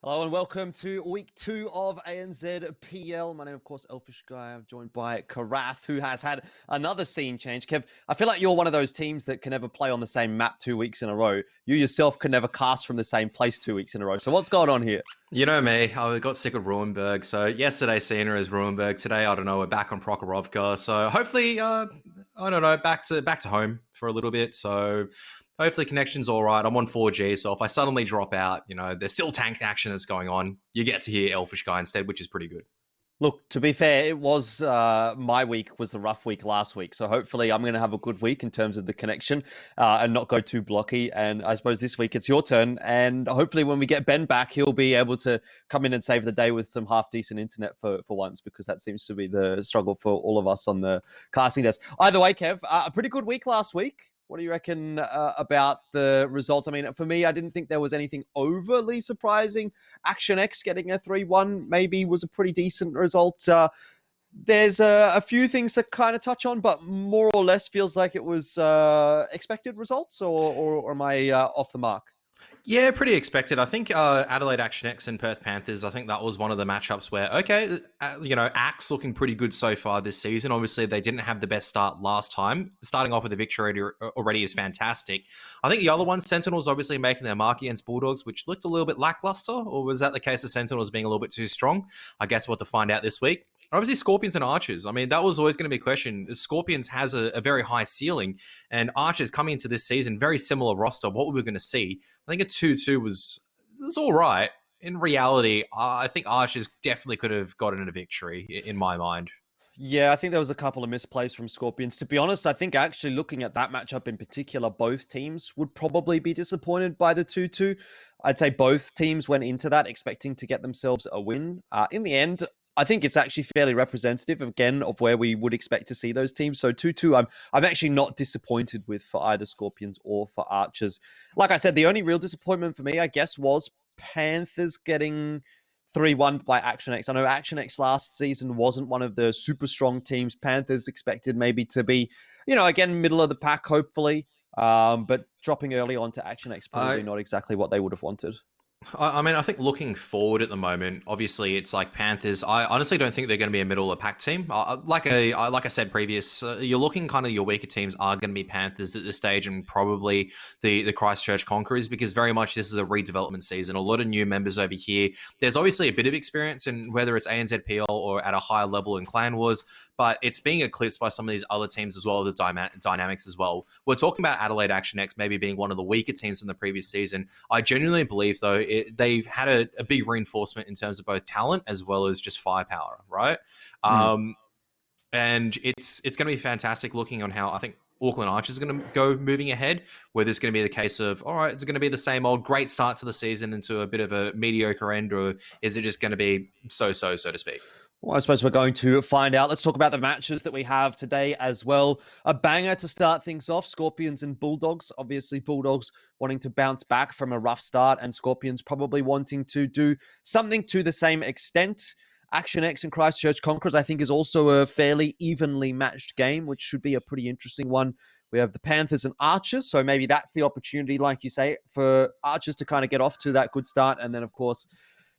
Hello and welcome to week 2 of ANZ PL. My name, of course, Elfish Guy. I'm joined by Karath, who has had another scene change. Kev, I feel like you're one of those teams that can never play on the same map 2 weeks in a row. You yourself can never cast from the same place 2 weeks in a row. So what's going on here? You know me, I got sick of Ruinberg. So yesterday, Cena is Ruinberg. Today, I don't know, we're back on Prokhorovka. So hopefully, I don't know, back to home for a little bit. So hopefully connection's all right. I'm on 4G. So if I suddenly drop out, you know, there's still tank action that's going on. You get to hear Elfish Guy instead, which is pretty good. Look, to be fair, it was my week was the rough week last week. So hopefully I'm going to have a good week in terms of the connection and not go too blocky. And I suppose this week it's your turn. And hopefully when we get Ben back, he'll be able to come in and save the day with some half-decent internet for once, because that seems to be the struggle for all of us on the casting desk. Either way, Kev, a pretty good week last week. What do you reckon about the results? I mean, for me, I didn't think there was anything overly surprising. Action X getting a 3-1 maybe was a pretty decent result. There's a few things to kind of touch on, but more or less feels like it was expected results, or am I off the mark? Yeah, pretty expected. I think Adelaide Action X and Perth Panthers, I think that was one of the matchups where, okay, Axe looking pretty good so far this season. Obviously, they didn't have the best start last time. Starting off with a victory already is fantastic. I think the other one, Sentinels, obviously making their mark against Bulldogs, which looked a little bit lackluster, or was that the case of Sentinels being a little bit too strong? I guess we'll have to find out this week. Obviously, Scorpions and Archers. I mean, that was always going to be a question. Scorpions has a very high ceiling, and Archers coming into this season, very similar roster. What we were going to see, I think a 2-2 was all right. In reality, I think Archers definitely could have gotten a victory in my mind. Yeah, I think there was a couple of misplays from Scorpions. To be honest, I think actually looking at that matchup in particular, both teams would probably be disappointed by the 2-2. I'd say both teams went into that expecting to get themselves a win. In the end, I think it's actually fairly representative again of where we would expect to see those teams. So 2-2, I'm actually not disappointed with for either Scorpions or for Archers. Like I said, the only real disappointment for me, I guess, was Panthers getting 3-1 by Action X. I know Action X last season wasn't one of the super strong teams. Panthers expected maybe to be, again, middle of the pack, hopefully. But dropping early on to Action X, probably not exactly what they would have wanted. I mean, I think looking forward at the moment, obviously it's like Panthers. I honestly don't think they're going to be a middle of the pack team. Like I said previous, you're looking kind of your weaker teams are going to be Panthers at this stage, and probably the Christchurch Conquerors, because very much this is a redevelopment season. A lot of new members over here. There's obviously a bit of experience in whether it's ANZPL or at a higher level in Clan Wars, but it's being eclipsed by some of these other teams as well, the dynamics as well. We're talking about Adelaide Action X maybe being one of the weaker teams from the previous season. I genuinely believe, though, they've had a big reinforcement in terms of both talent as well as just firepower, right? And it's going to be fantastic looking on how I think Auckland Archers are going to go moving ahead, whether it's going to be the case of, all right, it's going to be the same old great start to the season into a bit of a mediocre end, or is it just going to be so to speak? Well, I suppose we're going to find out. Let's talk about the matches that we have today as well. A banger to start things off, Skorpions and Bulldogs. Obviously, Bulldogs wanting to bounce back from a rough start, and Skorpions probably wanting to do something to the same extent. Action X and Christchurch Conquerors, I think, is also a fairly evenly matched game, which should be a pretty interesting one. We have the Panthers and Archers, so maybe that's the opportunity, like you say, for Archers to kind of get off to that good start. And then, of course,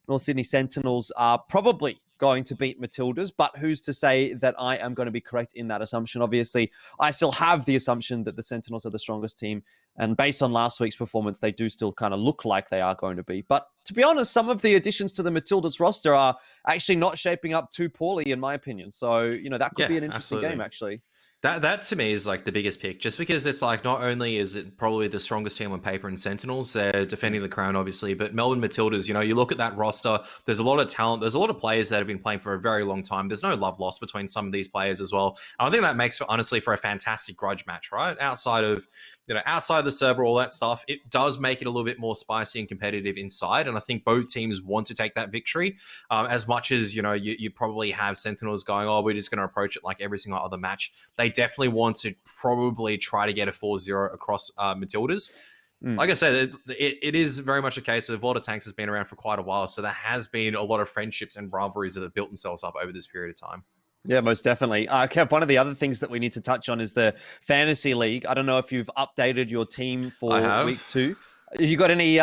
North Sydney Sentinels are probably going to beat Matildas, but who's to say that I am going to be correct in that assumption? Obviously, I still have the assumption that the Sentinels are the strongest team, and based on last week's performance, they do still kind of look like they are going to be. But to be honest, some of the additions to the Matildas roster are actually not shaping up too poorly, in my opinion. So, that could be an interesting game, actually. That to me is like the biggest pick, just because it's like not only is it probably the strongest team on paper in Sentinels, they're defending the crown, obviously, but Melbourne Matildas, you look at that roster, there's a lot of talent, there's a lot of players that have been playing for a very long time. There's no love lost between some of these players as well. And I think that makes, honestly, for a fantastic grudge match, right? Outside of the server, all that stuff, it does make it a little bit more spicy and competitive inside. And I think both teams want to take that victory. As much as, you probably have Sentinels going, oh, we're just going to approach it like every single other match. They definitely want to probably try to get a 4-0 across Matildas. Like I said, it is very much a case of Water Tanks has been around for quite a while. So there has been a lot of friendships and rivalries that have built themselves up over this period of time. Yeah, most definitely. Kev, one of the other things that we need to touch on is the Fantasy League. I don't know if you've updated your team for week 2. You got any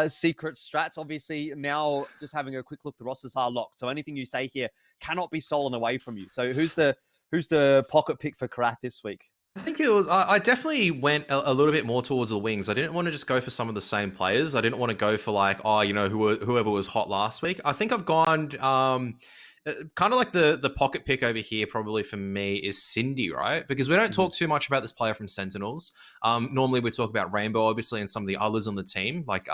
secret strats? Obviously, now just having a quick look, the rosters are locked. So anything you say here cannot be stolen away from you. So who's the pocket pick for Karath this week? I think it was. I definitely went a little bit more towards the wings. I didn't want to just go for some of the same players. I didn't want to go for like, whoever was hot last week. I think I've gone kind of like the pocket pick over here. Probably for me is Cindy, right? Because we don't talk too much about this player from Sentinels. Normally we talk about Rainbow, obviously, and some of the others on the team, like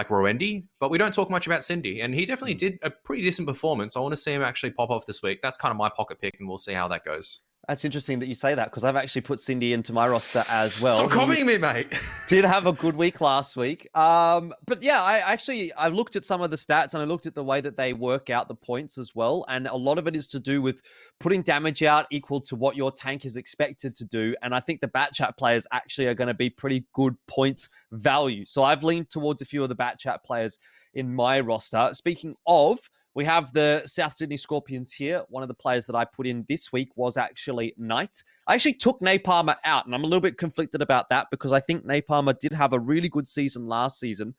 Roendi, but we don't talk much about Cindy, and he definitely did a pretty decent performance. I want to see him actually pop off this week. That's kind of my pocket pick, and we'll see how that goes. That's interesting that you say that, because I've actually put Cindy into my roster as well. Stop copying me, mate. Did have a good week last week. But yeah, I looked at some of the stats, and I looked at the way that they work out the points as well. And a lot of it is to do with putting damage out equal to what your tank is expected to do. And I think the Bat Chat players actually are going to be pretty good points value. So I've leaned towards a few of the Bat Chat players in my roster. Speaking of, We have the South Sydney Skorpions here. One of the players that I put in this week was actually Knight. I actually took Napalmer out, and I'm a little bit conflicted about that because I think Napalmer did have a really good season last season.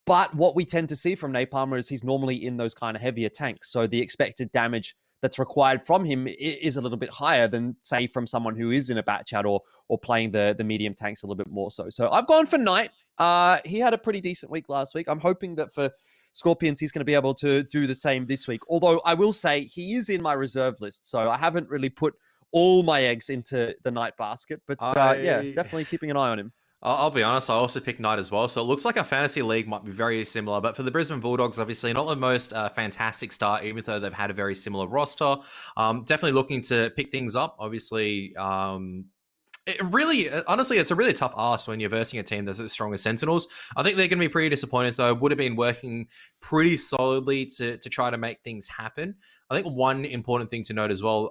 But what we tend to see from Napalmer is he's normally in those kind of heavier tanks. So the expected damage that's required from him is a little bit higher than, say, from someone who is in a bat chat or playing the medium tanks a little bit more so. So I've gone for Knight. He had a pretty decent week last week. I'm hoping that for Skorpions, he's going to be able to do the same this week. Although I will say he is in my reserve list. So I haven't really put all my eggs into the Knight basket. But yeah, definitely keeping an eye on him. I'll be honest, I also picked Knight as well. So it looks like our fantasy league might be very similar. But for the Brisbane Bulldogs, obviously not the most fantastic start, even though they've had a very similar roster. Definitely looking to pick things up. Obviously, honestly, it's a really tough ask when you're versing a team that's as strong as Sentinels. I think they're going to be pretty disappointed, though. Would have been working pretty solidly to try to make things happen. I think one important thing to note as well,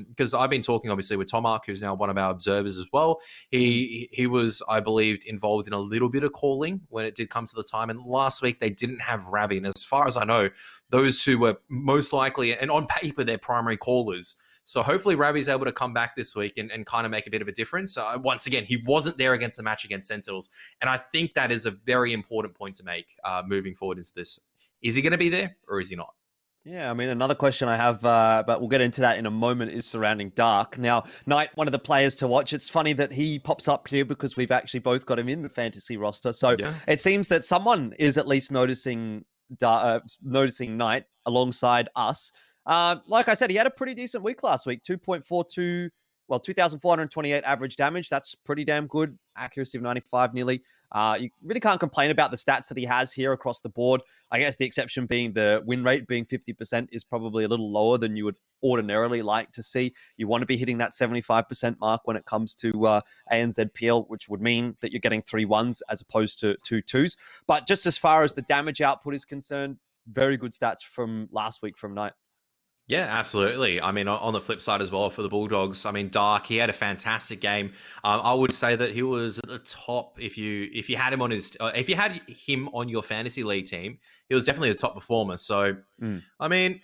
because I've been talking obviously with Tomark, who's now one of our observers as well. He was, I believe, involved in a little bit of calling when it did come to the time. And last week they didn't have Ravi, and as far as I know, those two were most likely, and on paper, their primary callers. So hopefully Ravi's able to come back this week and kind of make a bit of a difference. Once again, he wasn't there against the match against Sentinels. And I think that is a very important point to make moving forward into this. Is he going to be there or is he not? Yeah, I mean, another question I have, but we'll get into that in a moment, is surrounding Dark. Now, Knight, one of the players to watch. It's funny that he pops up here because we've actually both got him in the fantasy roster. So It seems that someone is at least noticing Knight alongside us. Like I said, he had a pretty decent week last week. 2,428 average damage. That's pretty damn good. Accuracy of 95 nearly. You really can't complain about the stats that he has here across the board. I guess the exception being the win rate being 50% is probably a little lower than you would ordinarily like to see. You want to be hitting that 75% mark when it comes to ANZ PL, which would mean that you're getting 3 1s as opposed to 2 2s. But just as far as the damage output is concerned, very good stats from last week from Knight. Yeah, absolutely. I mean, on the flip side as well for the Bulldogs, I mean, Dark, he had a fantastic game. I would say that he was at the top if you had him on if you had him on your fantasy league team. He was definitely the top performer. So, I mean,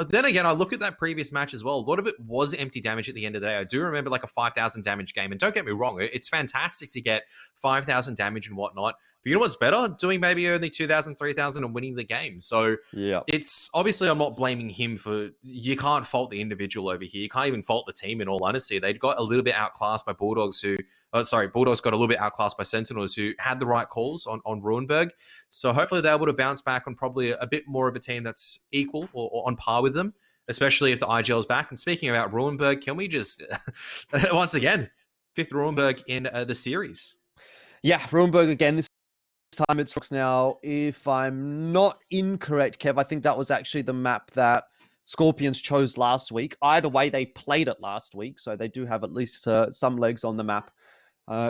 then again, I look at that previous match as well. A lot of it was empty damage at the end of the day. I do remember like a 5,000 damage game. And don't get me wrong, it's fantastic to get 5,000 damage and whatnot. But you know what's better? Doing maybe only 2,000, 3,000 and winning the game. So it's obviously, I'm not blaming him for, you can't fault the individual over here. You can't even fault the team in all honesty. They got a little bit outclassed by Bulldogs Bulldogs got a little bit outclassed by Sentinels who had the right calls on Ruenberg. So hopefully they're able to bounce back on probably a bit more of a team that's equal or on par with them, especially if the IGL's back. And speaking about Ruenberg, can we just, once again, 5th Ruenberg in the series? Yeah, Ruenberg again. This time it's now, if I'm not incorrect, Kev, I think that was actually the map that Skorpions chose last week. Either way, they played it last week, so they do have at least some legs on the map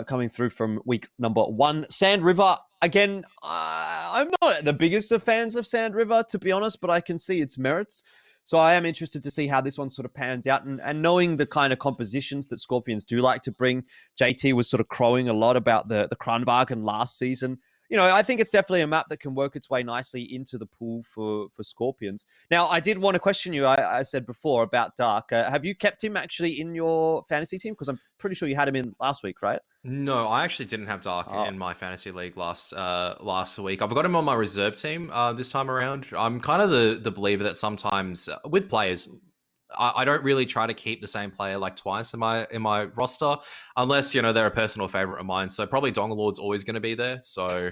coming through from week number 1. Sand River, again, I'm not the biggest of fans of Sand River, to be honest, but I can see its merits. So I am interested to see how this one sort of pans out. And knowing the kind of compositions that Skorpions do like to bring, JT was sort of crowing a lot about the Kranwagen last season. You know, I think it's definitely a map that can work its way nicely into the pool for Skorpions. Now, I did want to question you, I said before, about Dark. Have you kept him actually in your fantasy team? Because I'm pretty sure you had him in last week, right? No, I actually didn't have Dark in my fantasy league last week. I've got him on my reserve team this time around. I'm kind of the believer that sometimes with players, I don't really try to keep the same player like twice in my roster, unless they're a personal favorite of mine. So probably Dongalord's always going to be there. So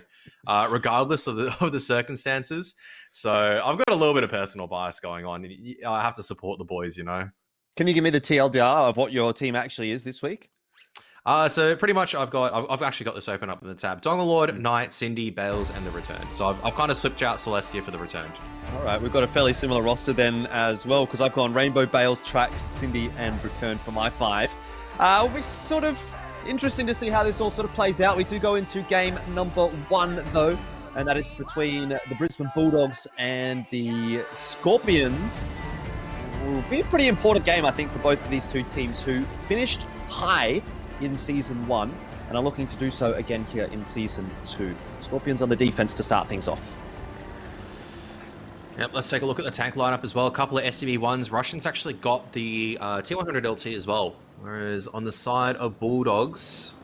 regardless of the circumstances, so I've got a little bit of personal bias going on. I have to support the boys. Can you give me the TLDR of what your team actually is this week? So pretty much I've actually got this open up in the tab. Dongalord, Knight, Cindy, Bales, and the Return. So I've kind of slipped out Celestia for the Return. All right, we've got a fairly similar roster then as well, because I've gone Rainbow, Bales, Trax, Cindy, and Return for my 5. It'll be sort of interesting to see how this all sort of plays out. We do go into game number 1, though, and that is between the Brisbane Bulldogs and the Skorpions. It will be a pretty important game, I think, for both of these two teams who finished high in Season 1 and are looking to do so again here in Season 2. Skorpions on the defense to start things off. Yep, let's take a look at the tank lineup as well. A couple of STB1s. Russians actually got the T100 LT as well. Whereas on the side of Bulldogs,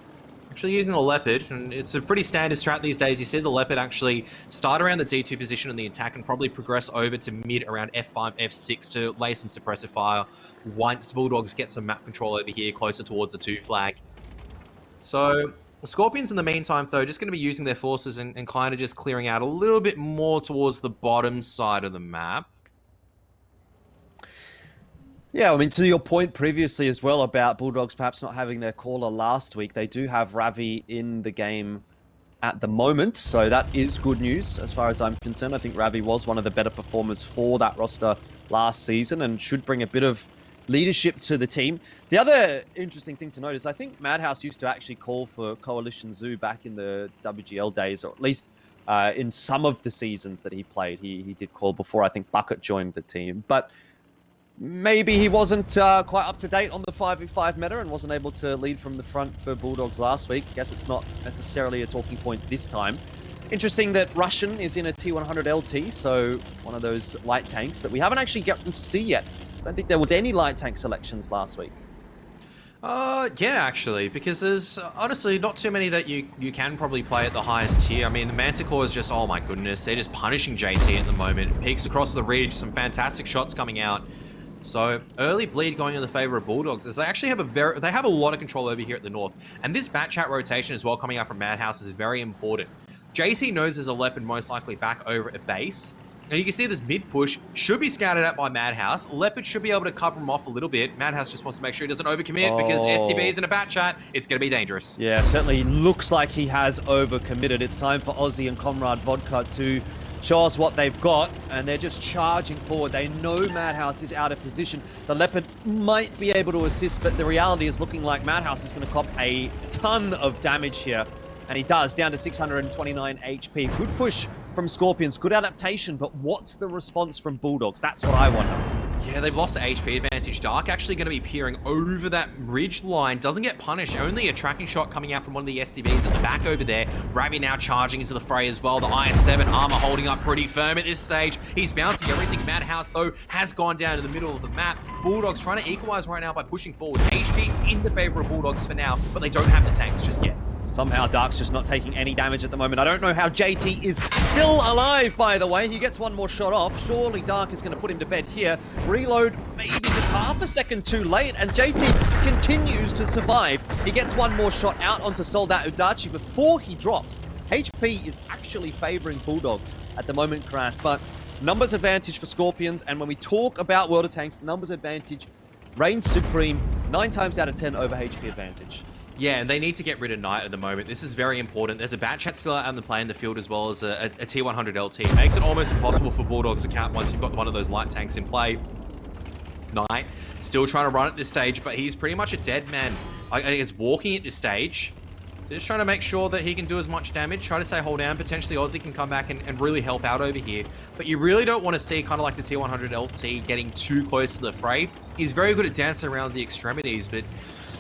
actually using the Leopard, and it's a pretty standard strat these days. You see the Leopard actually start around the D2 position in the attack and probably progress over to mid around F5, F6 to lay some suppressive fire once Bulldogs get some map control over here closer towards the 2 flag. So Skorpions in the meantime, though, just going to be using their forces and kind of just clearing out a little bit more towards the bottom side of the map. Yeah, I mean, to your point previously as well about Bulldogs perhaps not having their caller last week, they do have Ravi in the game at the moment, so that is good news as far as I'm concerned. I think Ravi was one of the better performers for that roster last season and should bring a bit of leadership to the team. The other interesting thing to note is I think Madhouse used to actually call for Coalition Zoo back in the WGL days, or at least in some of the seasons that he played. He did call before I think Bucket joined the team, but maybe he wasn't quite up to date on the 5v5 meta and wasn't able to lead from the front for Bulldogs last week. I guess it's not necessarily a talking point this time. Interesting that Russian is in a T100 LT, so one of those light tanks that we haven't actually gotten to see yet. I don't think there was any light tank selections last week. Yeah, actually, because there's honestly not too many that you can probably play at the highest tier. I mean, the Manticore is just, oh my goodness, they're just punishing JT at the moment. Peaks across the ridge, some fantastic shots coming out. So early bleed going in the favor of Bulldogs, as they actually have a lot of control over here at the north. And this bat chat rotation as well coming out from Madhouse is very important. JT knows there's a Leopard most likely back over at base. Now you can see this mid push should be scouted out by Madhouse. Leopard should be able to cover him off a little bit. Madhouse just wants to make sure he doesn't overcommit because STB is in a bat chat. It's going to be dangerous. Yeah, certainly looks like he has overcommitted. It's time for Aussie and Comrade Vodka to show us what they've got, and they're just charging forward. They know Madhouse is out of position. The Leopard might be able to assist, but the reality is looking like Madhouse is going to cop a ton of damage here. And he does, down to 629 HP. Good push from Skorpions, good adaptation, but what's the response from Bulldogs? That's what I wonder. Yeah, they've lost the HP advantage. Dark actually going to be peering over that ridge line. Doesn't get punished. Only a tracking shot coming out from one of the STBs at the back over there. Ravi now charging into the fray as well. The IS-7 armor holding up pretty firm at this stage. He's bouncing everything. Madhouse, though, has gone down to the middle of the map. Bulldogs trying to equalize right now by pushing forward. HP in the favor of Bulldogs for now, but they don't have the tanks just yet. Somehow Dark's just not taking any damage at the moment. I don't know how JT is still alive, by the way. He gets one more shot off. Surely Dark is going to put him to bed here. Reload maybe just half a second too late, and JT continues to survive. He gets one more shot out onto Soldat Udachi before he drops. HP is actually favoring Bulldogs at the moment, Crash, but numbers advantage for Skorpions, and when we talk about World of Tanks, numbers advantage reigns supreme 9 times out of 10 over HP advantage. Yeah, and they need to get rid of Knight at the moment. This is very important. There's a bat chat still out on the play in the field as well as a T100 LT. It makes it almost impossible for Bulldogs to count once you've got one of those light tanks in play. Knight still trying to run at this stage, but he's pretty much a dead man. He's walking at this stage. Just trying to make sure that he can do as much damage. Try to say hold down. Potentially Aussie can come back and really help out over here. But you really don't want to see kind of like the T100 LT getting too close to the fray. He's very good at dancing around the extremities, but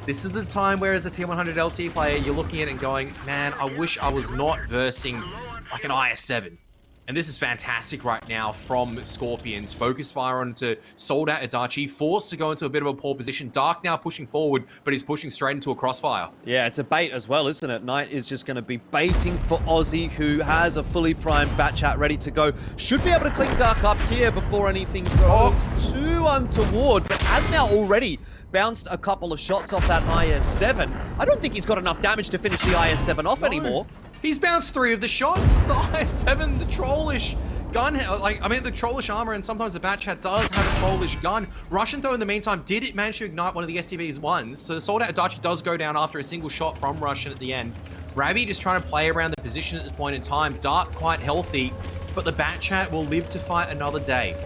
this is the time where as a T100 LT player, you're looking at it and going, man, I wish I was not versing like an IS-7. And this is fantastic right now from Skorpions. Focus fire onto Soldat Adachi, forced to go into a bit of a poor position. Dark now pushing forward, but he's pushing straight into a crossfire. Yeah, it's a bait as well, isn't it? Knight is just going to be baiting for Aussie, who has a fully primed bat chat ready to go. Should be able to clean Dark up here before anything goes too untoward, but has now already bounced a couple of shots off that IS-7. I don't think he's got enough damage to finish the IS-7 off anymore. He's bounced 3 of the shots. The IS-7, the trollish gun, the trollish armor, and sometimes the bat chat does have a trollish gun. Russian, though, in the meantime, did manage to ignite one of the STB's ones, so the Soldat Adachi does go down after a single shot from Russian at the end. Ravi just trying to play around the position at this point in time. Dark quite healthy, but the bat chat will live to fight another day.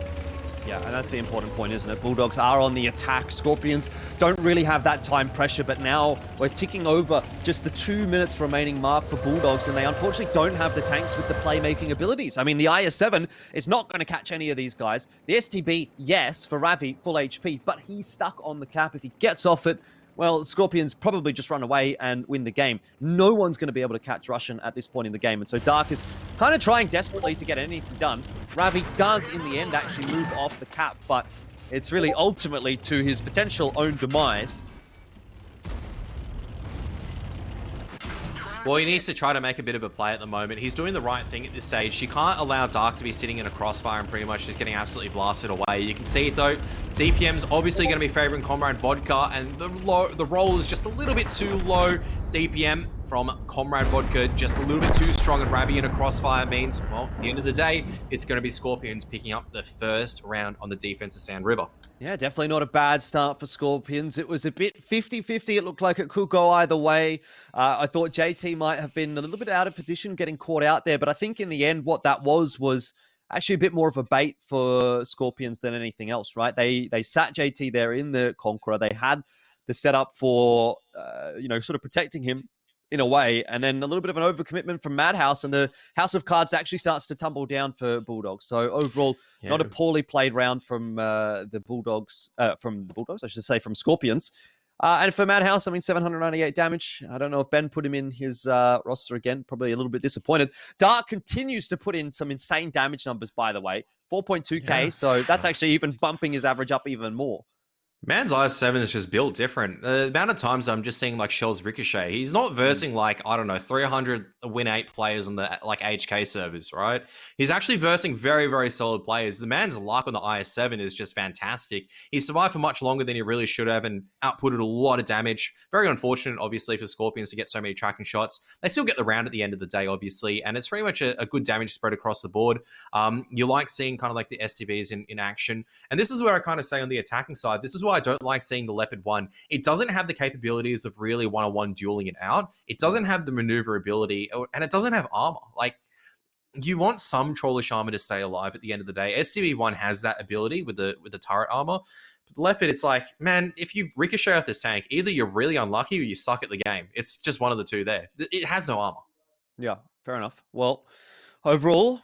Yeah, and that's the important point, isn't it? Bulldogs are on the attack. Skorpions don't really have that time pressure, but now we're ticking over just the 2 minutes remaining mark for Bulldogs, and they unfortunately don't have the tanks with the playmaking abilities. I mean, the IS-7 is not going to catch any of these guys. The STB, yes, for Ravi, full HP, but he's stuck on the cap. If he gets off it, Well, Skorpions probably just run away and win the game. No one's going to be able to catch Russian at this point in the game. And so Dark is kind of trying desperately to get anything done. Ravi does, in the end, actually move off the cap, but it's really ultimately to his potential own demise. Well, he needs to try to make a bit of a play at the moment. He's doing the right thing at this stage. You can't allow Dark to be sitting in a crossfire and pretty much just getting absolutely blasted away. You can see, though, DPM's obviously going to be favoring Comrade Vodka, and the roll is just a little bit too low. DPM from Comrade Vodka, just a little bit too strong, and Ravi in a crossfire means, well, at the end of the day, it's going to be Skorpions picking up the first round on the defense of Sand River. Yeah, definitely not a bad start for Skorpions. It was a bit 50-50. It looked like it could go either way. I thought JT might have been a little bit out of position getting caught out there, but I think in the end what that was actually a bit more of a bait for Skorpions than anything else, right? They sat JT there in the Conqueror. They had the setup for, sort of protecting him in a way, and then a little bit of an overcommitment from Madhouse, and the House of Cards actually starts to tumble down for Bulldogs. So overall, not a poorly played round from the Bulldogs, I should say, from Skorpions. And for Madhouse, I mean, 798 damage. I don't know if Ben put him in his roster again. Probably a little bit disappointed. Dark continues to put in some insane damage numbers, by the way. 4.2k, so that's actually even bumping his average up even more. Man's IS7 is just built different. The amount of times I'm just seeing like shells ricochet. He's not versing like, I don't know, 300 win 8 players on the like HK servers, right? He's actually versing very, very solid players. The man's luck on the IS7 is just fantastic. He survived for much longer than he really should have and outputted a lot of damage. Very unfortunate, obviously, for Skorpions to get so many tracking shots. They still get the round at the end of the day, obviously, and it's pretty much a good damage spread across the board. You like seeing kind of like the STBs in action. And this is where I kind of say on the attacking side, this is why I don't like seeing the Leopard 1. It doesn't have the capabilities of really one-on-one dueling it out. It doesn't have the maneuverability, and it doesn't have armor. Like, you want some trollish armor to stay alive at the end of the day. STB1 has that ability with the turret armor. But the Leopard, it's like, man, if you ricochet off this tank, either you're really unlucky or you suck at the game. It's just one of the two there. It has no armor. Yeah, fair enough. Well, overall,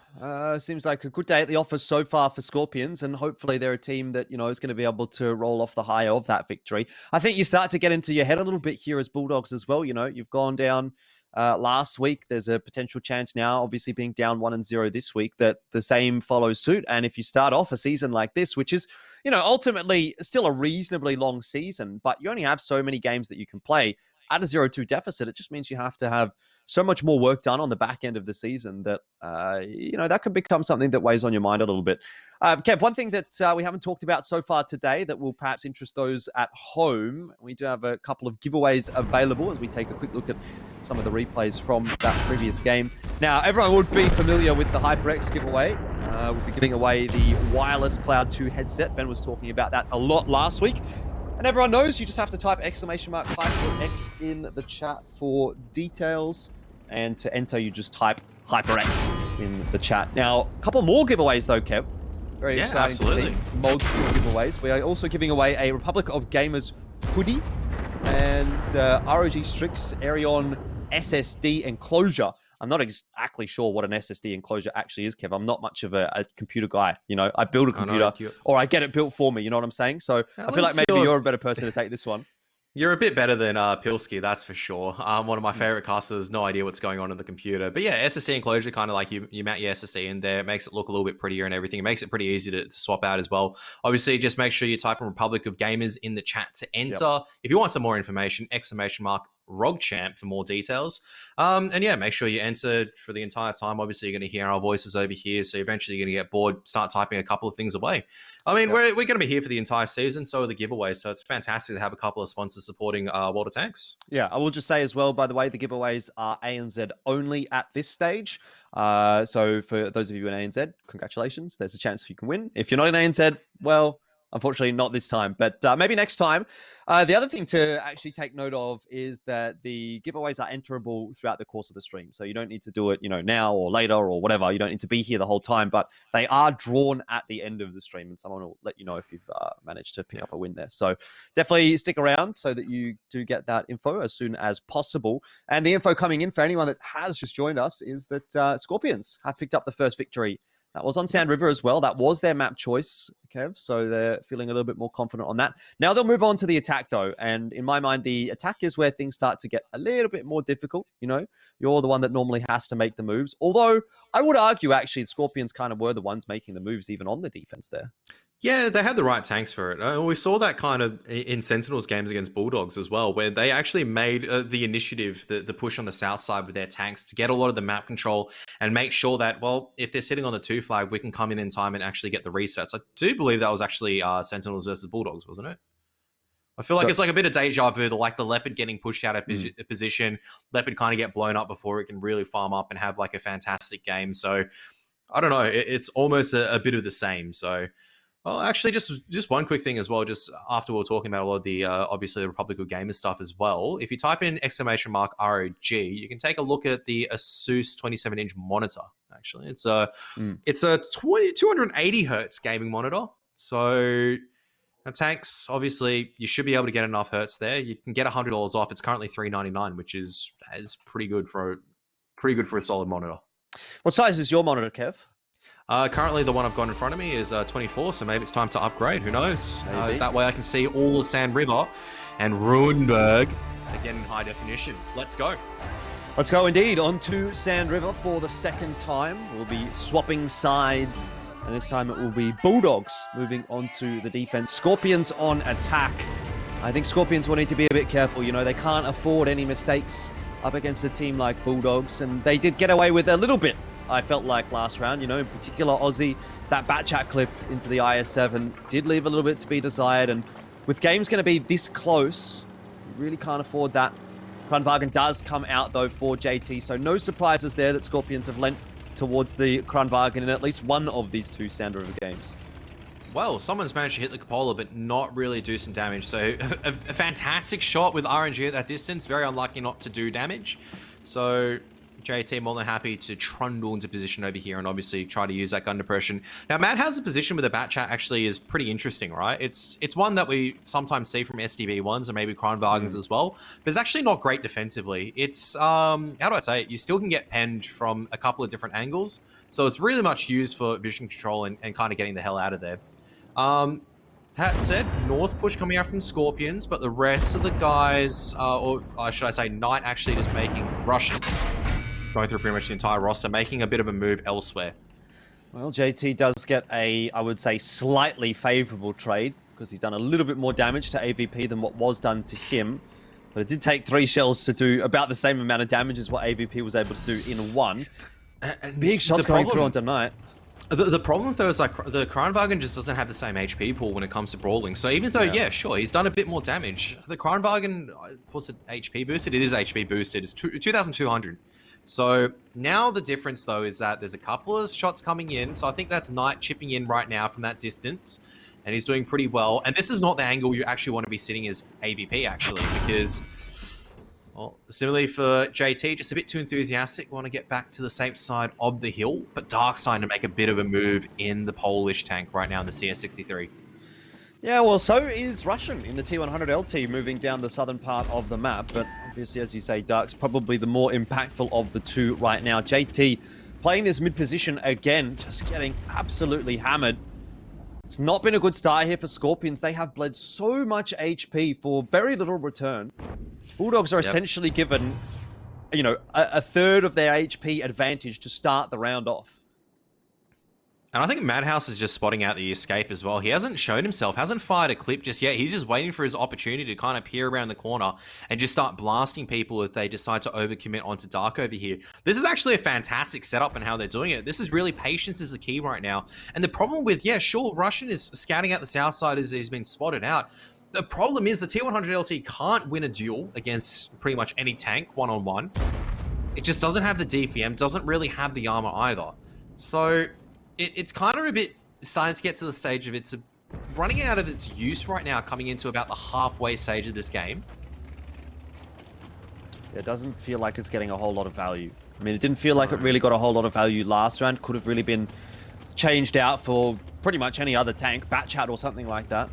seems like a good day at the office so far for Skorpions, and hopefully they're a team that, is going to be able to roll off the high of that victory. I think you start to get into your head a little bit here as Bulldogs as well. You've gone down last week. There's a potential chance now, obviously being down 1-0 this week, that the same follows suit. And if you start off a season like this, which is, ultimately still a reasonably long season, but you only have so many games that you can play at a 0-2 deficit, it just means you have to have so much more work done on the back end of the season that, that can become something that weighs on your mind a little bit. Kev, one thing that we haven't talked about so far today that will perhaps interest those at home, we do have a couple of giveaways available as we take a quick look at some of the replays from that previous game. Now, everyone would be familiar with the HyperX giveaway. We'll be giving away the wireless Cloud 2 headset. Ben was talking about that a lot last week. And everyone knows you just have to type !HyperX in the chat for details. And to enter, you just type HyperX in the chat. Now, a couple more giveaways though, Kev. Very exciting to see. Multiple giveaways. We are also giving away a Republic of Gamers hoodie and ROG Strix Aerion SSD enclosure. I'm not exactly sure what an SSD enclosure actually is, Kev. I'm not much of a computer guy. I build a computer or I get it built for me. You know what I'm saying? So I feel like maybe you're a better person to take this one. You're a bit better than Pilsky, that's for sure. One of my favorite casters, no idea what's going on in the computer. But yeah, SSD enclosure, kind of like you mount your SSD in there. It makes it look a little bit prettier and everything. It makes it pretty easy to swap out as well. Obviously, just make sure you type in Republic of Gamers in the chat to enter. Yep. If you want some more information, !RogChamp for more details. And yeah, make sure you enter for the entire time. Obviously, you're going to hear our voices over here. So eventually you're going to get bored, start typing a couple of things away. I mean, we're going to be here for the entire season. So are the giveaways. So it's fantastic to have a couple of sponsors supporting World of Tanks. Yeah, I will just say as well, by the way, the giveaways are ANZ only at this stage. So for those of you in ANZ, congratulations. There's a chance you can win. If you're not in ANZ, well, unfortunately, not this time, but maybe next time. The other thing to actually take note of is that the giveaways are enterable throughout the course of the stream. So you don't need to do it, now or later or whatever. You don't need to be here the whole time, but they are drawn at the end of the stream, and someone will let you know if you've managed to pick up a win there. So definitely stick around so that you do get that info as soon as possible. And the info coming in for anyone that has just joined us is that Skorpions have picked up the first victory That was on Sand River as well. That was their map choice, Kev. So they're feeling a little bit more confident on that. Now they'll move on to the attack, though. And in my mind, the attack is where things start to get a little bit more difficult. You know, you're the one that normally has to make the moves. Although I would argue, actually, the Skorpions kind of were the ones making the moves even on the defense there. Yeah, they had the right tanks for it. We saw that kind of in Sentinels games against Bulldogs as well, where they actually made the initiative, the push on the south side with their tanks to get a lot of the map control and make sure that, well, if they're sitting on the 2 flag, we can come in time and actually get the resets. I do believe that was actually Sentinels versus Bulldogs, wasn't it? I feel like it's like a bit of deja vu, like the Leopard getting pushed out of position, Leopard kind of get blown up before it can really farm up and have like a fantastic game. So I don't know, it's almost a bit of the same. So... Well, actually, just one quick thing as well, just after we were talking about a lot of the, obviously, the Republic of Gamers stuff as well. If you type in !ROG, you can take a look at the Asus 27-inch monitor, actually. It's a 280 hertz gaming monitor. So, tanks, obviously, you should be able to get enough hertz there. You can get $100 off. It's currently $399, which is pretty good for a solid monitor. What size is your monitor, Kev? Currently, the one I've got in front of me is 24, so maybe it's time to upgrade. Who knows? That way I can see all the Sand River and Ruinberg again in high definition. Let's go. Let's go indeed. On to Sand River for the second time. We'll be swapping sides, and this time it will be Bulldogs moving on to the defense. Skorpions on attack. I think Skorpions will need to be a bit careful. You know, they can't afford any mistakes up against a team like Bulldogs, and they did get away with a little bit. I felt like last round, you know, in particular Aussie, that bat chat clip into the IS-7 did leave a little bit to be desired. And with games going to be this close, you really can't afford that. Kranwagen does come out, though, for JT. So no surprises there that Skorpions have lent towards the Kranwagen in at least one of these 2 Sand River games. Well, someone's managed to hit the cupola, but not really do some damage. So a fantastic shot with RNG at that distance. Very unlucky not to do damage. So... JT more than happy to trundle into position over here and obviously try to use that gun depression. Now, Matt has a position with the bat chat actually is pretty interesting, right? It's one that we sometimes see from SDB ones and maybe Kranwagens as well, but it's actually not great defensively. It's, how do I say it? You still can get penned from a couple of different angles, so it's really much used for vision control and kind of getting the hell out of there. That said, North push coming out from Skorpions, but the rest of the guys, or should I say Knight actually just making Russian. Going through pretty much the entire roster, making a bit of a move elsewhere. Well, JT does get a, I would say, slightly favorable trade because he's done a little bit more damage to AVP than what was done to him. But it did take 3 shells to do about the same amount of damage as what AVP was able to do in 1. Big shots going through onto Knight. The problem, though, is like the Kranwagen just doesn't have the same HP pool when it comes to brawling. So even though, yeah, sure, he's done a bit more damage, the Kranwagen, what's it, HP boosted? It is HP boosted. It's 2,200. So now the difference, though, is that there's a couple of shots coming in. So I think that's Knight chipping in right now from that distance. And he's doing pretty well. And this is not the angle you actually want to be sitting as AVP, actually, because, well, similarly for JT, just a bit too enthusiastic. Want to get back to the safe side of the hill. But Dark's starting to make a bit of a move in the Polish tank right now in the CS63. Yeah, well, so is Russian in the T100 LT moving down the southern part of the map. But obviously, as you say, Dark's probably the more impactful of the 2 right now. JT playing this mid position again, just getting absolutely hammered. It's not been a good start here for Skorpions. They have bled so much HP for very little return. Bulldogs are essentially given, you know, a third of their HP advantage to start the round off. And I think Madhouse is just spotting out the escape as well. He hasn't shown himself, hasn't fired a clip just yet. He's just waiting for his opportunity to kind of peer around the corner and just start blasting people if they decide to overcommit onto Dark over here. This is actually a fantastic setup in how they're doing it. This is really patience is the key right now. And the problem with, yeah, sure, Russian is scouting out the south side as he's been spotted out. The problem is the T100 LT can't win a duel against pretty much any tank one-on-one. It just doesn't have the DPM, doesn't really have the armor either. So it's kind of a bit starting to get to the stage of it's running out of its use right now, coming into about the halfway stage of this game. It doesn't feel like it's getting a whole lot of value. I mean, it didn't feel like it really got a whole lot of value last round. Could have really been changed out for pretty much any other tank, Batchat or something like that.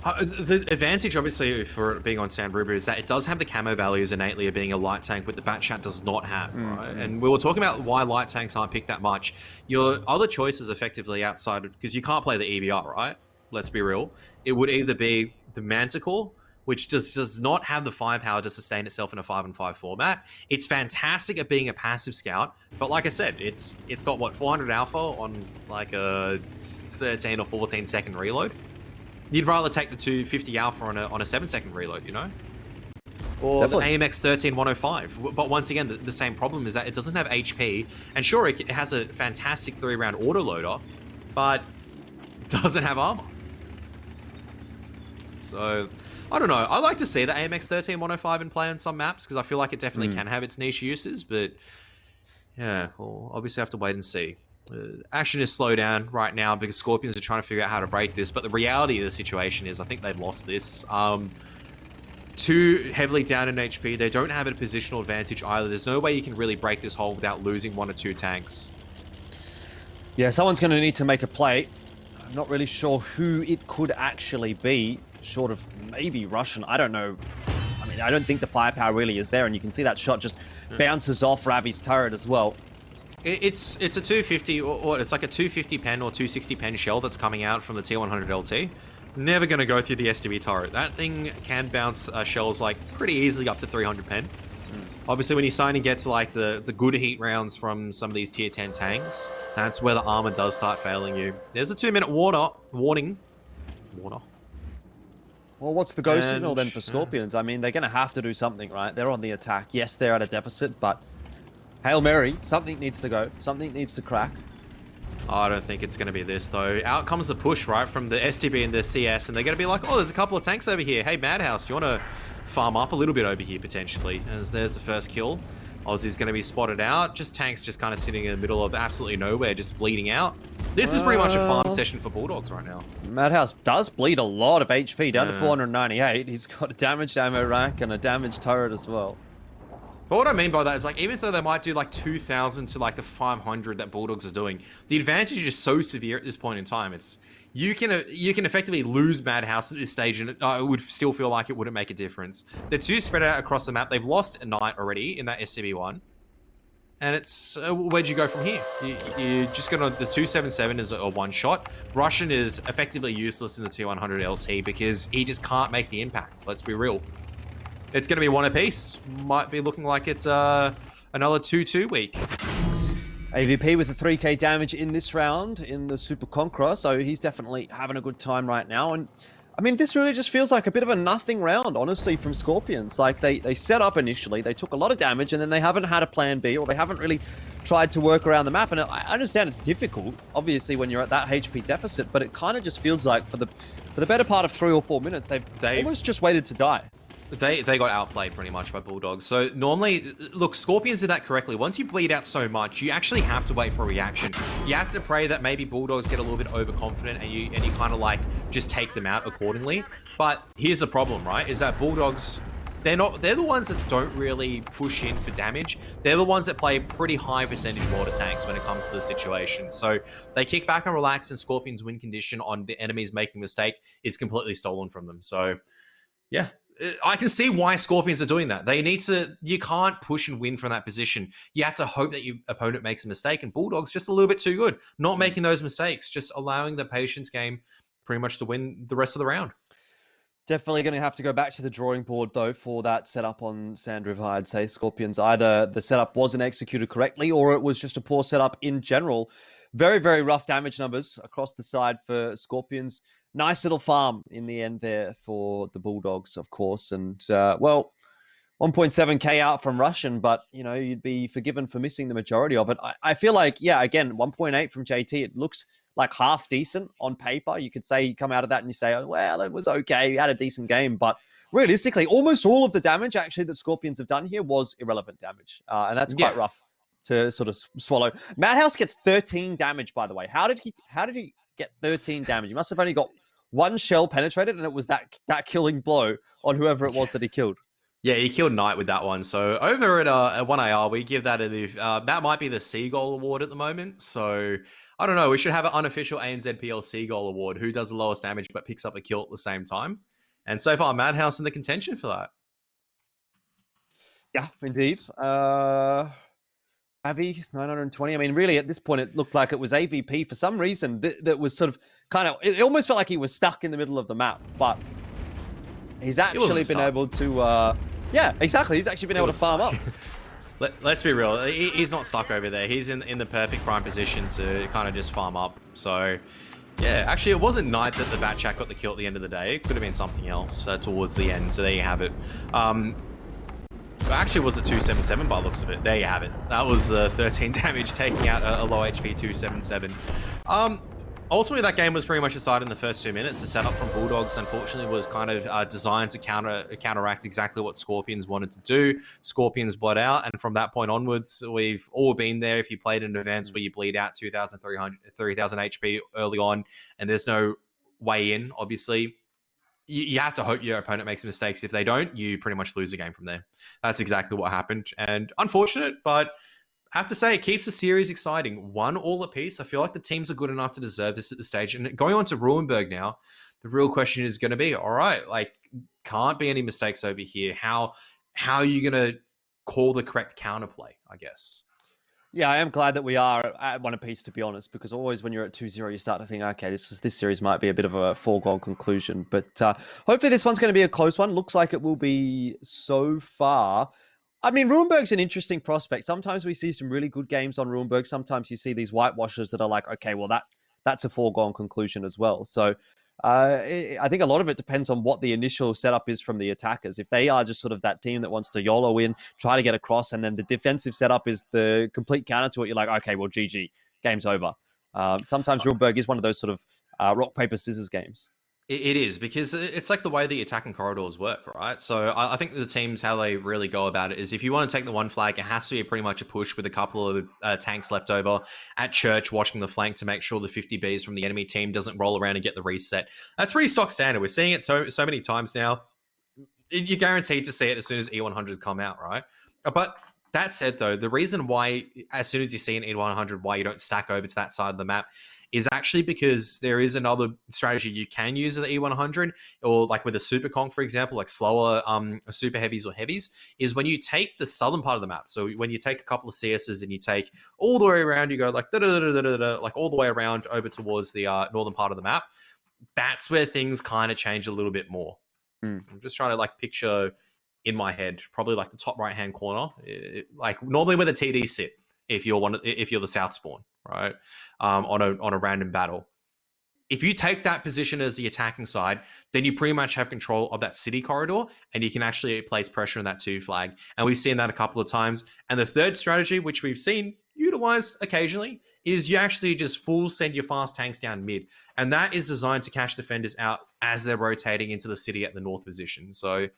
The advantage, obviously, for being on Sand River is that it does have the camo values innately of being a light tank, but the Batchat does not have, right? And we were talking about why light tanks aren't picked that much. Your other choices, effectively, outside of, because you can't play the EBR, right? Let's be real. It would either be the Manticore, which does not have the firepower to sustain itself in a 5-on-5 format. It's fantastic at being a passive scout, but like I said, it's got what, 400 alpha on like a 13 or 14 second reload. You'd rather take the 250 alpha on a 7-second reload, you know? Or Definitely. the AMX 13105. But once again, the same problem is that it doesn't have HP. And sure, it has a fantastic 3-round autoloader, but it doesn't have armor. So, I don't know. I like to see the AMX 13105 in play on some maps, because I feel like it definitely can have its niche uses, but yeah, we'll obviously have to wait and see. Action is slow down right now because Skorpions are trying to figure out how to break this, but the reality of the situation is I think they've lost this. Too heavily down in HP. They don't have a positional advantage either. There's no way you can really break this hole without losing 1 or 2 tanks. Yeah, someone's going to need to make a play. I'm not really sure who it could actually be, short of maybe Russian. I don't know. I mean, I don't think the firepower really is there, and you can see that shot just bounces off Ravi's turret as well. It's a 250, or it's like a 250 pen or 260 pen shell that's coming out from the T100 LT. Never going to go through the SDB turret. That thing can bounce shells like pretty easily up to 300 pen. Obviously, when you're starting to get to like the good heat rounds from some of these tier 10 tanks, that's where the armor does start failing you. There's a 2-minute warning. Well, what's the go signal then for Skorpions? I mean, they're going to have to do something, right? They're on the attack. Yes, they're at a deficit, but Hail Mary, something needs to go. Something needs to crack. I don't think it's going to be this, though. Out comes the push, right, from the STB and the CS, and they're going to be like, oh, there's a couple of tanks over here. Hey, Madhouse, do you want to farm up a little bit over here, potentially? As there's the first kill. Aussie's going to be spotted out. Just tanks just kind of sitting in the middle of absolutely nowhere, just bleeding out. This is pretty much a farm session for Bulldogs right now. Madhouse does bleed a lot of HP, down to 498. He's got a damaged ammo rack and a damaged turret as well. But what I mean by that is, like, even though they might do like 2,000 to like the 500 that Bulldogs are doing, the advantage is just so severe at this point in time. It's you can effectively lose Madhouse at this stage, and it would still feel like it wouldn't make a difference. They're too spread out across the map. They've lost a Knight already in that STB one, and it's where'd you go from here? You're just gonna the 277 is a one shot. Russian is effectively useless in the 200 LT because he just can't make the impact. Let's be real. It's going to be 1 apiece. Might be looking like it's another 2-2 week. AVP with a 3k damage in this round in the Super Conqueror, so he's definitely having a good time right now. And I mean, this really just feels like a bit of a nothing round, honestly, from Skorpions. Like, they set up initially, they took a lot of damage, and then they haven't had a plan B, or they haven't really tried to work around the map. And I understand it's difficult, obviously, when you're at that HP deficit, but it kind of just feels like for the better part of 3 or 4 minutes, they've almost just waited to die. They got outplayed pretty much by Bulldogs. So normally, look, Skorpions did that correctly. Once you bleed out so much, you actually have to wait for a reaction. You have to pray that maybe Bulldogs get a little bit overconfident and you kind of like just take them out accordingly. But here's the problem, right? Is that Bulldogs, they're the ones that don't really push in for damage. They're the ones that play pretty high percentage water tanks when it comes to the situation. So they kick back and relax, and Skorpions win condition on the enemies making a mistake is completely stolen from them. So yeah. I can see why Skorpions are doing that. You can't push and win from that position. You have to hope that your opponent makes a mistake, and Bulldogs just a little bit too good. Not making those mistakes, just allowing the patience game pretty much to win the rest of the round. Definitely going to have to go back to the drawing board, though, for that setup on Sand River. I'd say Skorpions, either the setup wasn't executed correctly or it was just a poor setup in general. Very, very rough damage numbers across the side for Skorpions. Nice little farm in the end there for the Bulldogs, of course. And, well, 1.7k out from Russian, but, you know, you'd be forgiven for missing the majority of it. I feel like, yeah, again, 1.8 from JT, it looks like half decent on paper. You could say you come out of that and you say, oh, well, it was okay. You had a decent game. But realistically, almost all of the damage actually that Skorpions have done here was irrelevant damage. And that's quite rough to sort of swallow. Madhouse gets 13 damage, by the way. How did he get 13 damage? He must have only got 1 shell penetrated, and it was that killing blow on whoever it was that he killed. Yeah, he killed Knight with that one. So over at 1AR, we give that that might be the Seagull Award at the moment. So I don't know. We should have an unofficial ANZPL Seagull Award. Who does the lowest damage but picks up a kill at the same time? And so far, Madhouse in the contention for that. Yeah, indeed. Avi, 920. I mean, really, at this point, it looked like it was AVP for some reason that was sort of it almost felt like he was stuck in the middle of the map, but he's actually been able to, yeah, exactly. He's actually been able to farm up. Let's be real. He's not stuck over there. He's in the perfect prime position to kind of just farm up. So, yeah, actually, it wasn't Knight that the Batchat got the kill at the end of the day. It could have been something else towards the end. So there you have it. Actually, was it 277 by the looks of it? There you have it. That was the 13 damage taking out a low HP 277. Ultimately, that game was pretty much decided in the first 2 minutes. The setup from Bulldogs, unfortunately, was kind of designed to counteract exactly what Skorpions wanted to do. Skorpions bled out, and from that point onwards, we've all been there. If you played in events where you bleed out 2,300, 3,000 HP early on, and there's no way in, obviously, you have to hope your opponent makes mistakes. If they don't, you pretty much lose the game from there. That's exactly what happened, and unfortunate, but I have to say, it keeps the series exciting. 1 all apiece. I feel like the teams are good enough to deserve this at this stage. And going on to Ruinberg now, the real question is going to be, all right, like, can't be any mistakes over here. How are you going to call the correct counterplay, I guess? Yeah, I am glad that we are at 1 apiece, to be honest, because always when you're at 2-0, you start to think, okay, this series might be a bit of a foregone conclusion. But hopefully this one's going to be a close one. Looks like it will be so far. I mean, Ruinberg's an interesting prospect. Sometimes we see some really good games on Ruinberg. Sometimes you see these whitewashers that are like, okay, well, that's a foregone conclusion as well. So I think a lot of it depends on what the initial setup is from the attackers. If they are just sort of that team that wants to YOLO in, try to get across, and then the defensive setup is the complete counter to it, you're like, okay, well, GG, game's over. Sometimes Ruinberg is one of those sort of rock, paper, scissors games. It is, because it's like the way the attacking corridors work, right? So I think the teams, how they really go about it is, if you want to take the one flag, it has to be pretty much a push with a couple of tanks left over at church, watching the flank to make sure the 50Bs from the enemy team doesn't roll around and get the reset. That's pretty stock standard. We're seeing it so many times now. You're guaranteed to see it as soon as E100s come out, right? But that said, though, the reason why, as soon as you see an E100, why you don't stack over to that side of the map is actually because there is another strategy you can use with the E100, or like with a super conk, for example, like slower super heavies or heavies, is when you take the southern part of the map. So when you take a couple of CSs and you take all the way around, you go like like all the way around over towards the northern part of the map. That's where things kind of change a little bit more. I'm just trying to like picture in my head, probably like the top right hand corner, like normally where the TDs sit. If you're the south spawn, right, on a random battle, if you take that position as the attacking side, then you pretty much have control of that city corridor, and you can actually place pressure on that 2 flag. And we've seen that a couple of times. And the third strategy, which we've seen utilized occasionally, is you actually just full send your fast tanks down mid, and that is designed to cash defenders out as they're rotating into the city at the north position. So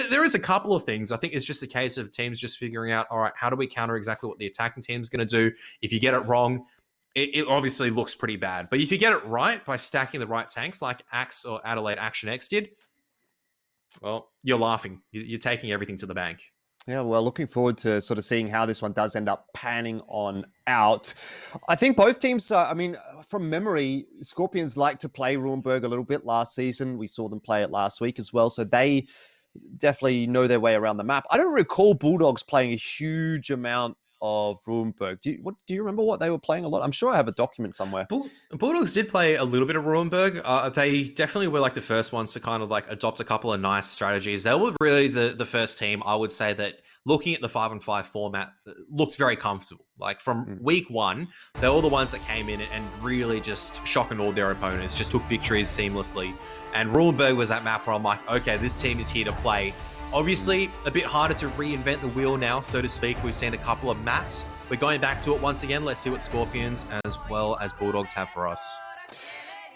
there is a couple of things. I think it's just a case of teams just figuring out, all right, how do we counter exactly what the attacking team's going to do? If you get it wrong, it obviously looks pretty bad. But if you get it right by stacking the right tanks like Axe or Adelaide Action X did, well, you're laughing. You're taking everything to the bank. Yeah, well, looking forward to sort of seeing how this one does end up panning on out. I think both teams, I mean, from memory, Skorpions like to play Ruinberg a little bit last season. We saw them play it last week as well. So they definitely know their way around the map. I don't recall Bulldogs playing a huge amount of Ruinberg. Do you remember what they were playing a lot? I'm sure I have a document somewhere. Bulldogs did play a little bit of Ruinberg. They definitely were like the first ones to kind of like adopt a couple of nice strategies. They were really the first team, I would say, that looking at the 5-on-5 format looked very comfortable. Like from week 1, they were the ones that came in and really just shock and awed their opponents, just took victories seamlessly. And Ruinberg was that map where I'm like, okay, this team is here to play. Obviously, a bit harder to reinvent the wheel now, so to speak. We've seen a couple of maps. We're going back to it once again. Let's see what Skorpions as well as Bulldogs have for us.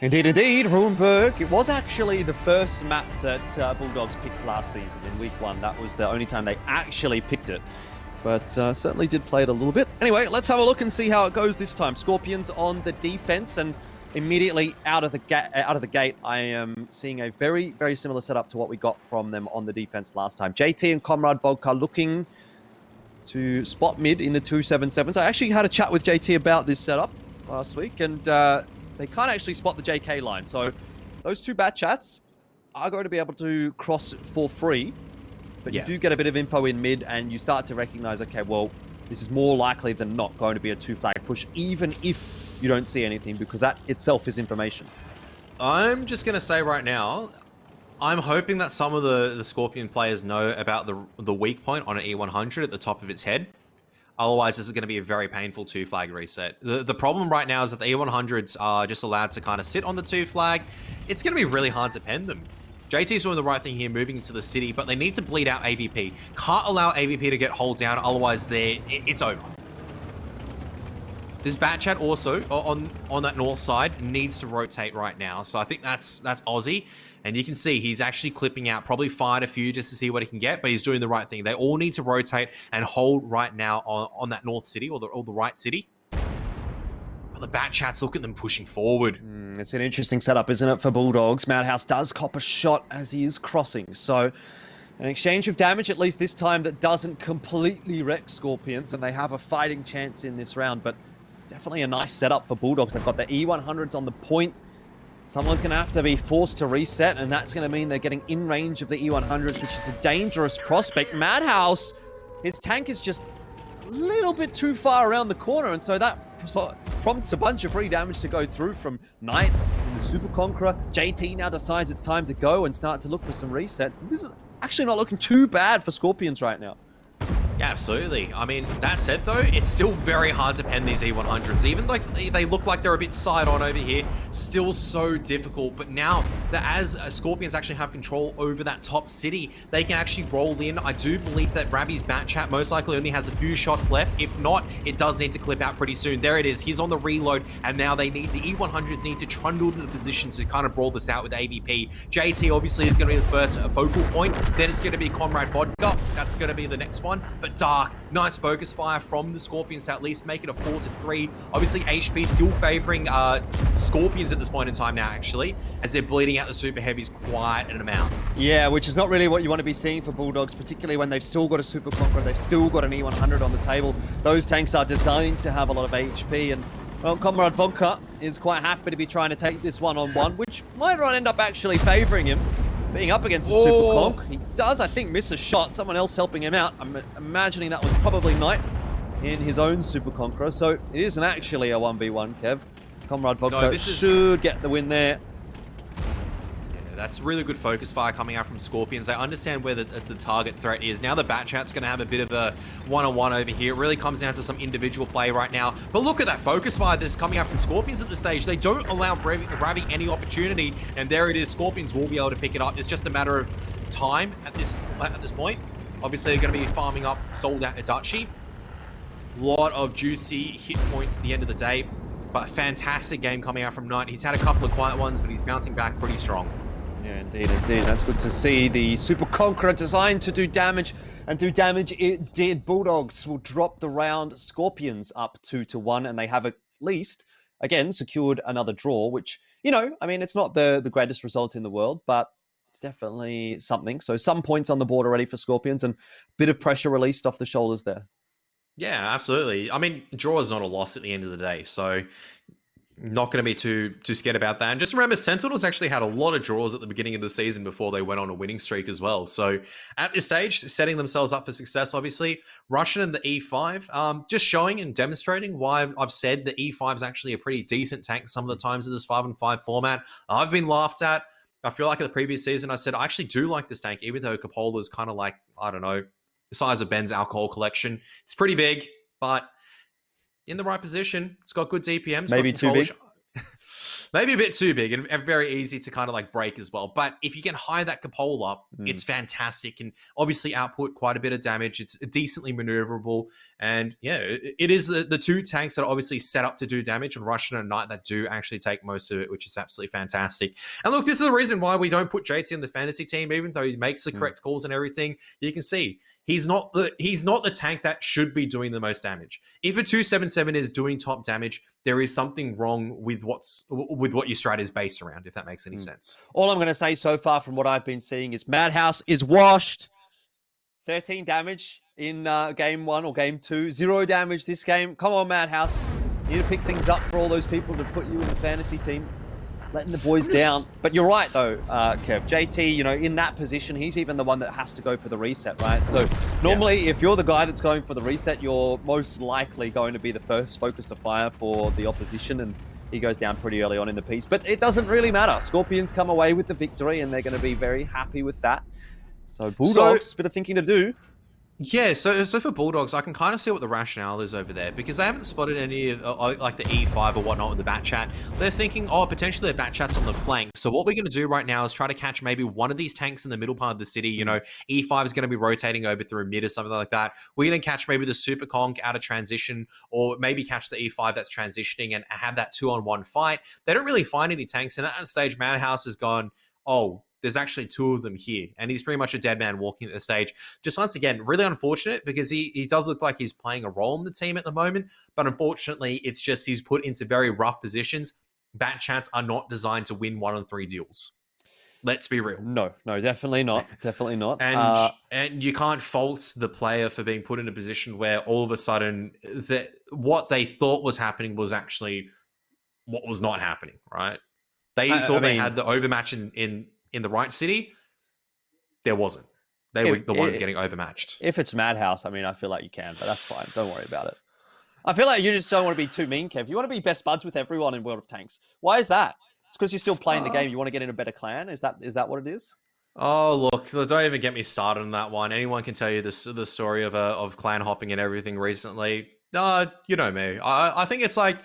Indeed, Ruinberg. It was actually the first map that Bulldogs picked last season in week 1. That was the only time they actually picked it. But certainly did play it a little bit. Anyway, let's have a look and see how it goes this time. Skorpions on the defense, and immediately out of the gate, I am seeing a very, very similar setup to what we got from them on the defense last time. JT and Comrade Vodka looking to spot mid in the 277s. I actually had a chat with JT about this setup last week, and they can't actually spot the JK line. So those two bat chats are going to be able to cross for free, but you do get a bit of info in mid, and you start to recognize, okay, well, this is more likely than not going to be a 2-flag push, even if you don't see anything, because that itself is information. I'm just going to say right now, I'm hoping that some of the Scorpion players know about the weak point on an E100 at the top of its head. Otherwise, this is going to be a very painful 2-flag reset. The problem right now is that the E100s are just allowed to kind of sit on the 2-flag. It's going to be really hard to pen them. JT's doing the right thing here, moving into the city, but they need to bleed out AVP. Can't allow AVP to get hold down, otherwise it's over. This bat chat also on that north side needs to rotate right now. So I think that's Aussie. And you can see he's actually clipping out, probably fired a few just to see what he can get, but he's doing the right thing. They all need to rotate and hold right now on that north city or the right city. But the bat chats, look at them pushing forward. It's an interesting setup, isn't it, for Bulldogs? Madhouse does cop a shot as he is crossing. So an exchange of damage, at least this time, that doesn't completely wreck Skorpions, and they have a fighting chance in this round. But definitely a nice setup for Bulldogs. They've got the E100s on the point. Someone's going to have to be forced to reset, and that's going to mean they're getting in range of the E100s, which is a dangerous prospect. Madhouse, his tank is just a little bit too far around the corner, and so that prompts a bunch of free damage to go through from Knight and the Super Conqueror. JT now decides it's time to go and start to look for some resets. This is actually not looking too bad for Skorpions right now. Yeah, absolutely. I mean, that said, though, it's still very hard to pen these E100s. Even like they look like they're a bit side on over here, still so difficult. But now that as Skorpions actually have control over that top city, they can actually roll in. I do believe that Ravi's bat chat most likely only has a few shots left. If not, it does need to clip out pretty soon. There it is. He's on the reload, and now the E100s need to trundle into the position to kind of brawl this out with AVP. JT obviously is going to be the first focal point. Then it's going to be Comrade Vodka. That's going to be the next one. But Dark, nice focus fire from the Skorpions to at least make it a 4-3. Obviously, HP still favoring Skorpions at this point in time now, actually, as they're bleeding out the super heavies quite an amount. Yeah, which is not really what you want to be seeing for Bulldogs, particularly when they've still got a Super Conqueror, they've still got an E100 on the table. Those tanks are designed to have a lot of HP, and well, Comrade Vodka is quite happy to be trying to take this one-on-one, which might not end up actually favoring him. Being up against a Super Conk, he does, I think, miss a shot. Someone else helping him out. I'm imagining that was probably Knight in his own Super Conqueror. So it isn't actually a 1v1, Kev. Comrade Vodka should get the win there. That's really good focus fire coming out from Skorpions. They understand where the target threat is. Now the bat chat's going to have a bit of a one-on-one over here. It really comes down to some individual play right now. But look at that focus fire that's coming out from Skorpions at this stage. They don't allow Ravi any opportunity, and there it is. Skorpions will be able to pick it up. It's just a matter of time at this point. Obviously, they're going to be farming up sold out Adachi. A lot of juicy hit points at the end of the day, but fantastic game coming out from Knight. He's had a couple of quiet ones, but he's bouncing back pretty strong. Yeah, indeed. That's good to see. The Super Conqueror designed to do damage, and do damage it did. Bulldogs will drop the round. Skorpions up 2-1, and they have at least, again, secured another draw, which, you know, I mean, it's not the greatest result in the world, but it's definitely something. So some points on the board already for Skorpions, and a bit of pressure released off the shoulders there. Yeah, absolutely. I mean, draw is not a loss at the end of the day, so not going to be too scared about that. And just remember, Sentinels actually had a lot of draws at the beginning of the season before they went on a winning streak as well. So at this stage, setting themselves up for success, obviously. Russian and the E5, just showing and demonstrating why I've said the E5 is actually a pretty decent tank some of the times in this 5-on-5 format. I've been laughed at. I feel like in the previous season, I said I actually do like this tank, even though Capola is kind of like, I don't know, the size of Ben's alcohol collection. It's pretty big, but in the right position. It's got good DPMs. Maybe too big. Maybe a bit too big and very easy to kind of like break as well. But if you can hire that Capola up, it's fantastic and obviously output quite a bit of damage. It's decently maneuverable. And yeah, it is the two tanks that are obviously set up to do damage on Russian and Knight that do actually take most of it, which is absolutely fantastic. And look, this is the reason why we don't put JT in the fantasy team, even though he makes the correct calls and everything. You can see He's not the tank that should be doing the most damage. If a 277 is doing top damage, there is something wrong with what your strat is based around, if that makes any sense. All I'm going to say so far from what I've been seeing is Madhouse is washed. 13 damage in game 1 or game 2. 0 damage this game. Come on, Madhouse. You need to pick things up for all those people to put you in the fantasy team. Letting the boys down. But you're right, though, Kev. JT, you know, in that position, he's even the one that has to go for the reset, right? So normally, if you're the guy that's going for the reset, you're most likely going to be the first focus of fire for the opposition, and he goes down pretty early on in the piece. But it doesn't really matter. Skorpions come away with the victory, and they're going to be very happy with that. So Bulldogs, bit of thinking to do. Yeah, so for Bulldogs, I can kind of see what the rationale is over there, because they haven't spotted any of like the E5 or whatnot in the bat chat. They're thinking, oh, potentially a bat chat's on the flank. So what we're going to do right now is try to catch maybe one of these tanks in the middle part of the city. You know, E5 is going to be rotating over through mid or something like that. We're going to catch maybe the Super Conk out of transition, or maybe catch the E5 that's transitioning and have that 2-on-1 fight. They don't really find any tanks, and at that stage, Madhouse has gone, oh, there's actually 2 of them here. And he's pretty much a dead man walking at the stage. Just once again, really unfortunate, because he does look like he's playing a role in the team at the moment. But unfortunately, it's just he's put into very rough positions. Bat chats are not designed to win 1-on-3 deals. Let's be real. No, definitely not. Definitely not. And you can't fault the player for being put in a position where all of a sudden what they thought was happening was actually what was not happening, right? They thought they had the overmatch in the right city. There wasn't. They were the ones getting overmatched. If it's Madhouse, I mean, I feel like you can, but that's fine. Don't worry about it. I feel like you just don't want to be too mean, Kev. You want to be best buds with everyone in World of Tanks. Why is that? It's because you're still playing the game. You want to get in a better clan. Is that what it is? Oh, look, don't even get me started on that one. Anyone can tell you the story of clan hopping and everything recently. You know me. I think it's like,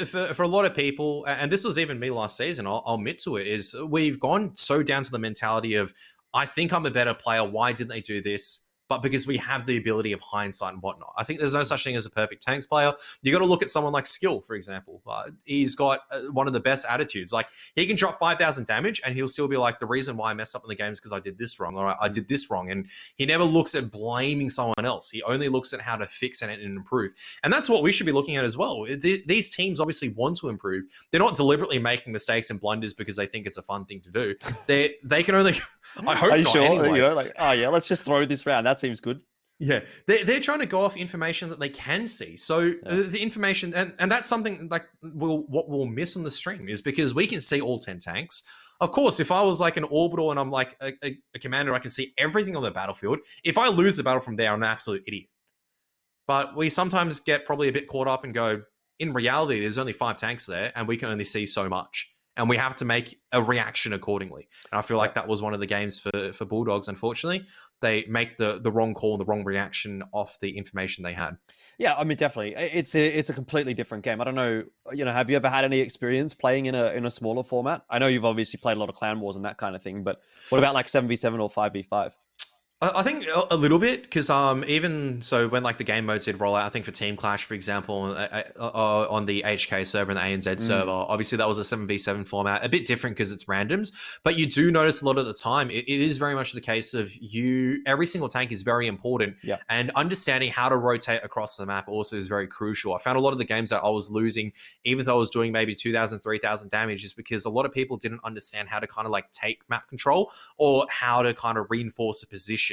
for a lot of people, and this was even me last season, I'll admit to it, is we've gone so down to the mentality of, I think I'm a better player, why didn't they do this? But because we have the ability of hindsight and whatnot. I think there's no such thing as a perfect tanks player. You got to look at someone like Skill, for example. He's got one of the best attitudes. Like, he can drop 5,000 damage and he'll still be like, the reason why I messed up in the game is because I did this wrong, or I did this wrong. And he never looks at blaming someone else. He only looks at how to fix it and improve. And that's what we should be looking at as well. These teams obviously want to improve. They're not deliberately making mistakes and blunders because they think it's a fun thing to do. They can only... I hope not, sure? Anyway. You know, like, oh yeah, let's just throw this round. That seems good. Yeah, they're trying to go off information that they can see. So the information, and that's something like what we'll miss on the stream, is because we can see all 10 tanks. Of course, if I was like an orbital and I'm like a commander, I can see everything on the battlefield. If I lose the battle from there, I'm an absolute idiot. But we sometimes get probably a bit caught up and go, in reality, there's only 5 tanks there and we can only see so much. And we have to make a reaction accordingly. And I feel like that was one of the games for Bulldogs, unfortunately. They make the wrong call and the wrong reaction off the information they had. Yeah, I mean, definitely. It's a completely different game. I don't know, have you ever had any experience playing in a smaller format? I know you've obviously played a lot of Clan Wars and that kind of thing, but what about like 7v7 or 5v5? I think a little bit, because even so, when like the game modes did roll out, I think for Team Clash, for example, on the HK server and the ANZ server, obviously that was a 7v7 format, a bit different because it's randoms, but you do notice a lot of the time, it is very much the case of every single tank is very important, and understanding how to rotate across the map also is very crucial. I found a lot of the games that I was losing, even though I was doing maybe 2,000, 3,000 damage, is because a lot of people didn't understand how to kind of like take map control or how to kind of reinforce a position.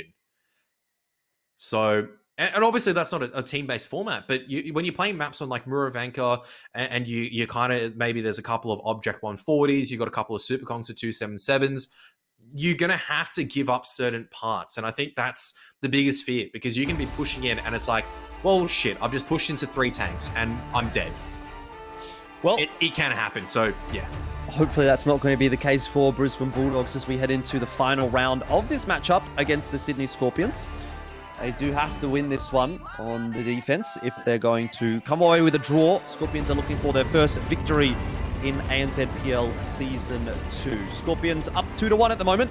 So, and obviously that's not a team-based format, but when you're playing maps on like Muravanka and you kind of, maybe there's a couple of Object 140s, you got a couple of Super Kongs or 277s, you're going to have to give up certain parts. And I think that's the biggest fear, because you can be pushing in and it's like, well, shit, I've just pushed into 3 tanks and I'm dead. Well, it can happen. So, yeah. Hopefully that's not going to be the case for Brisbane Bulldogs as we head into the final round of this matchup against the Sydney Skorpions. They do have to win this one on the defense if they're going to come away with a draw. Skorpions are looking for their first victory in ANZPL Season 2. Skorpions up 2-1 at the moment.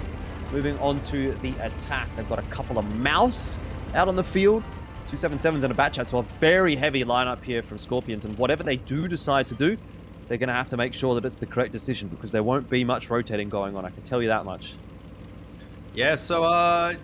Moving on to the attack. They've got a couple of mouse out on the field. 277s and a bat chat, so a very heavy lineup here from Skorpions. And whatever they do decide to do, they're going to have to make sure that it's the correct decision, because there won't be much rotating going on. I can tell you that much. Yeah, so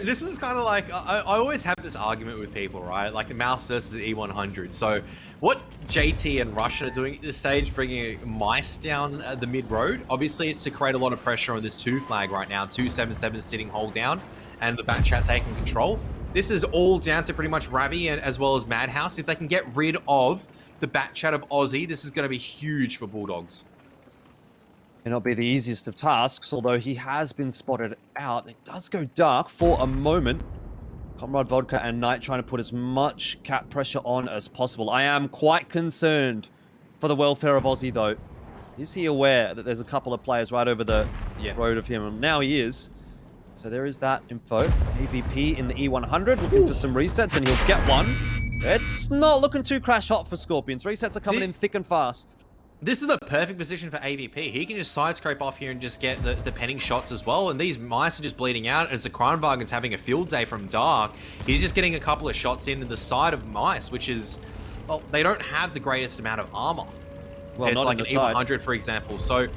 this is kind of like I always have this argument with people, right? Like the Mouse versus the E100. So what JT and Russian are doing at this stage, bringing Mice down the mid road, obviously it's to create a lot of pressure on this 2 flag right now. 277 sitting hold down, and the Bat Chat taking control. This is all down to pretty much Ravi and as well as Madhouse. If they can get rid of the Bat Chat of Aussie, this is going to be huge for Bulldogs. May not be the easiest of tasks, although he has been spotted out. It does go dark for a moment. Comrade Vodka and Knight trying to put as much cap pressure on as possible. I am quite concerned for the welfare of Aussie, though. Is he aware that there's a couple of players right over the road of him? And now he is. So there is that info. AVP in the E100 looking for some resets, and he'll get one. It's not looking too crash hot for Skorpions. Resets are coming in thick and fast. This is the perfect position for AVP. He can just side scrape off here and just get the penning shots as well. And these Mice are just bleeding out as the Kronwagen's having a field day from Dark. He's just getting a couple of shots into the side of Mice, which is, well, they don't have the greatest amount of armor. Well, it's like an E100, for example. So,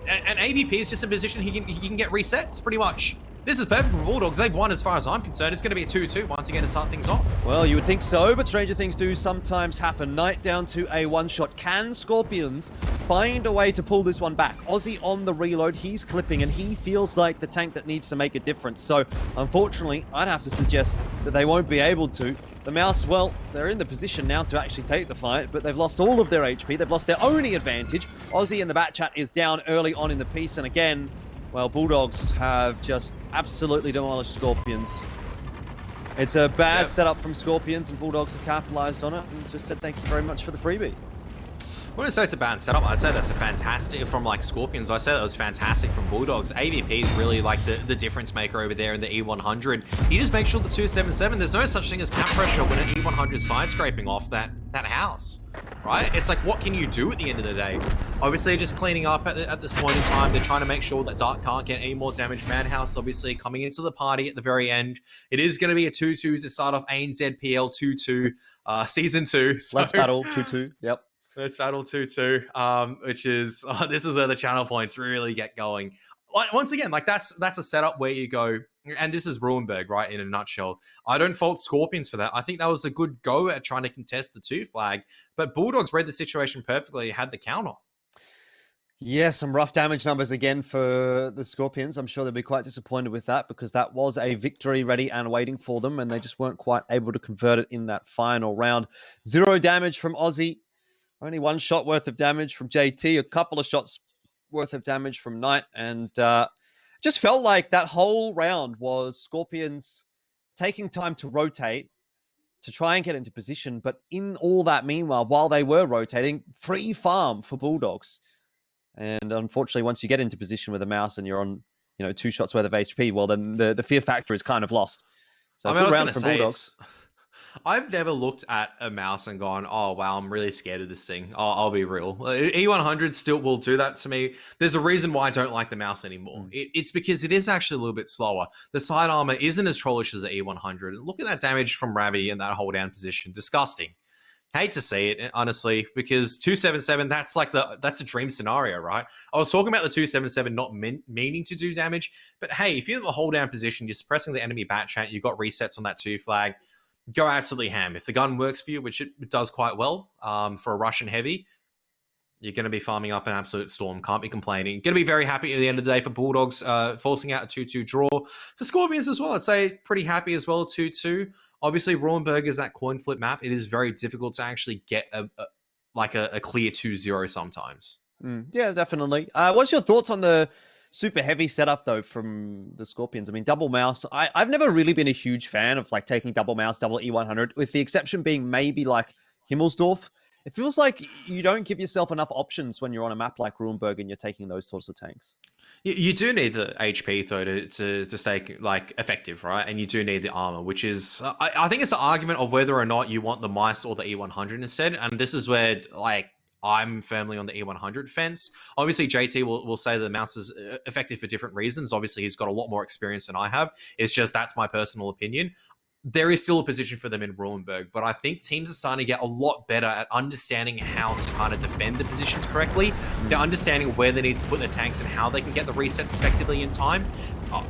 and AVP is just a position he can get resets, pretty much. This is perfect for Bulldogs. They've won as far as I'm concerned. It's going to be a 2-2 once again to start things off. Well, you would think so, but stranger things do sometimes happen. Knight down to a one-shot. Can Skorpions find a way to pull this one back? Aussie on the reload. He's clipping, and he feels like the tank that needs to make a difference. So, unfortunately, I'd have to suggest that they won't be able to. The Mouse, well, they're in the position now to actually take the fight, but they've lost all of their HP. They've lost their only advantage. Aussie and the Bat Chat is down early on in the piece, and again, well, Bulldogs have just absolutely demolished Skorpions. It's a bad setup from Skorpions, and Bulldogs have capitalized on it and just said thank you very much for the freebie. I wouldn't say it's a bad setup. I'd say that's a fantastic from like Skorpions. I say that was fantastic from Bulldogs. AVP is really like the difference maker over there in the E100. You just make sure the 277, there's no such thing as cap pressure when an E100 side scraping off that house, right? It's like, what can you do at the end of the day? Obviously, just cleaning up at this point in time. They're trying to make sure that Dark can't get any more damage. Madhouse, obviously, coming into the party at the very end. It is going to be a 2-2 to start off ANZ PL 2-2 Season 2. So, let's battle 2-2, yep. Let's battle 2-2, which is, this is where the channel points really get going. Once again, like that's a setup where you go, and this is Ruinberg, right, in a nutshell. I don't fault Skorpions for that. I think that was a good go at trying to contest the 2 flag, but Bulldogs read the situation perfectly, had the counter. Yeah, some rough damage numbers again for the Skorpions. I'm sure they'll be quite disappointed with that because that was a victory ready and waiting for them, and they just weren't quite able to convert it in that final round. 0 damage from Aussie. Only 1 shot worth of damage from JT, a couple of shots worth of damage from Knight, and just felt like that whole round was Skorpions taking time to rotate to try and get into position, but in all that meanwhile, while they were rotating, free farm for Bulldogs. And unfortunately, once you get into position with a Mouse and you're on, 2 shots worth of HP, well, then the fear factor is kind of lost. So good round from Bulldogs. I've never looked at a Mouse and gone, oh, wow, I'm really scared of this thing. I'll be real. E100 still will do that to me. There's a reason why I don't like the Mouse anymore. It's because it is actually a little bit slower. The side armor isn't as trollish as the E100. Look at that damage from Ravi in that hold down position. Disgusting. Hate to see it, honestly, because 277, that's a dream scenario, right? I was talking about the 277 not meaning to do damage, but hey, if you're in the hold down position, you're suppressing the enemy Bat Chat, you've got resets on that 2 flag, go absolutely ham. If the gun works for you, which it does quite well for a Russian heavy, you're going to be farming up an absolute storm. Can't be complaining. Going to be very happy at the end of the day for Bulldogs, forcing out a 2-2 draw. For Skorpions as well, I'd say pretty happy as well, 2-2. Obviously, Ruinberg is that coin flip map. It is very difficult to actually get a clear 2-0 sometimes. Yeah, definitely. What's your thoughts on the super heavy setup, though, from the Skorpions? I mean, double Mouse. I've never really been a huge fan of taking double Mouse, double E100, with the exception being maybe Himmelsdorf. It feels like you don't give yourself enough options when you're on a map like Ruinberg and you're taking those sorts of tanks. You do need the HP, though, to stay effective, right? And you do need the armor, which is, I think it's an argument of whether or not you want the Mice or the E100 instead. And this is where, I'm firmly on the E100 fence. Obviously, JT will say the Mouse is effective for different reasons. Obviously, he's got a lot more experience than I have. It's just that's my personal opinion. there is still a position for them in Ruhenberg, but I think teams are starting to get a lot better at understanding how to kind of defend the positions correctly. They're understanding where they need to put their tanks and how they can get the resets effectively in time.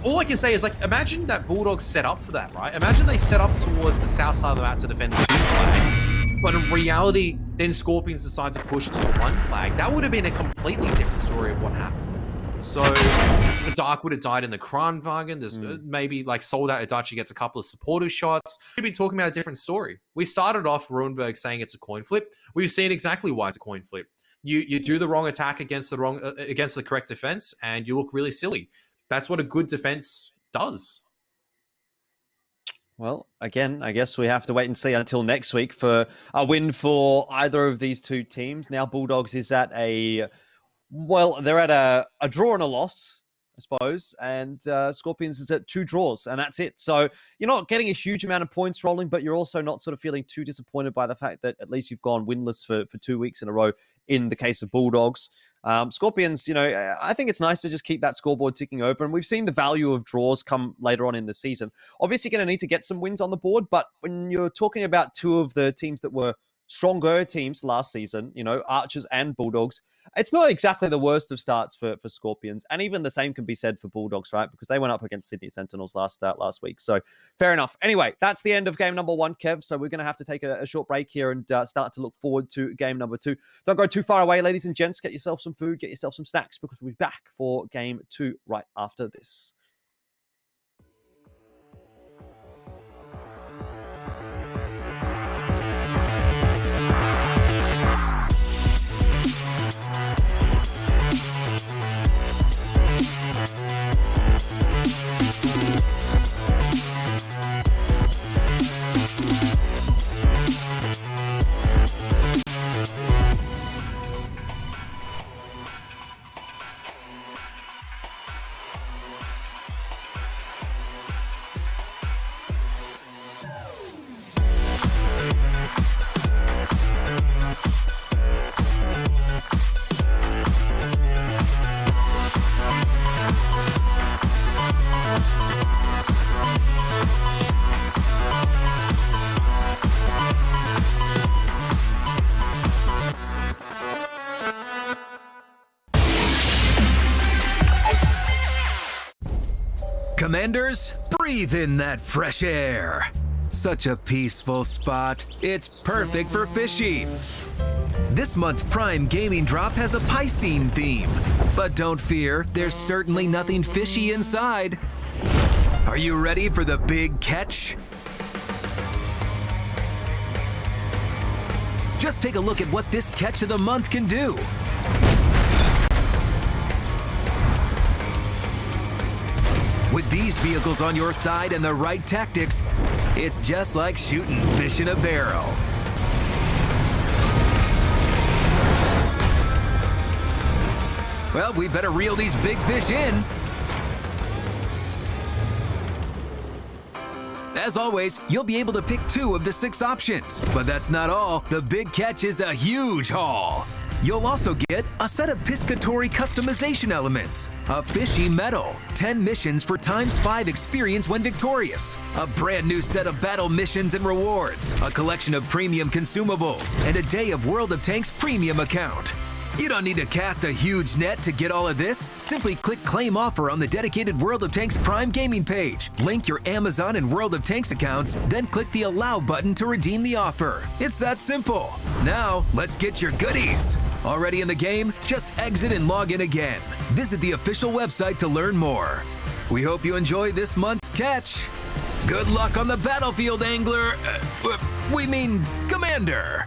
All I can say is, like, imagine that Bulldogs set up for that, right? Imagine they set up towards the south side of the map to defend the 2 flag, but in reality, then Skorpions decide to push to the 1 flag. That would have been a completely different story of what happened. So the Dark would have died in the Kranwagen. There's maybe like sold out Adachi gets a couple of supportive shots. We'd be talking about a different story. We started off Ruhenberg saying it's a coin flip. We've seen exactly why it's a coin flip. You do the wrong attack against the correct defense, and you look really silly. That's what a good defense does. Well, again, I guess we have to wait and see until next week for a win for either of these two teams. Now Bulldogs is at they're at a draw and a loss, I suppose, and Skorpions is at 2 draws, and that's it. So you're not getting a huge amount of points rolling, but you're also not sort of feeling too disappointed by the fact that at least you've gone winless for 2 weeks in a row in the case of Bulldogs. Skorpions, I think it's nice to just keep that scoreboard ticking over, and we've seen the value of draws come later on in the season. Obviously going to need to get some wins on the board, but when you're talking about 2 of the teams that were stronger teams last season, Archers and Bulldogs, it's not exactly the worst of starts for Skorpions. And even the same can be said for Bulldogs, right? Because they went up against Sydney Sentinels last week. So fair enough. Anyway, that's the end of game number 1, Kev. So we're going to have to take a short break here and start to look forward to game number 2. Don't go too far away, ladies and gents. Get yourself some food, get yourself some snacks, because we'll be back for game 2 right after this. Commanders, breathe in that fresh air. Such a peaceful spot. It's perfect for fishing. This month's Prime Gaming Drop has a Piscine theme. But don't fear, there's certainly nothing fishy inside. Are you ready for the big catch? Just take a look at what this catch of the month can do. With these vehicles on your side and the right tactics, it's just like shooting fish in a barrel. Well, we better reel these big fish in. As always, you'll be able to pick 2 of the 6 options. But that's not all. The big catch is a huge haul. You'll also get a set of piscatory customization elements, a fishy medal, 10 missions for ×5 experience when victorious, a brand new set of battle missions and rewards, a collection of premium consumables, and a day of World of Tanks premium account. You don't need to cast a huge net to get all of this. Simply click Claim Offer on the dedicated World of Tanks Prime Gaming page. Link your Amazon and World of Tanks accounts, then click the Allow button to redeem the offer. It's that simple. Now, let's get your goodies. Already in the game? Just exit and log in again. Visit the official website to learn more. We hope you enjoy this month's catch. Good luck on the battlefield, angler. We mean, Commander.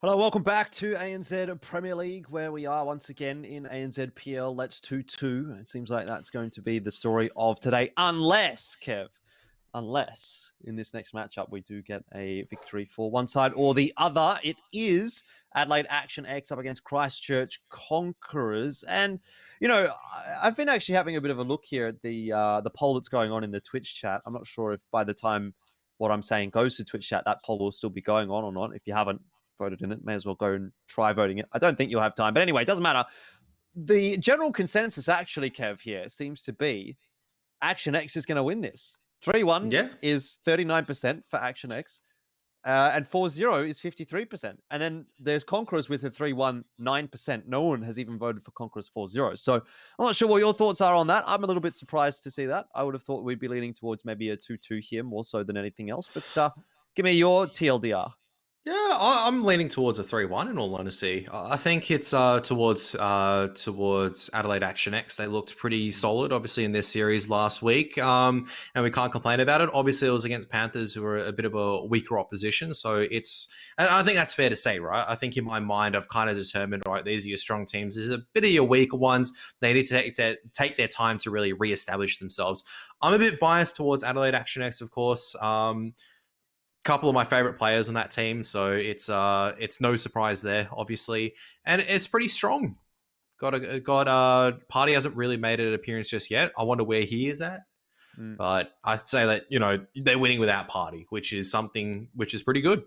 Hello, welcome back to ANZ Premier League, where we are once again in ANZ PL. Let's 2-2. It seems like that's going to be the story of today, unless, Kev, in this next matchup we do get a victory for one side or the other. It is Adelaide Action X up against Christchurch Conquerors. And, you know, I've been actually having a bit of a look here at the poll that's going on in the Twitch chat. I'm not sure if by the time what I'm saying goes to Twitch chat, that poll will still be going on or not. If you haven't voted in it, may as well go and try voting it. I don't think you'll have time. But anyway, it doesn't matter. The general consensus actually, Kev, here seems to be Action X is going to win this. 3-1 is 39% for Action X. And 4-0 is 53%. And then there's Conquerors with a 3-1, 9%. No one has even voted for Conquerors 4-0. So I'm not sure what your thoughts are on that. I'm a little bit surprised to see that. I would have thought we'd be leaning towards maybe a 2-2 here more so than anything else. But give me your TLDR. Yeah, I'm leaning towards a 3-1 in all honesty. I think it's towards Adelaide Action X. They looked pretty solid, obviously, in this series last week, and we can't complain about it. Obviously, it was against Panthers, who are a bit of a weaker opposition, so and I think that's fair to say, right? I think in my mind, I've kind of determined, right, these are your strong teams. These are a bit of your weaker ones. They need to take their time to really reestablish themselves. I'm a bit biased towards Adelaide Action X, of course. Couple of my favorite players on that team, so it's no surprise there, obviously, and it's pretty strong. Party hasn't really made an appearance just yet. I wonder where he is at, but I'd say that they're winning without Party, which is pretty good.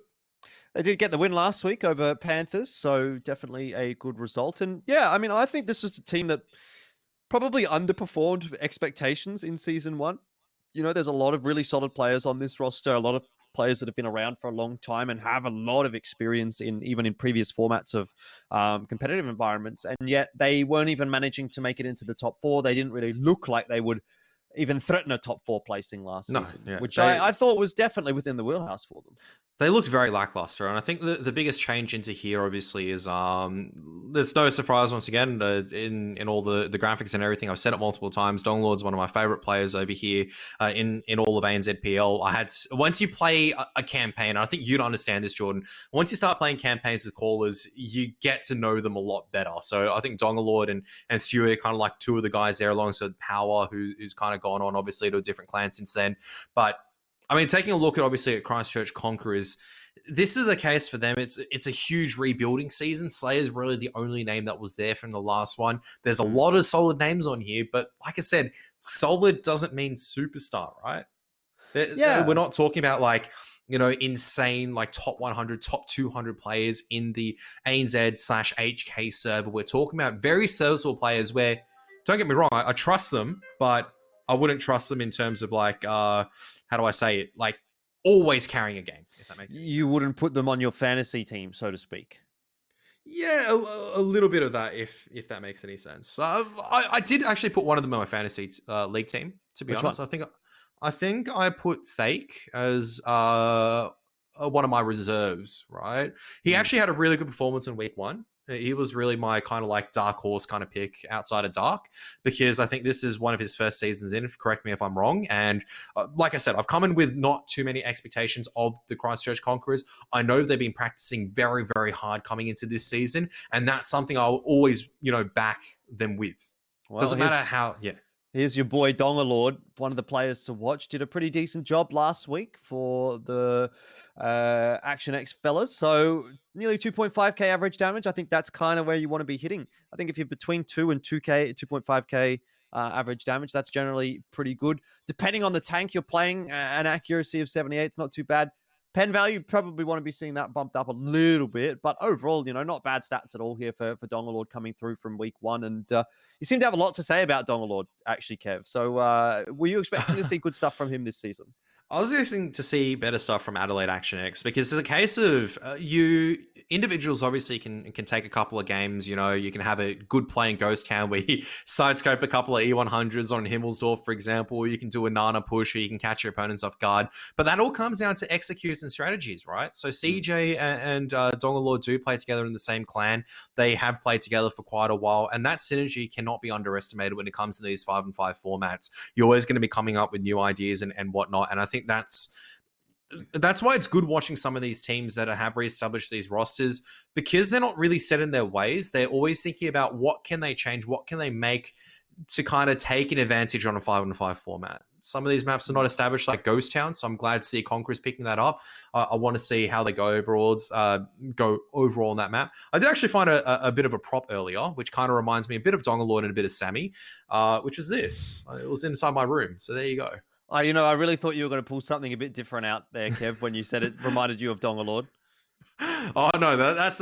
They did get the win last week over Panthers, so definitely a good result. And yeah, I mean, I think this was a team that probably underperformed expectations in season one. There's a lot of really solid players on this roster, a lot of players that have been around for a long time and have a lot of experience even in previous formats of competitive environments. And yet they weren't even managing to make it into the top four. They didn't really look like they would even threaten a top four placing last season, which I thought was definitely within the wheelhouse for them. They looked very lackluster, and I think the biggest change into here, obviously, is there's no surprise once again in all the graphics and everything. I've said it multiple times. Donglord's one of my favorite players over here in all of ANZPL. Once you play a campaign, I think you'd understand this, Jordan. Once you start playing campaigns with callers, you get to know them a lot better. So I think Donglord and Stuart are kind of like two of the guys there, alongside Power, who's kind of gone on obviously to a different clan since then, but. I mean, taking a look at Christchurch Conquerors, this is the case for them. It's a huge rebuilding season. Slayer's really the only name that was there from the last one. There's a lot of solid names on here, but like I said, solid doesn't mean superstar, right? We're not talking about insane top 100, top 200 players in the ANZ/HK server. We're talking about very serviceable players where, don't get me wrong, I trust them, but I wouldn't trust them in terms of how do I say it? Always carrying a game, if that makes sense. You wouldn't put them on your fantasy team, so to speak. Yeah, a little bit of that, if that makes any sense. I did actually put one of them on my fantasy league team, to be honest. One? I think I put Thake as one of my reserves, right? He actually had a really good performance in week one. He was really my kind of dark horse kind of pick outside of Dark, because I think this is one of his first seasons in, correct me if I'm wrong. And like I said, I've come in with not too many expectations of the Christchurch Conquerors. I know they've been practicing very, very hard coming into this season, and that's something I'll always, back them with. Well, doesn't matter how, Here's your boy Dongalord, one of the players to watch. Did a pretty decent job last week for the Action X fellas. So nearly 2.5k average damage. I think that's kind of where you want to be hitting. I think if you're between 2 and 2.5k average damage, that's generally pretty good. Depending on the tank you're playing, an accuracy of 78 is not too bad. Pen value, probably want to be seeing that bumped up a little bit, but overall, not bad stats at all here for Dongalord coming through from week one. And you seem to have a lot to say about Dongalord, actually, Kev. So were you expecting to see good stuff from him this season? I was expecting to see better stuff from Adelaide Action X, because it's a case of individuals obviously can take a couple of games. You can have a good playing Ghost Town where you sidescope a couple of E100s on Himmelsdorf, for example, or you can do a Nana push, or you can catch your opponents off guard. But that all comes down to executes and strategies, right? So CJ and Dongalord do play together in the same clan. They have played together for quite a while, and that synergy cannot be underestimated when it comes to these 5-on-5 formats. You're always going to be coming up with new ideas and whatnot, and I think that's that's why it's good watching some of these teams that have reestablished these rosters, because they're not really set in their ways. They're always thinking about what can they change, what can they make to kind of take an advantage on a 5-on-5 format. Some of these maps are not established, like Ghost Town, so I'm glad to see Conquerors picking that up. I want to see how they go overall on that map. I did actually find a bit of a prop earlier, which kind of reminds me a bit of Dongalord and a bit of Sammy, which is this. It was inside my room, so there you go. I really thought you were going to pull something a bit different out there, Kev, when you said it reminded you of Dongalord. Oh, no, that's...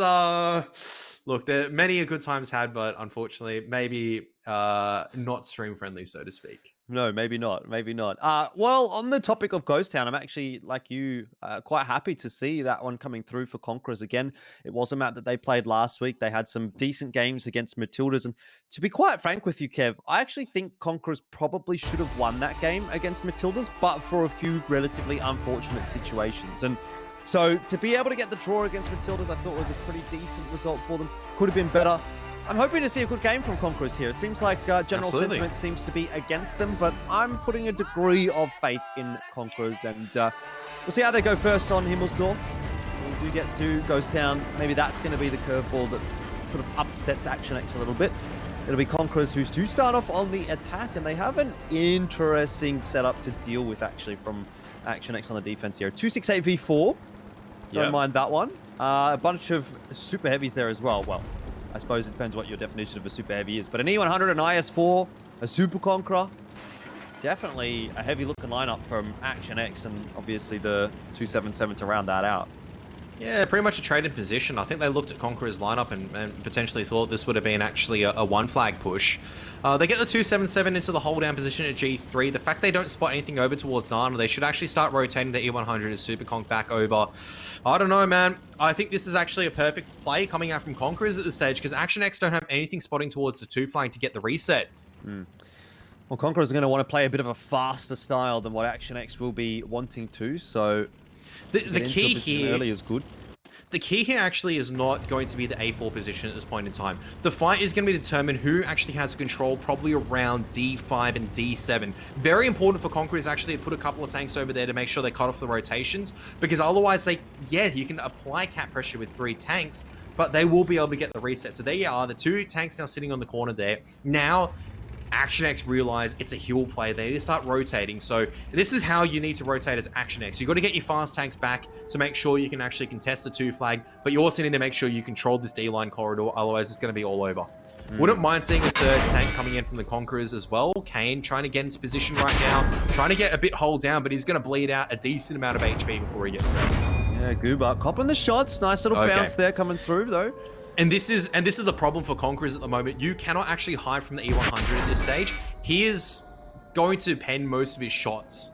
Look, there many a good times had, but unfortunately, maybe not stream friendly, so to speak. No, maybe not. Maybe not. Well, on the topic of Ghost Town, I'm actually, like you, quite happy to see that one coming through for Conquerors again. It was a map that they played last week. They had some decent games against Matildas. And to be quite frank with you, Kev, I actually think Conquerors probably should have won that game against Matildas, but for a few relatively unfortunate situations. And so to be able to get the draw against Matildas, I thought was a pretty decent result for them. Could have been better. I'm hoping to see a good game from Conquerors here. It seems like general sentiment seems to be against them, but I'm putting a degree of faith in Conquerors, and we'll see how they go first on Himmelsdorf. We do get to Ghost Town. Maybe that's going to be the curveball that sort of upsets Action X a little bit. It'll be Conquerors who do start off on the attack, and they have an interesting setup to deal with, actually, from Action X on the defense here. 268v4. Don't mind that one. A bunch of super heavies there as well. Well, I suppose it depends what your definition of a super heavy is. But an E100, an IS4, a Super Conqueror. Definitely a heavy looking lineup from Action X, and obviously the 277 to round that out. Yeah, pretty much a trade in position. I think they looked at Conqueror's lineup and potentially thought this would have been actually a one flag push. They get the 277 into the hold down position at G3. The fact they don't spot anything over towards Nana, they should actually start rotating the E100 as Super Conk back over. I don't know, man. I think this is actually a perfect play coming out from Conquerors at this stage, because Action X don't have anything spotting towards the 2 flag to get the reset. Well, Conquerors are going to want to play a bit of a faster style than what Action X will be wanting to, so the key here early is good. The key here actually is not going to be the A4 position at this point in time. The fight is going to be determined who actually has control, probably around D5 and D7. Very important for Conquerors actually to put a couple of tanks over there to make sure they cut off the rotations, because otherwise you can apply cap pressure with 3 tanks, but they will be able to get the reset. So there you are, the 2 tanks now sitting on the corner there. Now, Action X realize it's a heal play. They need to start rotating. So this is how you need to rotate as Action X. You've got to get your fast tanks back to make sure you can actually contest the 2 flag, but you also need to make sure you control this D-line corridor, otherwise it's going to be all over. Wouldn't mind seeing a 3rd tank coming in from the Conquerors as well. Kane trying to get into position right now, trying to get a bit hold down, but he's going to bleed out a decent amount of HP before he gets there. Yeah, Goober copping the shots. Nice little bounce there coming through though. And this is the problem for Conquerors at the moment. You cannot actually hide from the E100 at this stage. He is going to pen most of his shots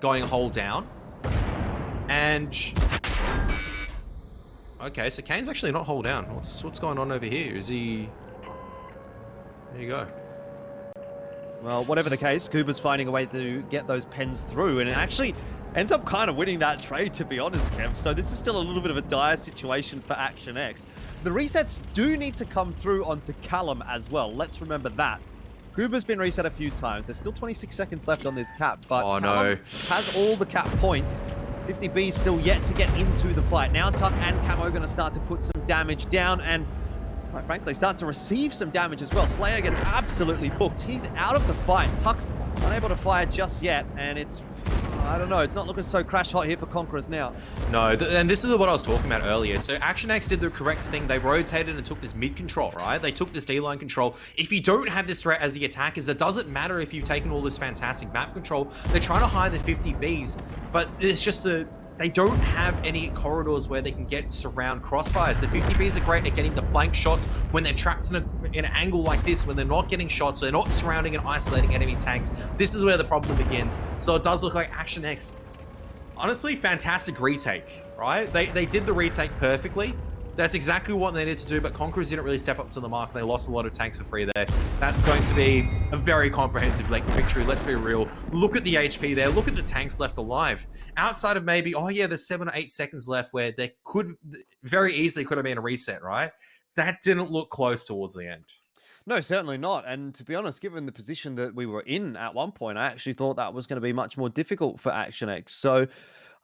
going hold down. And okay, so Kane's actually not hold down. What's going on over here? Is he? There you go. Well, whatever the case, Goober's finding a way to get those pens through, and it actually ends up kind of winning that trade, to be honest, Kev. So this is still a little bit of a dire situation for Action X. The resets do need to come through onto Callum as well. Let's remember that. Goober's been reset a few times. There's still 26 seconds left on this cap, but Callum has all the cap points. 50B still yet to get into the fight. Now Tuck and Camo are going to start to put some damage down, and quite frankly, start to receive some damage as well. Slayer gets absolutely booked. He's out of the fight. Tuck unable to fire just yet, and it's, I don't know, it's not looking so crash hot here for Conquerors now. No, and this is what I was talking about earlier. So Action X did the correct thing. They rotated and took this mid control, right? They took this D-line control. If you don't have this threat as the attackers, it doesn't matter if you've taken all this fantastic map control. They're trying to hide the 50Bs, but it's just they don't have any corridors where they can get surround crossfires. The 50Bs are great at getting the flank shots when they're trapped in an angle like this, when they're not getting shots, so they're not surrounding and isolating enemy tanks. This is where the problem begins. So it does look like Action X, honestly, fantastic retake, right? They did the retake perfectly. That's exactly what they needed to do, but Conquerors didn't really step up to the mark. They lost a lot of tanks for free there. That's going to be a very comprehensive victory, let's be real. Look at the HP there. Look at the tanks left alive. Outside of maybe, there's 7 or 8 seconds left where there very easily could have been a reset, right? That didn't look close towards the end. No, certainly not. And to be honest, given the position that we were in at one point, I actually thought that was going to be much more difficult for Action X. So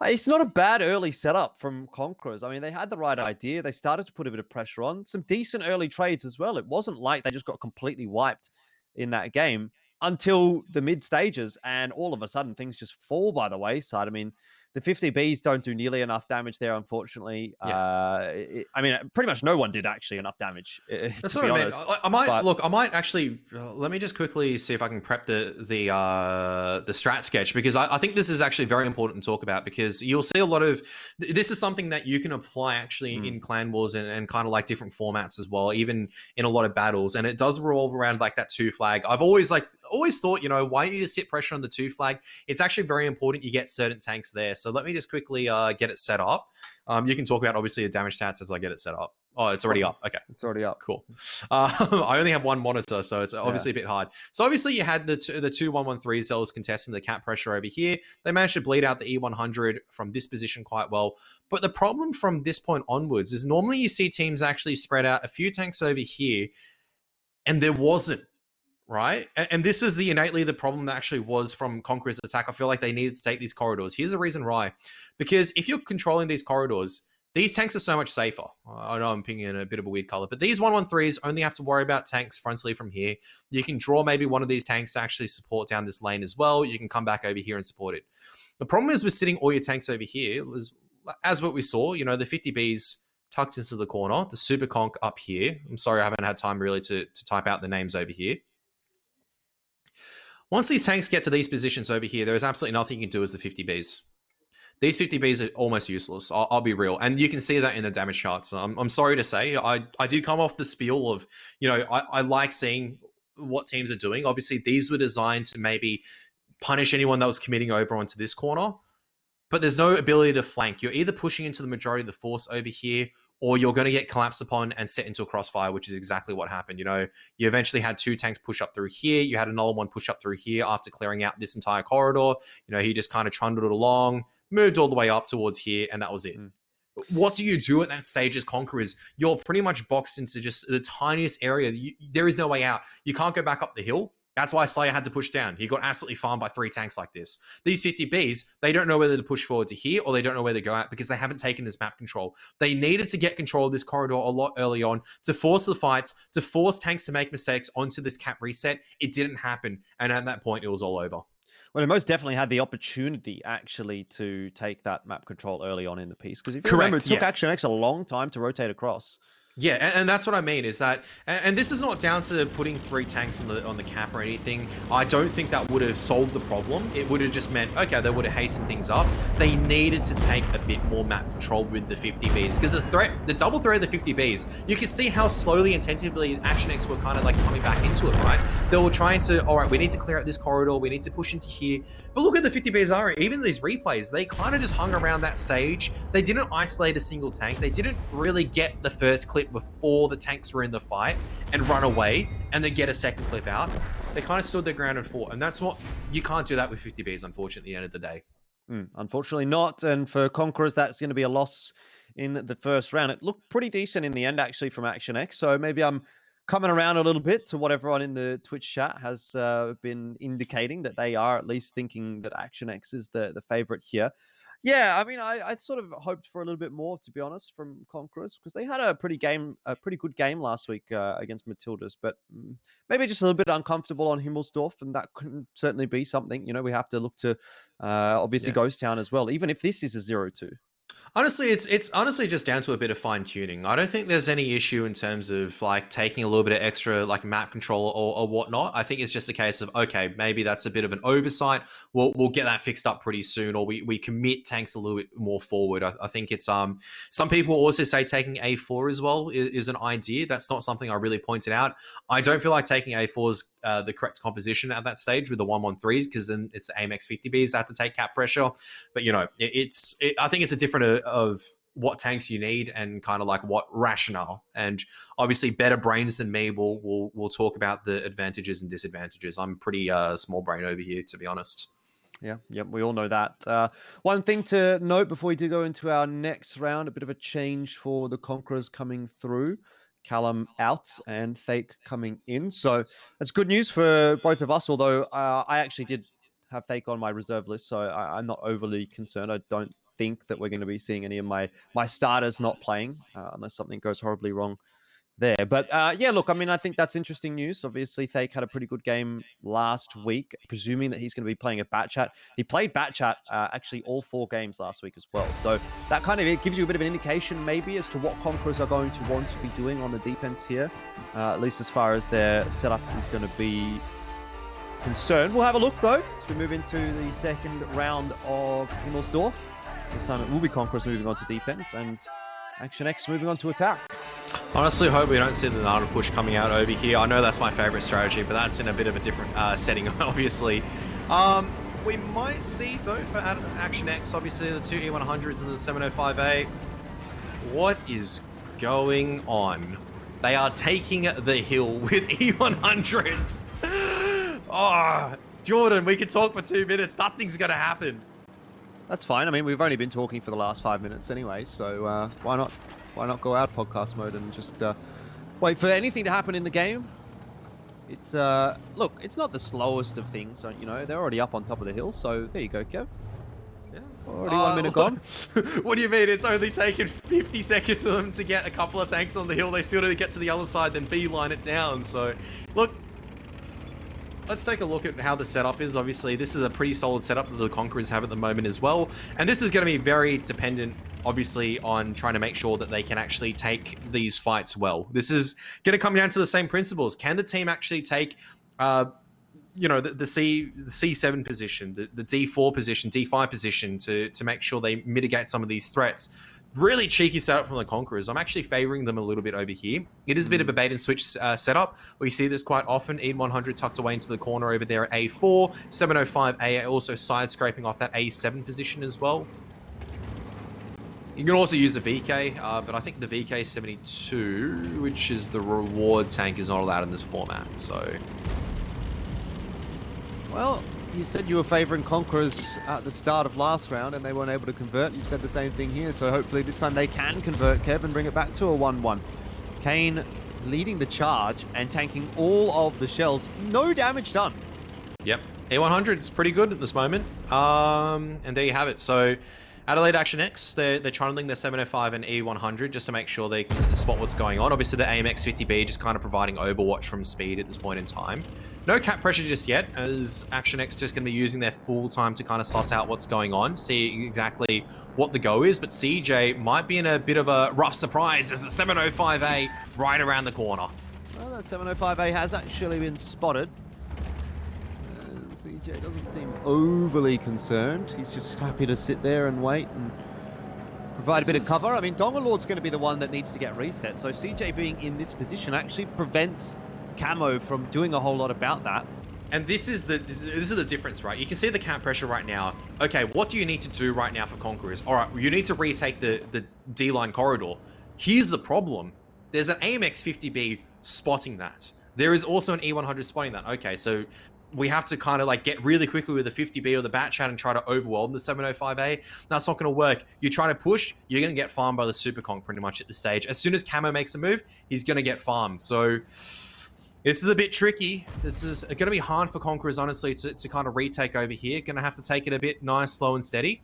it's not a bad early setup from Conquerors. I mean, they had the right idea. They started to put a bit of pressure on. Some decent early trades as well. It wasn't like they just got completely wiped in that game until the mid stages. And all of a sudden, things just fall by the wayside. I mean, the 50Bs don't do nearly enough damage there, unfortunately. Yeah. I mean, pretty much no one did actually enough damage, That's to what be I mean. honest. I might But look. I might actually. Let me just quickly see if I can prep the strat sketch, because I think this is actually very important to talk about, because you'll see a lot of this is something that you can apply actually in clan wars and kind of like different formats as well, even in a lot of battles, and it does revolve around like that 2 flag. I've always thought, why don't you just hit pressure on the 2 flag? It's actually very important you get certain tanks there. So let me just quickly get it set up. You can talk about obviously the damage stats as I get it set up. Oh, it's already up. Okay. It's already up. Cool. I only have one monitor, so it's obviously a bit hard. So obviously you had the two 113 cells contesting the cap pressure over here. They managed to bleed out the E100 from this position quite well. But the problem from this point onwards is normally you see teams actually spread out a few tanks over here, and there wasn't. Right? And this is innately the problem that actually was from Conqueror's attack. I feel like they needed to take these corridors. Here's the reason why. Because if you're controlling these corridors, these tanks are so much safer. I know I'm picking in a bit of a weird color, but these 113s only have to worry about tanks frontally from here. You can draw maybe one of these tanks to actually support down this lane as well. You can come back over here and support it. The problem is with sitting all your tanks over here was, as what we saw, the 50Bs tucked into the corner, the Super Conk up here. I'm sorry I haven't had time really to type out the names over here. Once these tanks get to these positions over here, there is absolutely nothing you can do as the 50Bs. These 50Bs are almost useless. I'll be real. And you can see that in the damage charts. I'm sorry to say, I did come off the spiel of, I like seeing what teams are doing. Obviously, these were designed to maybe punish anyone that was committing over onto this corner. But there's no ability to flank. You're either pushing into the majority of the force over here, or you're going to get collapsed upon and set into a crossfire, which is exactly what happened. You eventually had 2 tanks push up through here. You had another one push up through here after clearing out this entire corridor. He just kind of trundled it along, moved all the way up towards here, and that was it. What do you do at that stage as Conquerors? You're pretty much boxed into just the tiniest area. There is no way out. You can't go back up the hill. That's why Slayer had to push down. He got absolutely farmed by 3 tanks like this. These 50Bs, they don't know whether to push forward to here or they don't know where to go out because they haven't taken this map control. They needed to get control of this corridor a lot early on to force the fights, to force tanks to make mistakes onto this cap reset. It didn't happen. And at that point, it was all over. Well, it most definitely had the opportunity actually to take that map control early on in the piece. Because if you remember, it took Action X a long time to rotate across. Yeah, and that's what I mean is that, and this is not down to putting 3 tanks on the cap or anything. I don't think that would have solved the problem. It would have just meant, okay, they would have hastened things up. They needed to take a bit more map control with the 50Bs because the double threat of the 50Bs, you could see how slowly and tentatively Action X were kind of like coming back into it, right? They were trying to, all right, we need to clear out this corridor, we need to push into here. But look at the 50Bs are, even these replays, they kind of just hung around that stage. They didn't isolate a single tank. They didn't really get the first clip before the tanks were in the fight and run away and then get a second clip out. They kind of stood their ground and fought, and that's what you can't do that with 50Bs, unfortunately, at the end of the day. Unfortunately not, and for Conquerors that's going to be a loss in the first round. It looked pretty decent in the end actually from Action X, so maybe I'm coming around a little bit to what everyone in the Twitch chat has been indicating, that they are at least thinking that Action X is the favorite here. Yeah, I mean, I sort of hoped for a little bit more, to be honest, from Conquerors, because they had a pretty good game last week against Matlidas, but maybe just a little bit uncomfortable on Himmelsdorf, and that couldn't certainly be something. We have to look to obviously Ghost Town as well, even if this is a 0-2. Honestly, it's honestly just down to a bit of fine tuning. I don't think there's any issue in terms of like taking a little bit of extra like map control or whatnot. I think it's just a case of, okay, maybe that's a bit of an oversight. We'll get that fixed up pretty soon, or we commit tanks a little bit more forward. I think it's some people also say taking A4 as well is an idea. That's not something I really pointed out. I don't feel like taking A4 is the correct composition at that stage with the 113s, because then it's the AMX 50Bs that have to take cap pressure. But I think it's a different of what tanks you need and kind of like what rationale. And obviously better brains than me will talk about the advantages and disadvantages. I'm pretty small brain over here, to be honest. Yeah, we all know that. One thing to note before we do go into our next round, a bit of a change for the Conquerors coming through. Callum out and Thake coming in. So that's good news for both of us, although I actually did have Thake on my reserve list, so I'm not overly concerned. I don't think that we're going to be seeing any of my starters not playing unless something goes horribly wrong there. But yeah, look, I mean, I think that's interesting news. Obviously, Thake had a pretty good game last week, presuming that he's going to be playing a Bat Chat. He played Bat Chat actually all 4 games last week as well. So that kind of gives you a bit of an indication maybe as to what Conquerors are going to want to be doing on the defense here, at least as far as their setup is going to be concerned. We'll have a look though as we move into the second round of Himmelsdorf. This time it will be Conquerors moving on to defense and Action X moving on to attack. Honestly, hope we don't see the Nada push coming out over here. I know that's my favorite strategy, but that's in a bit of a different setting, obviously. We might see, though, for Action X, obviously, the 2 E100s and the 705A. What is going on? They are taking the hill with E100s. Oh, Jordan, we can talk for 2 minutes. Nothing's going to happen. That's fine. I mean, we've only been talking for the last 5 minutes anyway, so why not? Why not go out podcast mode and just wait for anything to happen in the game? It's look, it's not the slowest of things. You know, they're already up on top of the hill, so there you go, Kev. Yeah, already 1 minute gone. What do you mean? It's only taken 50 seconds for them to get a couple of tanks on the hill. They still need to get to the other side, then beeline it down. So, look. Let's take a look at how the setup is. Obviously, this is a pretty solid setup that the Conquerors have at the moment as well. And this is going to be very dependent, obviously, on trying to make sure that they can actually take these fights well. This is going to come down to the same principles. Can the team actually take, you know, the C7 position, the D4 position, D5 position to make sure they mitigate some of these threats? Really cheeky setup from the Conquerors. I'm actually favoring them a little bit over here. It is a bit of a bait and switch setup. We see this quite often. E100 tucked away into the corner over there at A4. 705A also side scraping off that A7 position as well. You can also use the VK, but I think the VK72, which is the reward tank, is not allowed in this format. So, well, you said you were favouring Conquerors at the start of last round and they weren't able to convert. You've said the same thing here, so hopefully this time they can convert, Kev, and bring it back to a 1-1. Kane leading the charge and tanking all of the shells. No damage done. Yep. A100 is pretty good at this moment. And there you have it. So Adelaide Action X, they're trundling their 705 and E100 just to make sure they can spot what's going on. Obviously the AMX 50B just kind of providing overwatch from speed at this point in time. No cap pressure just yet, as Action X just going to be using their full time to kind of suss out what's going on, see exactly what the go is, but CJ might be in a bit of a rough surprise as the 705A right around the corner. Well, that 705A has actually been spotted. CJ doesn't seem overly concerned. He's just happy to sit there and wait and provide a bit of cover. I mean, Dongle Lord's going to be the one that needs to get reset, so CJ being in this position actually prevents Camo from doing a whole lot about that. And this is the difference, right? You can see the camp pressure right now. Okay, what do you need to do right now for Conquerors? All right, you need to retake the D-line corridor. Here's the problem. There's an AMX 50B spotting that. There is also an E100 spotting that. Okay, so we have to kind of like get really quickly with the 50B or the Bat Chat and try to overwhelm the 705A. That's not going to work. You try to push, you're going to get farmed by the Super Conk pretty much at this stage. As soon as Camo makes a move, he's going to get farmed. So this is a bit tricky. This is going to be hard for Conquerors, honestly, to kind of retake over here. Going to have to take it a bit nice, slow and steady.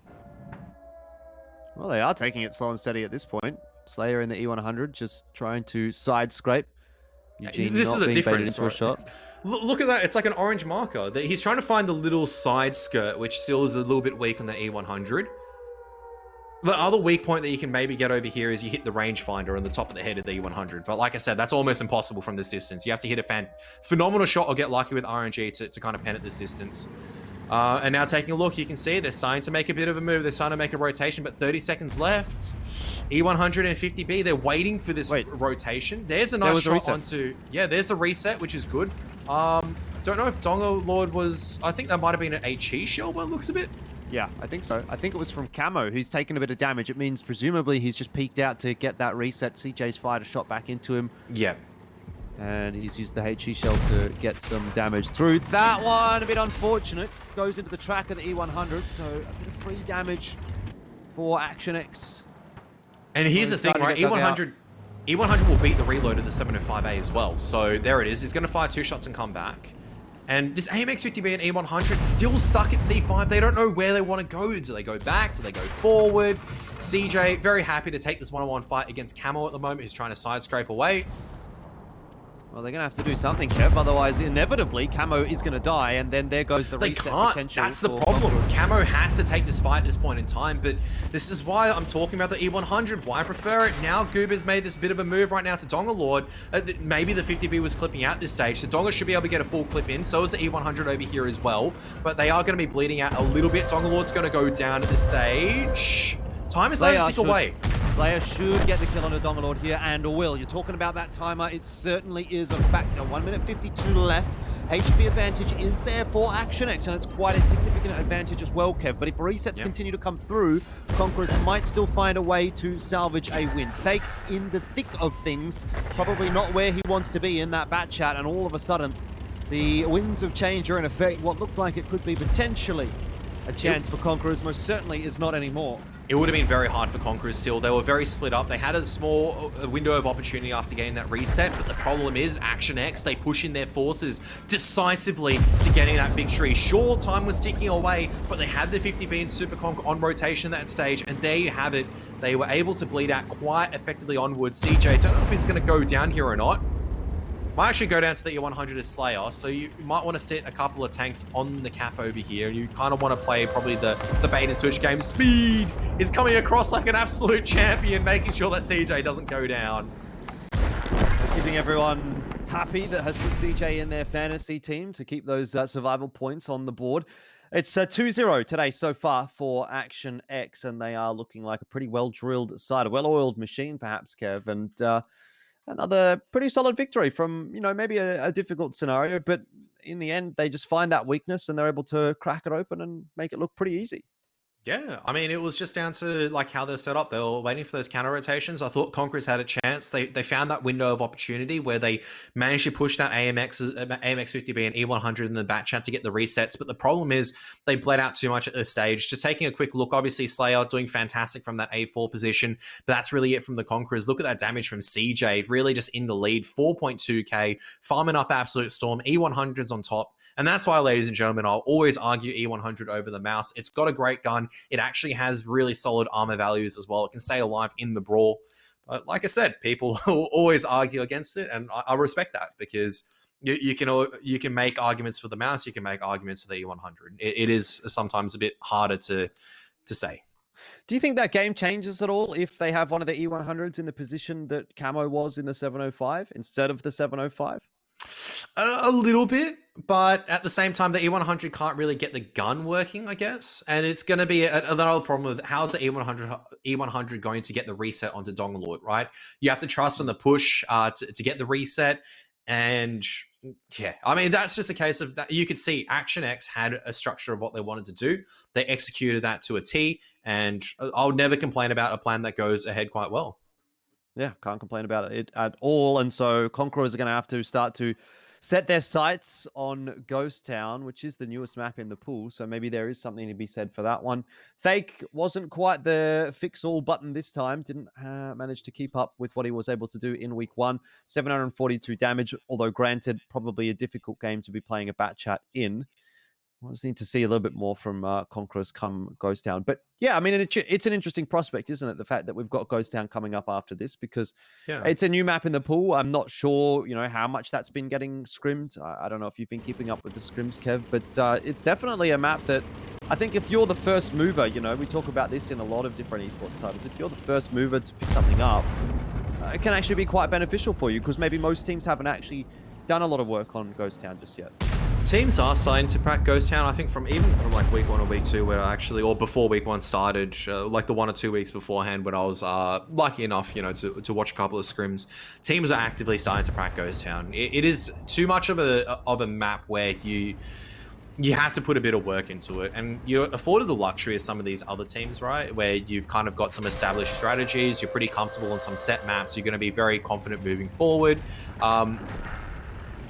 Well, they are taking it slow and steady at this point. Slayer in the E100 just trying to side scrape. Eugene this is the difference. Into a shot. Look at that. It's like an orange marker. He's trying to find the little side skirt, which still is a little bit weak on the E100. The other weak point that you can maybe get over here is you hit the rangefinder on the top of the head of the E100. But like I said, that's almost impossible from this distance. You have to hit a phenomenal shot or get lucky with RNG to kind of pen at this distance. And now taking a look, you can see they're starting to make a bit of a move. They're starting to make a rotation, but 30 seconds left. E100 and 50B, they're waiting for this rotation. There's a nice shot onto... Yeah, there's a reset, which is good. Don't know if Dongo Lord was... I think that might have been an HE shell by the looks of it. Yeah, I think so. I think it was from Camo, who's taken a bit of damage. It means presumably he's just peeked out to get that reset. CJ's fired a shot back into him. Yeah. And he's used the HE shell to get some damage through. That one, a bit unfortunate. Goes into the track of the E100, so a bit of free damage for Action X. And here's the thing, right? E100 will beat the reload of the 705A as well. So there it is. He's going to fire 2 shots and come back. And this AMX-50B and E100 still stuck at C5. They don't know where they want to go. Do they go back? Do they go forward? CJ, very happy to take this one-on-one fight against Camo at the moment, who's trying to side scrape away. Well, they're going to have to do something, Kev. Otherwise, inevitably, Camo is going to die, and then there goes the reset potential. That's the problem. Camo has to take this fight at this point in time, but this is why I'm talking about the E100. Why I prefer it. Now, Goober's made this bit of a move right now to Dongalord. Maybe the 50B was clipping out this stage, so Donga should be able to get a full clip in. So is the E100 over here as well, but they are going to be bleeding out a little bit. Dongalord's going to go down at this stage. Time is starting to tick away. Slayer should get the kill on a Dongalord here, and will. You're talking about that timer. It certainly is a factor. 1 minute 52 left. HP advantage is there for Action X, and it's quite a significant advantage as well, Kev. But if resets continue to come through, Conquerors might still find a way to salvage a win. Fake in the thick of things, probably not where he wants to be in that bat chat, and all of a sudden, the winds of change are in effect. What looked like it could be potentially a chance for Conquerors most certainly is not anymore. It would have been very hard for Conquerors still. They were very split up. They had a small window of opportunity after getting that reset, but the problem is Action X, they push in their forces decisively to getting that victory. Sure, time was ticking away, but they had the 50B and Super Conk on rotation at that stage, and there you have it. They were able to bleed out quite effectively onwards. CJ, don't know if he's going to go down here or not. Might actually go down to the E100 as Slayer, so you might want to sit a couple of tanks on the cap over here. You kind of want to play probably the bait and switch game. Speed is coming across like an absolute champion, making sure that CJ doesn't go down. Keeping everyone happy that has put CJ in their fantasy team to keep those survival points on the board. It's 2-0 today so far for Action X, and they are looking like a pretty well-drilled side, a well-oiled machine perhaps, Kev, and another pretty solid victory from, maybe a difficult scenario, but in the end, they just find that weakness and they're able to crack it open and make it look pretty easy. Yeah, I mean, it was just down to like how they're set up. They were waiting for those counter rotations. I thought Conquerors had a chance. They found that window of opportunity where they managed to push that AMX 50B and E100 in the back chat to get the resets. But the problem is they bled out too much at this stage. Just taking a quick look, obviously Slayer doing fantastic from that A4 position, but that's really it from the Conquerors. Look at that damage from CJ, really just in the lead, 4.2k, farming up Absolute Storm, E100's on top. And that's why, ladies and gentlemen, I'll always argue E100 over the mouse. It's got a great gun. It actually has really solid armor values as well. It can stay alive in the brawl. But like I said, people will always argue against it, and I respect that because you can make arguments for the mouse, you can make arguments for the E100. It is sometimes a bit harder to say. Do you think that game changes at all if they have one of the E100s in the position that Camo was in the 705 instead of the 705? A little bit, but at the same time, the E100 can't really get the gun working, I guess. And it's going to be another problem with how's the E100 going to get the reset onto Dongalord, right? You have to trust on the push to get the reset. And yeah, I mean, that's just a case of that. You could see Action X had a structure of what they wanted to do. They executed that to a T, and I'll never complain about a plan that goes ahead quite well. Yeah, can't complain about it at all. And so Conquerors are going to have to start to set their sights on Ghost Town, which is the newest map in the pool. So maybe there is something to be said for that one. Fake wasn't quite the fix-all button this time. Didn't manage to keep up with what he was able to do in week 1. 742 damage, although granted, probably a difficult game to be playing a bat chat in. I just need to see a little bit more from Conquerors come Ghost Town. But yeah, I mean, it's an interesting prospect, isn't it? The fact that we've got Ghost Town coming up after this, because it's a new map in the pool. I'm not sure, how much that's been getting scrimmed. I don't know if you've been keeping up with the scrims, Kev, but it's definitely a map that I think if you're the first mover, we talk about this in a lot of different esports titles. If you're the first mover to pick something up, it can actually be quite beneficial for you because maybe most teams haven't actually done a lot of work on Ghost Town just yet. Teams are starting to crack Ghost Town, I think, from like week 1 or week 2, where or before week 1 started, like the 1 or 2 weeks beforehand, when I was lucky enough, to watch a couple of scrims. Teams are actively starting to crack Ghost Town. It is too much of a map where you have to put a bit of work into it, and you're afforded the luxury of some of these other teams, right? Where you've kind of got some established strategies, you're pretty comfortable on some set maps, you're going to be very confident moving forward.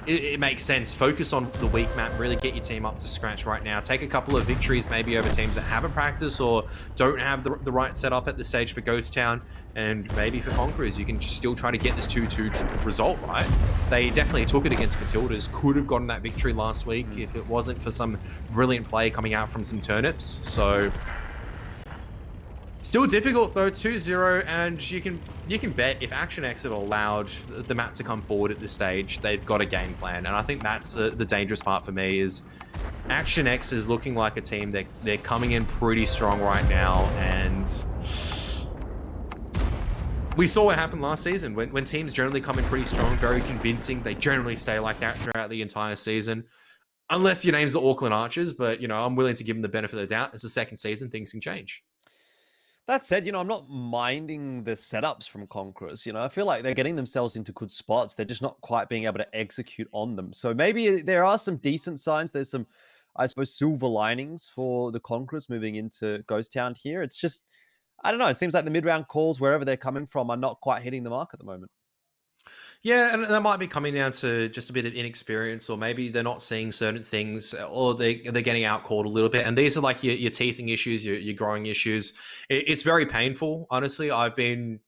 it makes sense. Focus on the weak map, really get your team up to scratch right now. Take a couple of victories maybe over teams that haven't practiced or don't have the right setup at this stage for Ghost Town, and maybe for Conquerors, you can still try to get this 2-2 result, right? They definitely took it against Matlidas, could have gotten that victory last week if it wasn't for some brilliant play coming out from some turnips. So still difficult though, 2-0, and you can bet if Action X have allowed the map to come forward at this stage, they've got a game plan. And I think that's the dangerous part for me is Action X is looking like a team that they're coming in pretty strong right now, and we saw what happened last season. When teams generally come in pretty strong, very convincing, they generally stay like that throughout the entire season. Unless your name's the Auckland Archers, but I'm willing to give them the benefit of the doubt. It's the second season, things can change. That said, I'm not minding the setups from Conquerors. I feel like they're getting themselves into good spots. They're just not quite being able to execute on them. So maybe there are some decent signs. There's some, I suppose, silver linings for the Conquerors moving into Ghost Town here. It's just, I don't know. It seems like the mid-round calls, wherever they're coming from, are not quite hitting the mark at the moment. Yeah, and that might be coming down to just a bit of inexperience, or maybe they're not seeing certain things, or they're getting out called a little bit. And these are like your teething issues, your growing issues. It's very painful, honestly. I've been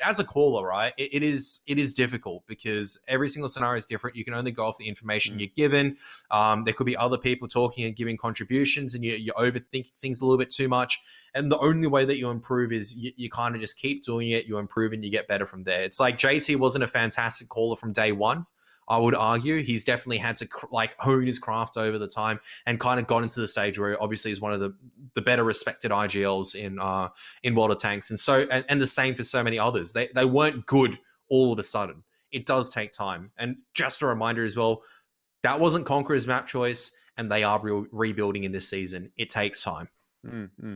as a caller, right? It is difficult because every single scenario is different. You can only go off the information you're given. There could be other people talking and giving contributions, and you overthink things a little bit too much. And the only way that you improve is you kind of just keep doing it. You improve and you get better from there. It's like JT wasn't a fantastic caller from day one, I would argue. He's definitely had to hone his craft over the time and kind of got into the stage where obviously is one of the better respected IGLs in World of Tanks. And so, and the same for so many others. They weren't good all of a sudden. It does take time. And just a reminder as well, that wasn't Conqueror's map choice, and they are rebuilding in this season. It takes time. Mm-hmm.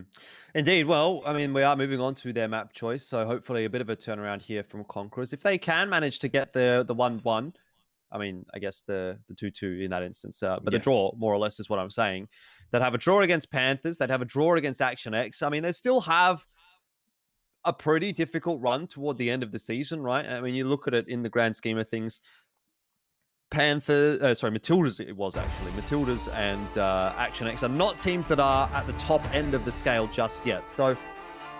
Indeed. Well, I mean, we are moving on to their map choice, so hopefully a bit of a turnaround here from Conquerors. If they can manage to get the 1-1, I mean, I guess the 2-2 in that instance, but the draw, more or less, is what I'm saying. They'd have a draw against Panthers. They'd have a draw against Action X. I mean, they still have a pretty difficult run toward the end of the season, right? I mean, you look at it in the grand scheme of things. Matlidas, it was actually. Matlidas and Action X are not teams that are at the top end of the scale just yet. So,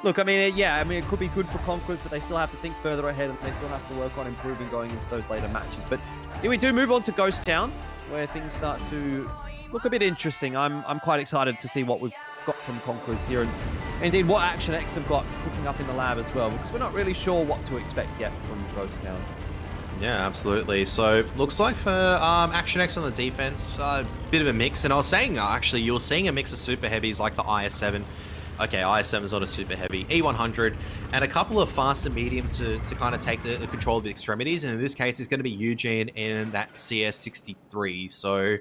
look, I mean, it could be good for Conquerors, but they still have to think further ahead, and they still have to work on improving going into those later matches. But here we do move on to Ghost Town, where things start to look a bit interesting. I'm quite excited to see what we've got from Conquerors here, and indeed what Action X have got cooking up in the lab as well, because we're not really sure what to expect yet from Ghost Town. Yeah, absolutely. So looks like for Action X on the defense, a bit of a mix. And I was saying, actually, you're seeing a mix of super heavies like the IS-7. Okay, IS-7 is not a super heavy. E100 and a couple of faster mediums to kind of take the control of the extremities. And in this case, it's going to be Eugene and that CS63. So,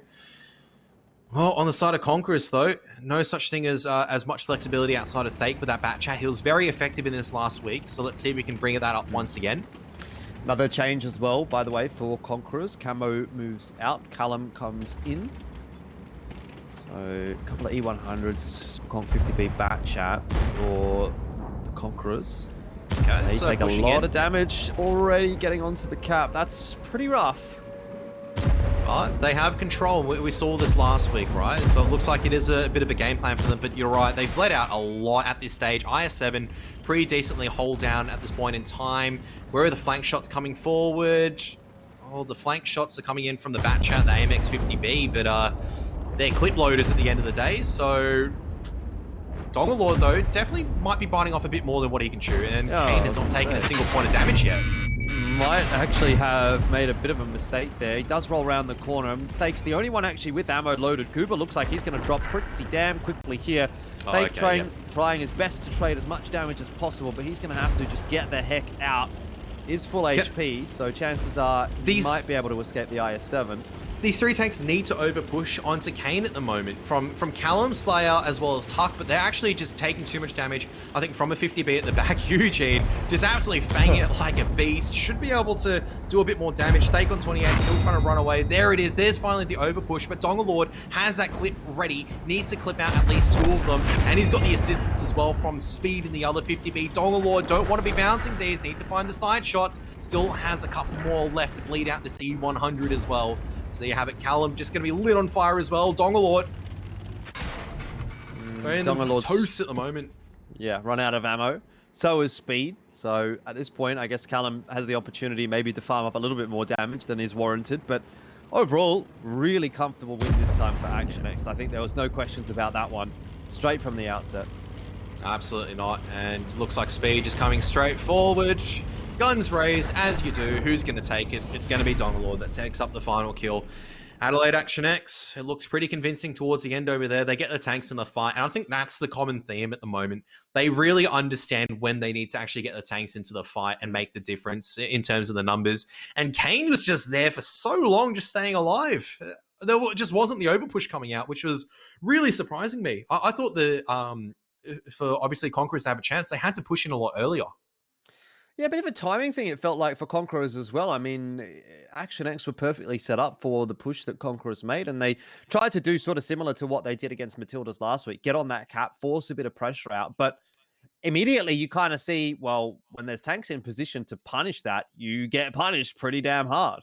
well, on the side of Conquerors, though, no such thing as much flexibility outside of Thake with that bat chat. He was very effective in this last week. So let's see if we can bring that up once again. Another change as well, by the way, for Conquerors. Camo moves out, Callum comes in. So a couple of E100s, Conq 50B bat chat for the Conquerors. Okay, they take a lot of damage already getting onto the cap. That's pretty rough. But they have control. We saw this last week, right? So it looks like it is a bit of a game plan for them, but you're right. They've bled out a lot at this stage. IS-7 pretty decently hold down at this point in time. Where are the flank shots coming forward? Oh, the flank shots are coming in from the bat chat, the AMX 50B, but they're clip loaders at the end of the day. So Dongalord, though, definitely might be biting off a bit more than what he can chew, and Kane has not taken a single point of damage yet. Might actually have made a bit of a mistake there. He does roll around the corner. Thake's the only one actually with ammo loaded. Kuba looks like he's going to drop pretty damn quickly here. Thake trying his best to trade as much damage as possible, but he's going to have to just get the heck out. Is full HP, so chances are he might be able to escape the IS-7. these three tanks need to overpush onto Kane at the moment from Callum, Slayer, as well as Tuck, but they're actually just taking too much damage, I think, from a 50B at the back. Eugene just absolutely fanging it like a beast. Should be able to do a bit more damage. Stake on 28, still trying to run away. There it is. There's finally the overpush, but Dongalord has that clip ready, needs to clip out at least two of them, and he's got the assistance as well from Speed in the other 50B. Dongalord don't want to be bouncing these, need to find the side shots. Still has a couple more left to bleed out this E100 as well. There you have it. Callum just going to be lit on fire as well. Dongalord. Dongalord's toast at the moment. Yeah, run out of ammo. So is Speed. So at this point, I guess Callum has the opportunity maybe to farm up a little bit more damage than is warranted. But overall, really comfortable win this time for Action X. I think there was no questions about that one straight from the outset. Absolutely not. And looks like Speed just coming straight forward. Guns raised, as you do. Who's going to take it? It's going to be Dongalord that takes up the final kill. Adelaide Action X, it looks pretty convincing towards the end over there. They get the tanks in the fight, and I think that's the common theme at the moment. They really understand when they need to actually get the tanks into the fight and make the difference in terms of the numbers. And Kane was just there for so long, just staying alive. There just wasn't the overpush coming out, which was really surprising me. I thought for obviously Conquerors to have a chance, they had to push in a lot earlier. Yeah, a bit of a timing thing, it felt like, for Conquerors as well. I mean, Action X were perfectly set up for the push that Conquerors made, and they tried to do sort of similar to what they did against Matlidas last week. Get on that cap, force a bit of pressure out, but immediately you kind of see, well, when there's tanks in position to punish that, you get punished pretty damn hard.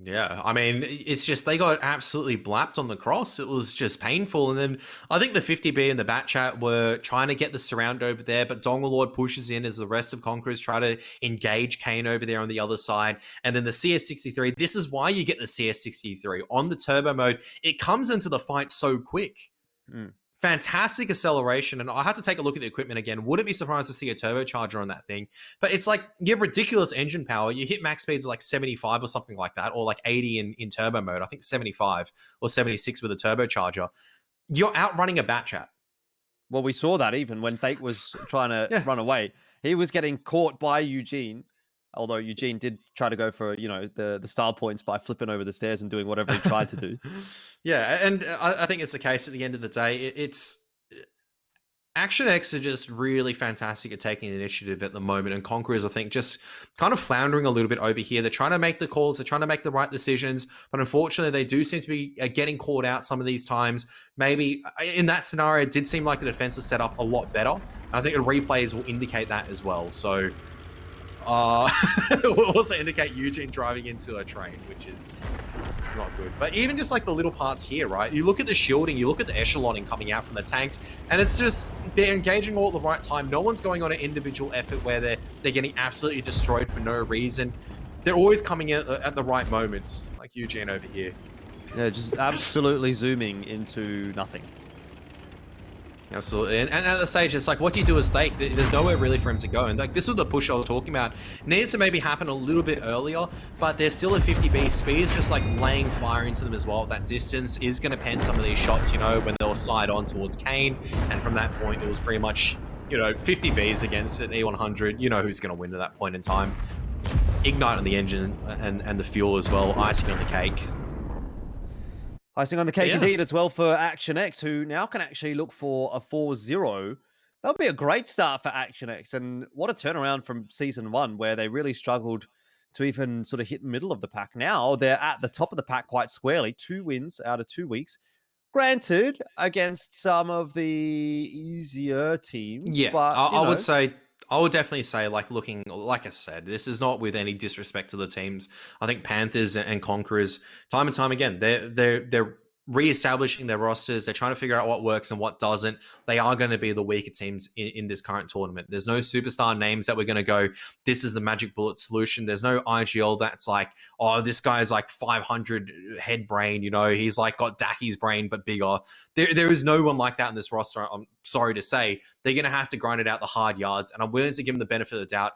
Yeah, I mean, it's just they got absolutely blapped on the cross. It was just painful. And then I think the 50B and the Bat Chat were trying to get the surround over there, but Dongalord pushes in as the rest of Conquerors try to engage Kane over there on the other side. And then the CS63, this is why you get the CS63. On the turbo mode, it comes into the fight so quick. Fantastic acceleration, and I have to take a look at the equipment again. Wouldn't be surprised to see a turbocharger on that thing. But it's like, you have ridiculous engine power. You hit max speeds of like 75 or something like that, or like 80 in turbo mode. I think 75 or 76 with a turbocharger. You're outrunning a Bat Chat. Well, we saw that even when Fake was trying to run away. He was getting caught by Eugene, although Eugene did try to go for, the style points by flipping over the stairs and doing whatever he tried to do. Yeah, and I think it's the case at the end of the day. It's Action X are just really fantastic at taking the initiative at the moment, and Conquerors, I think, just kind of floundering a little bit over here. They're trying to make the calls, they're trying to make the right decisions, but unfortunately, they do seem to be getting called out some of these times. Maybe in that scenario, it did seem like the defense was set up a lot better. I think the replays will indicate that as well. So will also indicate Eugene driving into a train, which is not good. But even just like the little parts here, right? You look at the shielding, you look at the echeloning coming out from the tanks, and it's just, they're engaging all at the right time. No one's going on an individual effort where they're getting absolutely destroyed for no reason. They're always coming in at the right moments, like Eugene over here. Yeah, just absolutely zooming into nothing. Absolutely. And at the stage, it's like, what do you do as Stake? There's nowhere really for him to go. And like, this was the push I was talking about. Needs to maybe happen a little bit earlier, but there's still a 50B. Speed's just like laying fire into them as well. That distance is going to pen some of these shots, when they were side on towards Kane. And from that point, it was pretty much, 50Bs against an E100. You know who's going to win at that point in time. Ignite on the engine and the fuel as well. Icing on the cake. Icing on the cake indeed as well for Action X, who now can actually look for a 4-0. That'll be a great start for Action X, and what a turnaround from Season 1, where they really struggled to even sort of hit the middle of the pack. Now they're at the top of the pack quite squarely, 2 wins out of 2 weeks. Granted, against some of the easier teams. Yeah, but, I would definitely say, looking, like I said, this is not with any disrespect to the teams. I think Panthers and Conquerors, time and time again, they're reestablishing their rosters. They're trying to figure out what works and what doesn't. They are going to be the weaker teams in this current tournament. There's no superstar names that we're going to go, this is the magic bullet solution. There's no IGL that's like, oh, this guy's like 500 head brain, he's like got Daki's brain, but bigger. There is no one like that in this roster. I'm sorry to say. They're going to have to grind it out the hard yards, and I'm willing to give them the benefit of the doubt.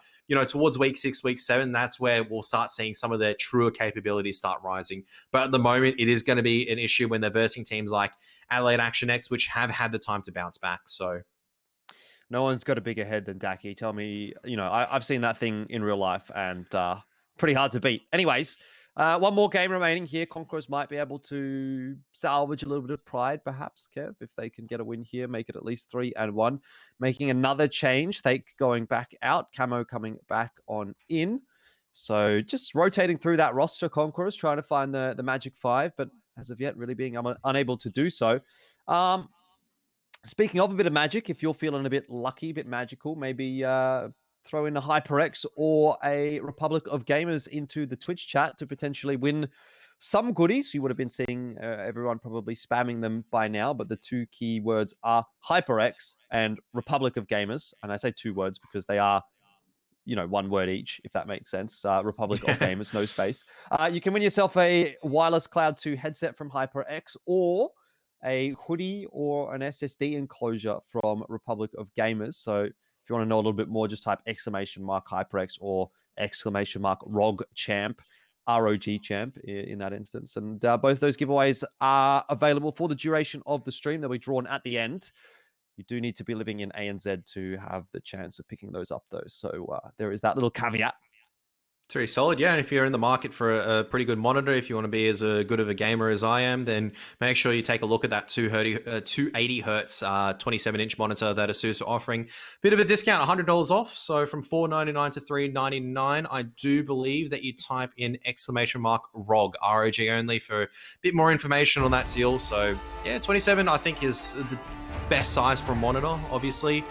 Towards week 6, week 7, that's where we'll start seeing some of their truer capabilities start rising. But at the moment, it is going to be an issue when they're versing teams like Adelaide Action X, which have had the time to bounce back. So no one's got a bigger head than Daki. Tell me, I've seen that thing in real life, and pretty hard to beat. Anyways, One more game remaining here. Conquerors might be able to salvage a little bit of pride, perhaps, Kev, if they can get a win here, make it at least 3-1. Making another change, Thake going back out, Camo coming back on in. So just rotating through that roster, Conquerors, trying to find the magic 5, but as of yet, really being unable to do so. Speaking of a bit of magic, if you're feeling a bit lucky, a bit magical, maybe throw in a HyperX or a Republic of Gamers into the Twitch chat to potentially win some goodies. You would have been seeing everyone probably spamming them by now, but the two key words are HyperX and Republic of Gamers. And I say two words because they are, one word each, if that makes sense. Republic of Gamers, no space. You can win yourself a wireless Cloud 2 headset from HyperX or a hoodie or an SSD enclosure from Republic of Gamers. So if you want to know a little bit more, just type !HyperX or !ROG Champ, ROG Champ in that instance. And both those giveaways are available for the duration of the stream. They'll be drawn at the end. You do need to be living in ANZ to have the chance of picking those up, though. So there is that little caveat. It's very solid, yeah. And if you're in the market for a pretty good monitor, if you want to be as good of a gamer as I am, then make sure you take a look at that 280 hertz 27-inch monitor that Asus are offering. Bit of a discount, $100 off. So from $499 to $399. I do believe that you type in !ROG, ROG only, for a bit more information on that deal. So yeah, 27 I think is the best size for a monitor, obviously.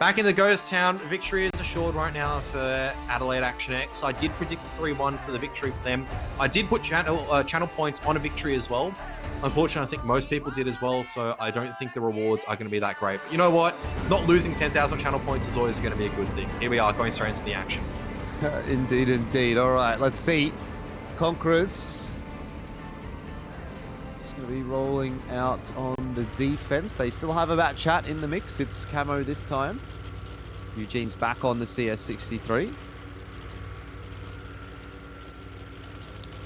Back in the Ghost Town, victory is assured right now for Adelaide Action X. I did predict the 3-1 for the victory for them. I did put channel points on a victory as well. Unfortunately, I think most people did as well, so I don't think the rewards are going to be that great. But you know what? Not losing 10,000 channel points is always going to be a good thing. Here we are, going straight into the action. Indeed, indeed. All right, let's see. Conquerors going to be rolling out on the defense. They still have a bat chat in the mix. It's Camo this time. Eugene's back on the CS63.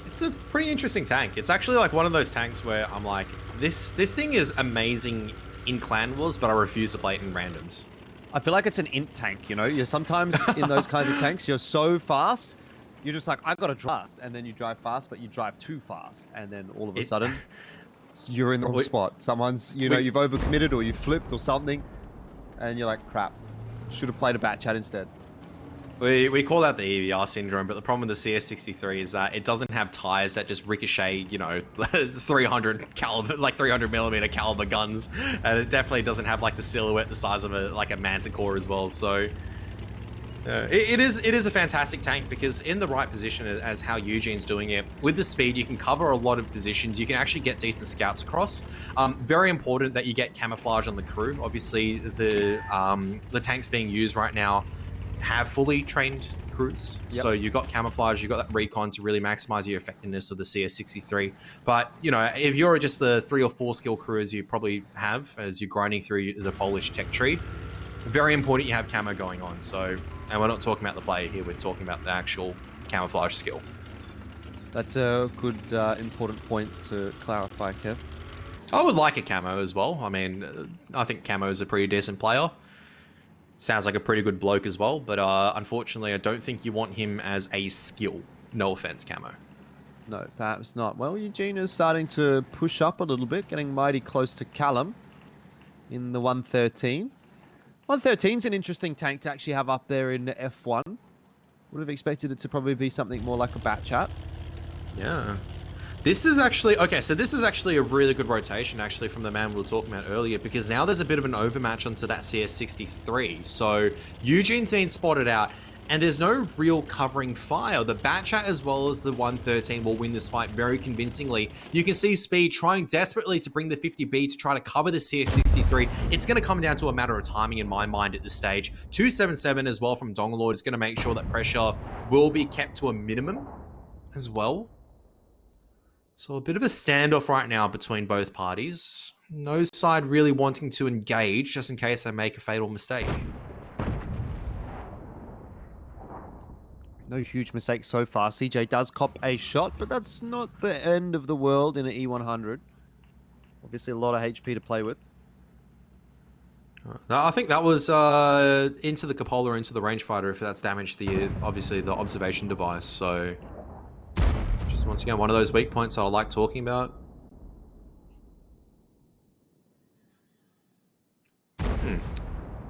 It's a pretty interesting tank. It's actually like one of those tanks where I'm like, this thing is amazing in Clan Wars, but I refuse to play it in randoms. I feel like it's an int tank, You're sometimes in those kinds of tanks, you're so fast, you're just like, I gotta drive fast, and then you drive fast, but you drive too fast, and then all of a sudden, you're in the wrong spot. Someone's, you've overcommitted or you flipped or something, and you're like, crap, should have played a bat chat instead. We call that the EVR syndrome, but the problem with the CS63 is that it doesn't have tires that just ricochet, 300 caliber, like 300 millimeter caliber guns, and it definitely doesn't have like the silhouette the size of a Manticore as well. So it is a fantastic tank because in the right position as how Eugene's doing it, with the speed you can cover a lot of positions. You can actually get decent scouts across. Very important that you get camouflage on the crew. Obviously the tanks being used right now have fully trained crews. Yep. So you've got camouflage, you've got that recon to really maximize your effectiveness of the CS63. But, if you're just the 3 or 4 skill crew as you probably have as you're grinding through the Polish tech tree, very important you have camo going on. So, and we're not talking about the player here, we're talking about the actual camouflage skill. That's a good, important point to clarify, Kev. I would like a camo as well. I mean, I think camo is a pretty decent player. Sounds like a pretty good bloke as well, but unfortunately, I don't think you want him as a skill. No offense, Camo. No, perhaps not. Well, Eugene is starting to push up a little bit, getting mighty close to Callum in the 113. 113's an interesting tank to actually have up there in F1. Would have expected it to probably be something more like a bat chat. Yeah. This is actually, okay, so this is actually a really good rotation, actually, from the man we were talking about earlier, because now there's a bit of an overmatch onto that CS63. So Eugene's been spotted out, and there's no real covering fire. The Batchat as well as the 113 will win this fight very convincingly. You can see Speed trying desperately to bring the 50B to try to cover the CS63. It's going to come down to a matter of timing in my mind at this stage. 277 as well from Donglord is going to make sure that pressure will be kept to a minimum as well. So a bit of a standoff right now between both parties. No side really wanting to engage just in case they make a fatal mistake. No huge mistake so far. CJ does cop a shot, but that's not the end of the world in an E100. Obviously a lot of HP to play with. I think that was into the cupola, into the rangefighter, if that's damaged the, obviously, the observation device. So Once again, one of those weak points that I like talking about.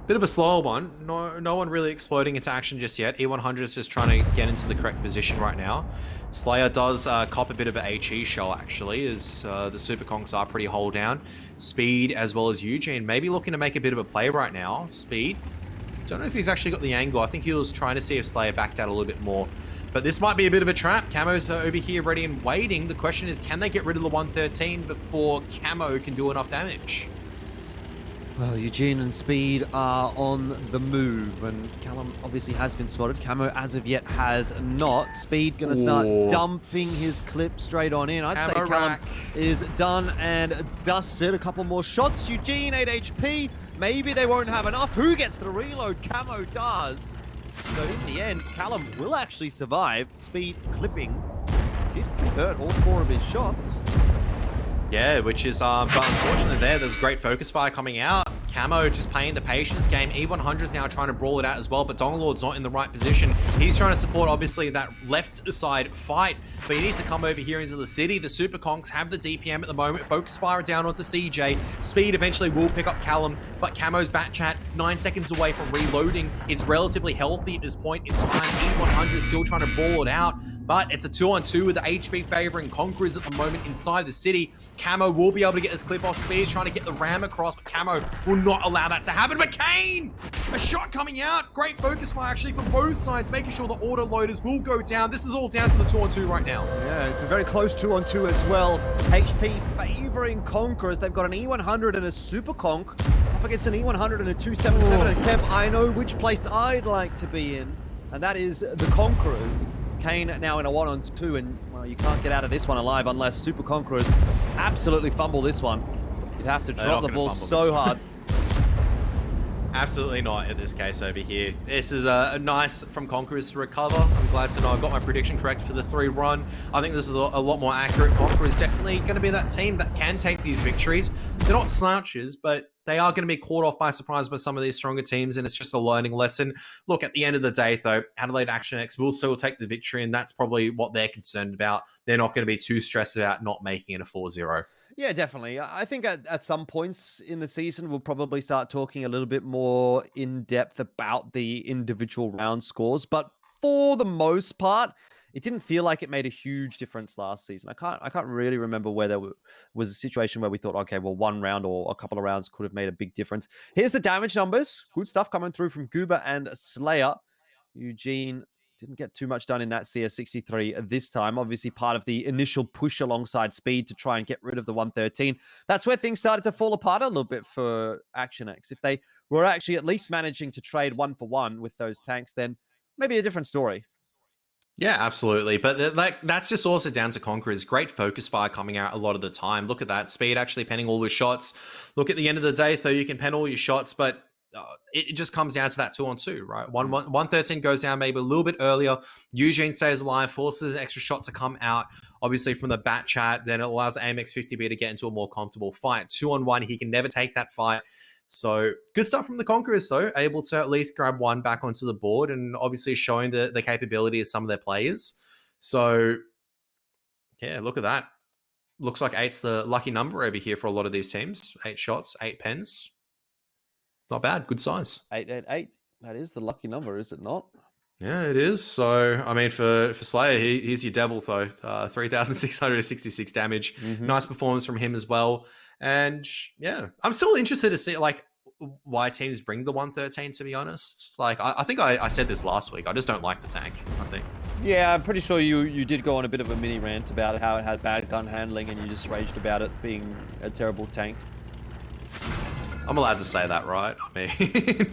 Bit of a slower one. No one really exploding into action just yet. E100 is just trying to get into the correct position right now. Slayer does cop a bit of a HE shell, actually, as the Super Conks are pretty hold down. Speed, as well as Eugene, maybe looking to make a bit of a play right now. Speed. Don't know if he's actually got the angle. I think he was trying to see if Slayer backed out a little bit more. But this might be a bit of a trap. Camo's over here ready and waiting. The question is, can they get rid of the 113 before Camo can do enough damage? Well, Eugene and Speed are on the move, and Callum obviously has been spotted. Camo, as of yet, has not. Speed going to start dumping his clip straight on in. I'd say Callum is done and dusted. A couple more shots. Eugene, 8 HP. Maybe they won't have enough. Who gets the reload? Camo does. So in the end, Callum will actually survive. Speed clipping did convert all 4 of his shots. Yeah, which is, but unfortunately there was great focus fire coming out. Camo just playing the patience game. E100 is now trying to brawl it out as well, but Donglord's not in the right position. He's trying to support, obviously, that left side fight, but he needs to come over here into the city. The Super Conks have the DPM at the moment. Focus fire down onto CJ. Speed eventually will pick up Callum, but Camo's bat chat 9 seconds away from reloading. It's relatively healthy at this point in time. E100 is still trying to brawl it out, but it's a 2-on-2 with the HP favoring Conquerors at the moment inside the city. Camo will be able to get this clip off. Speed's trying to get the ram across, but Camo will not allow that to happen. But Kane, a shot coming out. Great focus fire actually from both sides, making sure the auto loaders will go down. This is all down to the 2-on-2 right now. Yeah, it's a very close 2-on-2 as well. HP favoring Conquerors. They've got an E100 and a Super Conk up against an E100 and a 277. And Kev, I know which place I'd like to be in, and that is the Conquerors. Kane now in a 1-on-2, and well, you can't get out of this one alive unless Super Conquerors absolutely fumble this one. You'd have to drop the ball so hard. Absolutely not in this case over here. This is a nice from Conquerors to recover. I'm glad to know I've got my prediction correct for the 3-run. I think this is a lot more accurate. Conquerors definitely going to be that team that can take these victories. They're not slouches, but they are going to be caught off by surprise by some of these stronger teams, and it's just a learning lesson. Look, at the end of the day, though, Adelaide Action X will still take the victory, and that's probably what they're concerned about. They're not going to be too stressed about not making it a 4-0. Yeah, definitely. I think at some points in the season, we'll probably start talking a little bit more in depth about the individual round scores. But for the most part, it didn't feel like it made a huge difference last season. I can't really remember where there was a situation where we thought, okay, well, one round or a couple of rounds could have made a big difference. Here's the damage numbers. Good stuff coming through from Goober and Slayer. Eugene didn't get too much done in that CS63 this time. Obviously, part of the initial push alongside Speed to try and get rid of the 113. That's where things started to fall apart a little bit for Action X. If they were actually at least managing to trade 1-for-1 with those tanks, then maybe a different story. Yeah, absolutely. But that's just also down to Conquerors. Great focus fire coming out a lot of the time. Look at that. Speed actually penning all the shots. Look, at the end of the day, though, you can pen all your shots, but it just comes down to that 2-on-2, right? 113 goes down maybe a little bit earlier. Eugene stays alive, forces an extra shot to come out, obviously from the bat chat. Then it allows AMX50B to get into a more comfortable fight. 2-on-1, he can never take that fight. So good stuff from the Conquerors, though, able to at least grab one back onto the board and obviously showing the capability of some of their players. So, yeah, look at that. Looks like 8's the lucky number over here for a lot of these teams. 8 shots, 8 pens. Not bad. Good size. 888. That is the lucky number, is it not? Yeah, it is. So, I mean, for Slayer, he's your devil, though. 3,666 damage. Mm-hmm. Nice performance from him as well. And, yeah, I'm still interested to see, like, why teams bring the 113, to be honest. Like, I think I said this last week. I just don't like the tank, I think. Yeah, I'm pretty sure you did go on a bit of a mini rant about how it had bad gun handling, and you just raged about it being a terrible tank. I'm allowed to say that, right? I mean,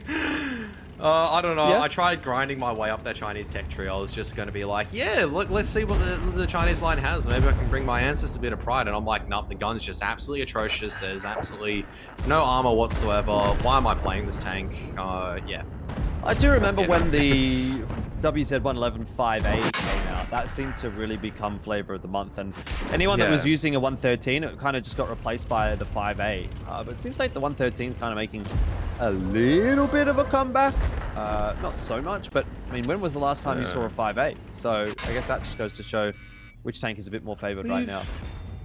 I don't know. Yeah. I tried grinding my way up that Chinese tech tree. I was just going to be like, yeah, look, let's see what the Chinese line has. Maybe I can bring my ancestors a bit of pride. And I'm like, nope, the gun's just absolutely atrocious. There's absolutely no armor whatsoever. Why am I playing this tank? Yeah. I do remember when the WZ111 5A came out. That seemed to really become flavor of the month, and anyone that was using a 113, it kind of just got replaced by the 5A. But it seems like the 113 is kind of making a little bit of a comeback. Not so much, but I mean, when was the last time you saw a 5A? So I guess that just goes to show which tank is a bit more favored right now?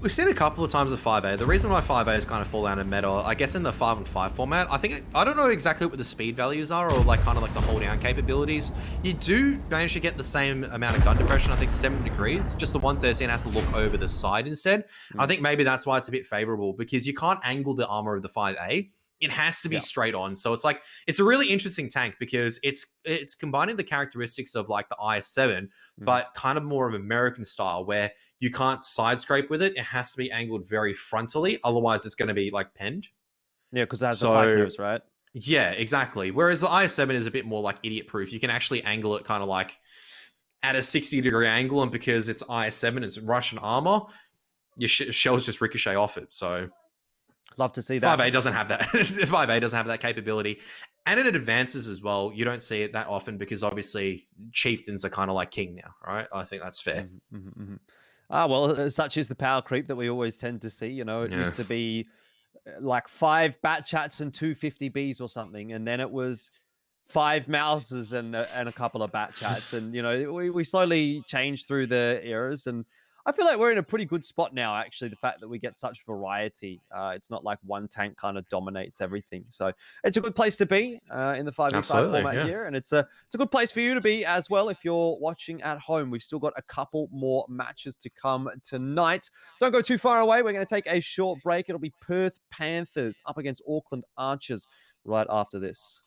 We've seen a couple of times of 5A. The reason why 5A has kind of fallen out of meta, I guess in the 5-on-5 format, I don't know exactly what the speed values are or like kind of like the hold down capabilities. You do manage to get the same amount of gun depression, I think 7 degrees, just the 113 has to look over the side instead. I think maybe that's why it's a bit favorable because you can't angle the armor of the 5A. It has to be straight on. So it's like, it's a really interesting tank because it's combining the characteristics of like the IS-7, but kind of more of American style where you can't side scrape with it. It has to be angled very frontally. Otherwise it's going to be like penned. Yeah, because it has the pike nose, right? Yeah, exactly. Whereas the IS-7 is a bit more like idiot proof. You can actually angle it kind of like at a 60-degree angle. And because it's IS-7, it's Russian armor, your shells just ricochet off it. So love to see that. 5A doesn't have that. 5A doesn't have that capability. And it advances as well. You don't see it that often because obviously chieftains are kind of like king now, right? I think that's fair. Well, such is the power creep that we always tend to see. You know, it used to be like 5 bat chats and 2 50Bs or something. And then it was 5 mouses and a couple of bat chats. And, you know, we slowly changed through the eras. And I feel like we're in a pretty good spot now, actually, the fact that we get such variety. It's not like one tank kind of dominates everything. So it's a good place to be in the 5v5 format here. And it's a good place for you to be as well if you're watching at home. We've still got a couple more matches to come tonight. Don't go too far away. We're going to take a short break. It'll be Perth Panthers up against Auckland Archers right after this.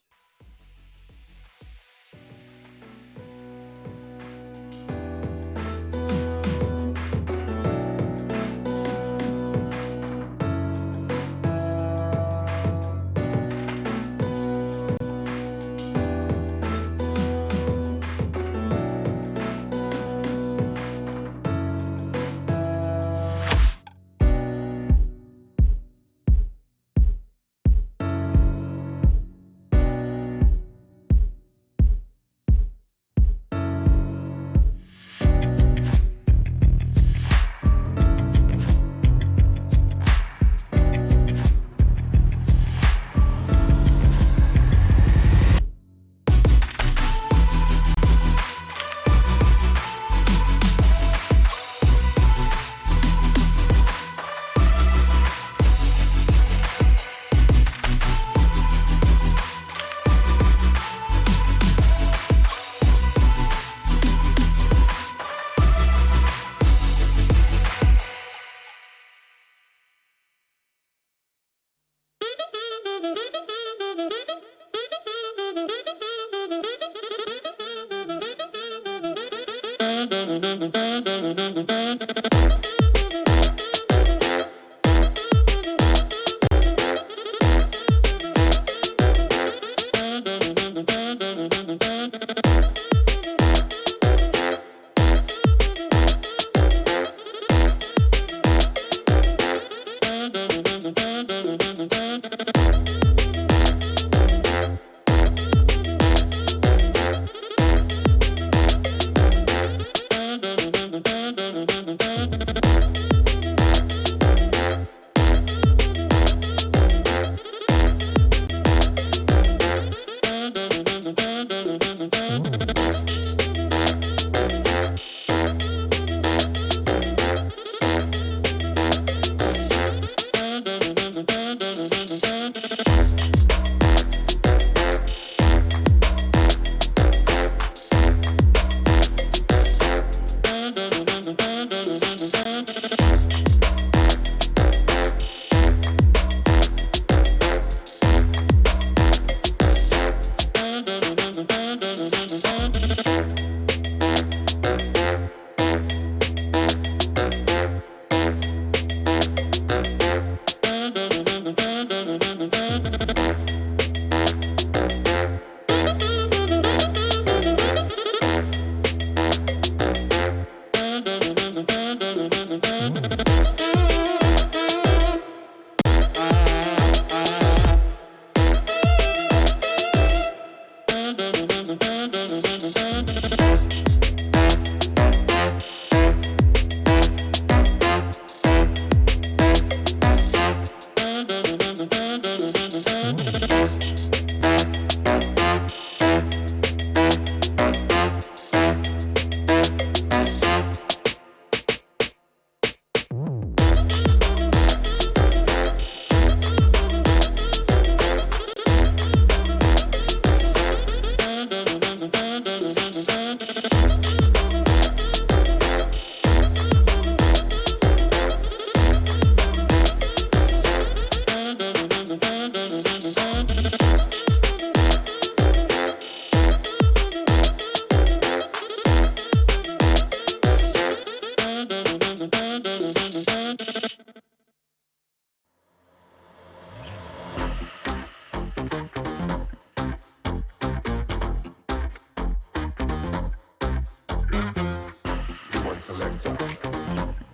Rewind selector.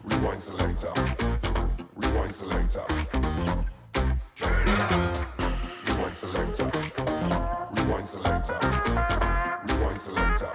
Rewind selector. Rewind selector. Rewind selector. Rewind selector. Rewind selector.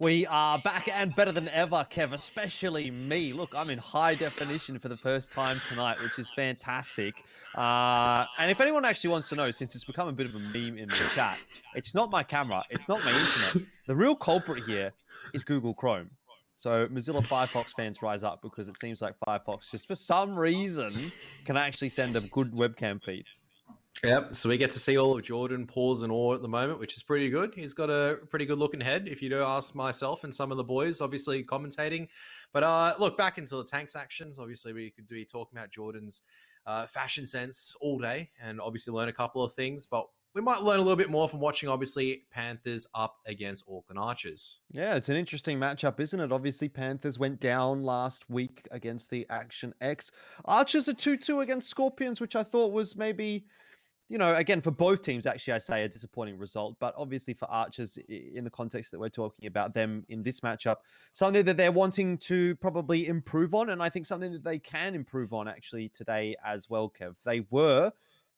We are back and better than ever, Kev, especially me. Look, I'm in high definition for the first time tonight, which is fantastic. And if anyone actually wants to know, since it's become a bit of a meme in the chat, it's not my camera, it's not my internet. The real culprit here is Google Chrome. So Mozilla Firefox fans rise up, because it seems like Firefox just for some reason can actually send a good webcam feed. Yep. So we get to see all of Jordan pause and awe at the moment, which is pretty good. He's got a pretty good looking head, if you do ask myself and some of the boys, obviously commentating. But look, back into the tanks actions. Obviously, we could be talking about Jordan's fashion sense all day and obviously learn a couple of things. But we might learn a little bit more from watching, obviously, Panthers up against Auckland Archers. Yeah, it's an interesting matchup, isn't it? Obviously, Panthers went down last week against the Action X. Archers are 2-2 against Skorpions, which I thought was maybe, again, for both teams, actually, I say a disappointing result. But obviously for Archers, in the context that we're talking about them in this matchup, something that they're wanting to probably improve on. And I think something that they can improve on actually today as well, Kev. They were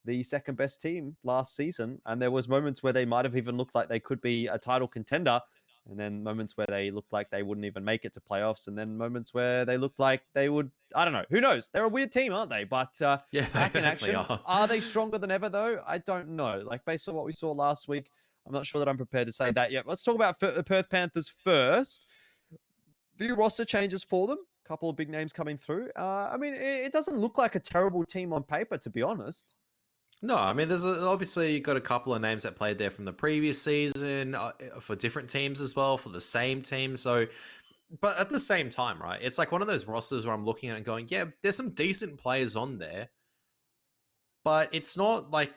the second best team last season, and there was moments where they might have even looked like they could be a title contender, and then moments where they looked like they wouldn't even make it to playoffs, and then moments where they looked like they would. I don't know, who knows? They're a weird team, aren't they? But Yeah, back in action. are. They stronger than ever though? I don't know. Like, based on what we saw last week, I'm not sure that I'm prepared to say that yet. Let's talk about the Perth Panthers first. Few roster changes for them, a couple of big names coming through. I mean, it doesn't look like a terrible team on paper, to be honest. No, I mean, there's obviously got a couple of names that played there from the previous season for different teams as well, for the same team. So, but at the same time, right, it's like one of those rosters where I'm looking at it and going, yeah, there's some decent players on there, but it's not like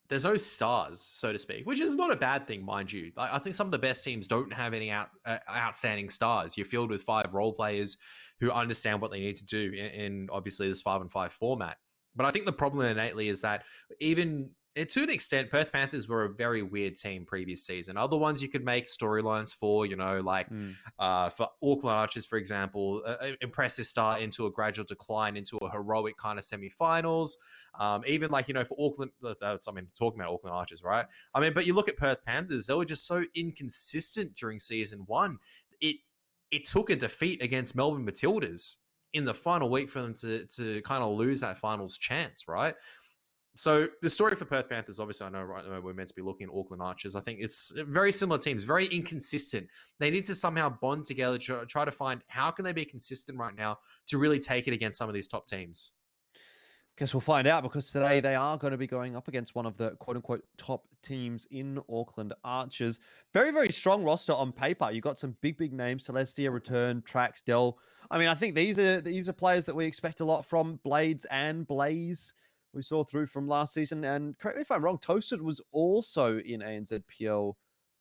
there's no stars, so to speak, which is not a bad thing, mind you. I think some of the best teams don't have any outstanding stars. You're filled with 5 role players who understand what they need to do in obviously this 5-on-5 format. But I think the problem innately is that even to an extent, Perth Panthers were a very weird team previous season. Other ones you could make storylines for, for Auckland Archers, for example, an impressive start into a gradual decline into a heroic kind of semi-finals. Even for Auckland, talking about Auckland Archers, right? I mean, but you look at Perth Panthers, they were just so inconsistent during season 1. It took a defeat against Melbourne Matildas in the final week for them to kind of lose that finals chance, right? So the story for Perth Panthers, obviously I know right now we're meant to be looking at Auckland Archers. I think it's very similar teams, very inconsistent. They need to somehow bond together, try to find how can they be consistent right now to really take it against some of these top teams. Guess we'll find out, because today they are going to be going up against one of the quote-unquote top teams in Auckland Archers. Very, very strong roster on paper. You got some big names: Celestia, Return, Trax, Dell. I mean, I think these are players that we expect a lot from. Blades and Blaze we saw through from last season. And correct me if I'm wrong, Toasted was also in ANZPL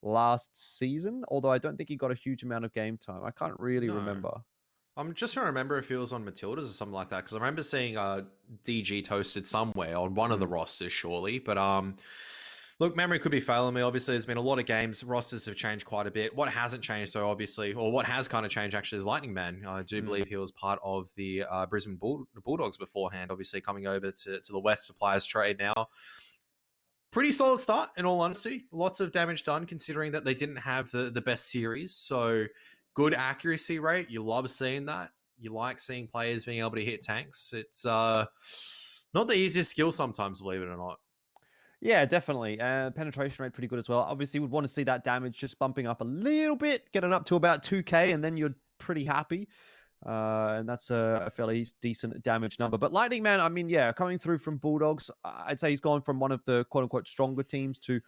last season, although I don't think he got a huge amount of game time. I can't really remember. I'm just trying to remember if he was on Matildas or something like that, because I remember seeing DG Toasted somewhere on one of the rosters, surely. But look, memory could be failing me. Obviously, there's been a lot of games. Rosters have changed quite a bit. What hasn't changed, though, obviously, or what has kind of changed, actually, is Lightning Man. I do believe he was part of the Brisbane Bulldogs beforehand, obviously coming over to the West for players trade now. Pretty solid start, in all honesty. Lots of damage done, considering that they didn't have the best series. So good accuracy rate. You love seeing that. You like seeing players being able to hit tanks. It's not the easiest skill sometimes, believe it or not. Yeah, definitely. Penetration rate pretty good as well. Obviously, would want to see that damage just bumping up a little bit, getting up to about 2k, and then you're pretty happy. And that's a fairly decent damage number. But Lightning Man, I mean, yeah, coming through from Bulldogs, I'd say he's gone from one of the quote-unquote stronger teams to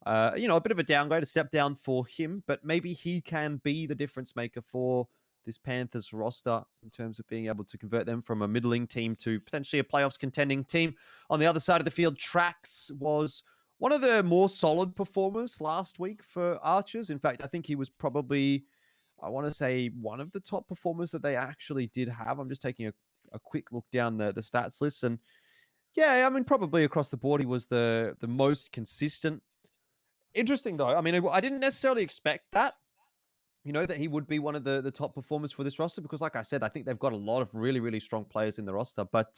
a bit of a downgrade, a step down for him, but maybe he can be the difference maker for this Panthers roster in terms of being able to convert them from a middling team to potentially a playoffs contending team. On the other side of the field, Trax was one of the more solid performers last week for Archers. In fact, I think he was probably, I want to say, one of the top performers that they actually did have. I'm just taking a quick look down the stats list, and yeah, I mean, probably across the board, he was the most consistent. Interesting, though. I mean, I didn't necessarily expect that, that he would be one of the top performers for this roster, because, like I said, I think they've got a lot of really, really strong players in the roster. But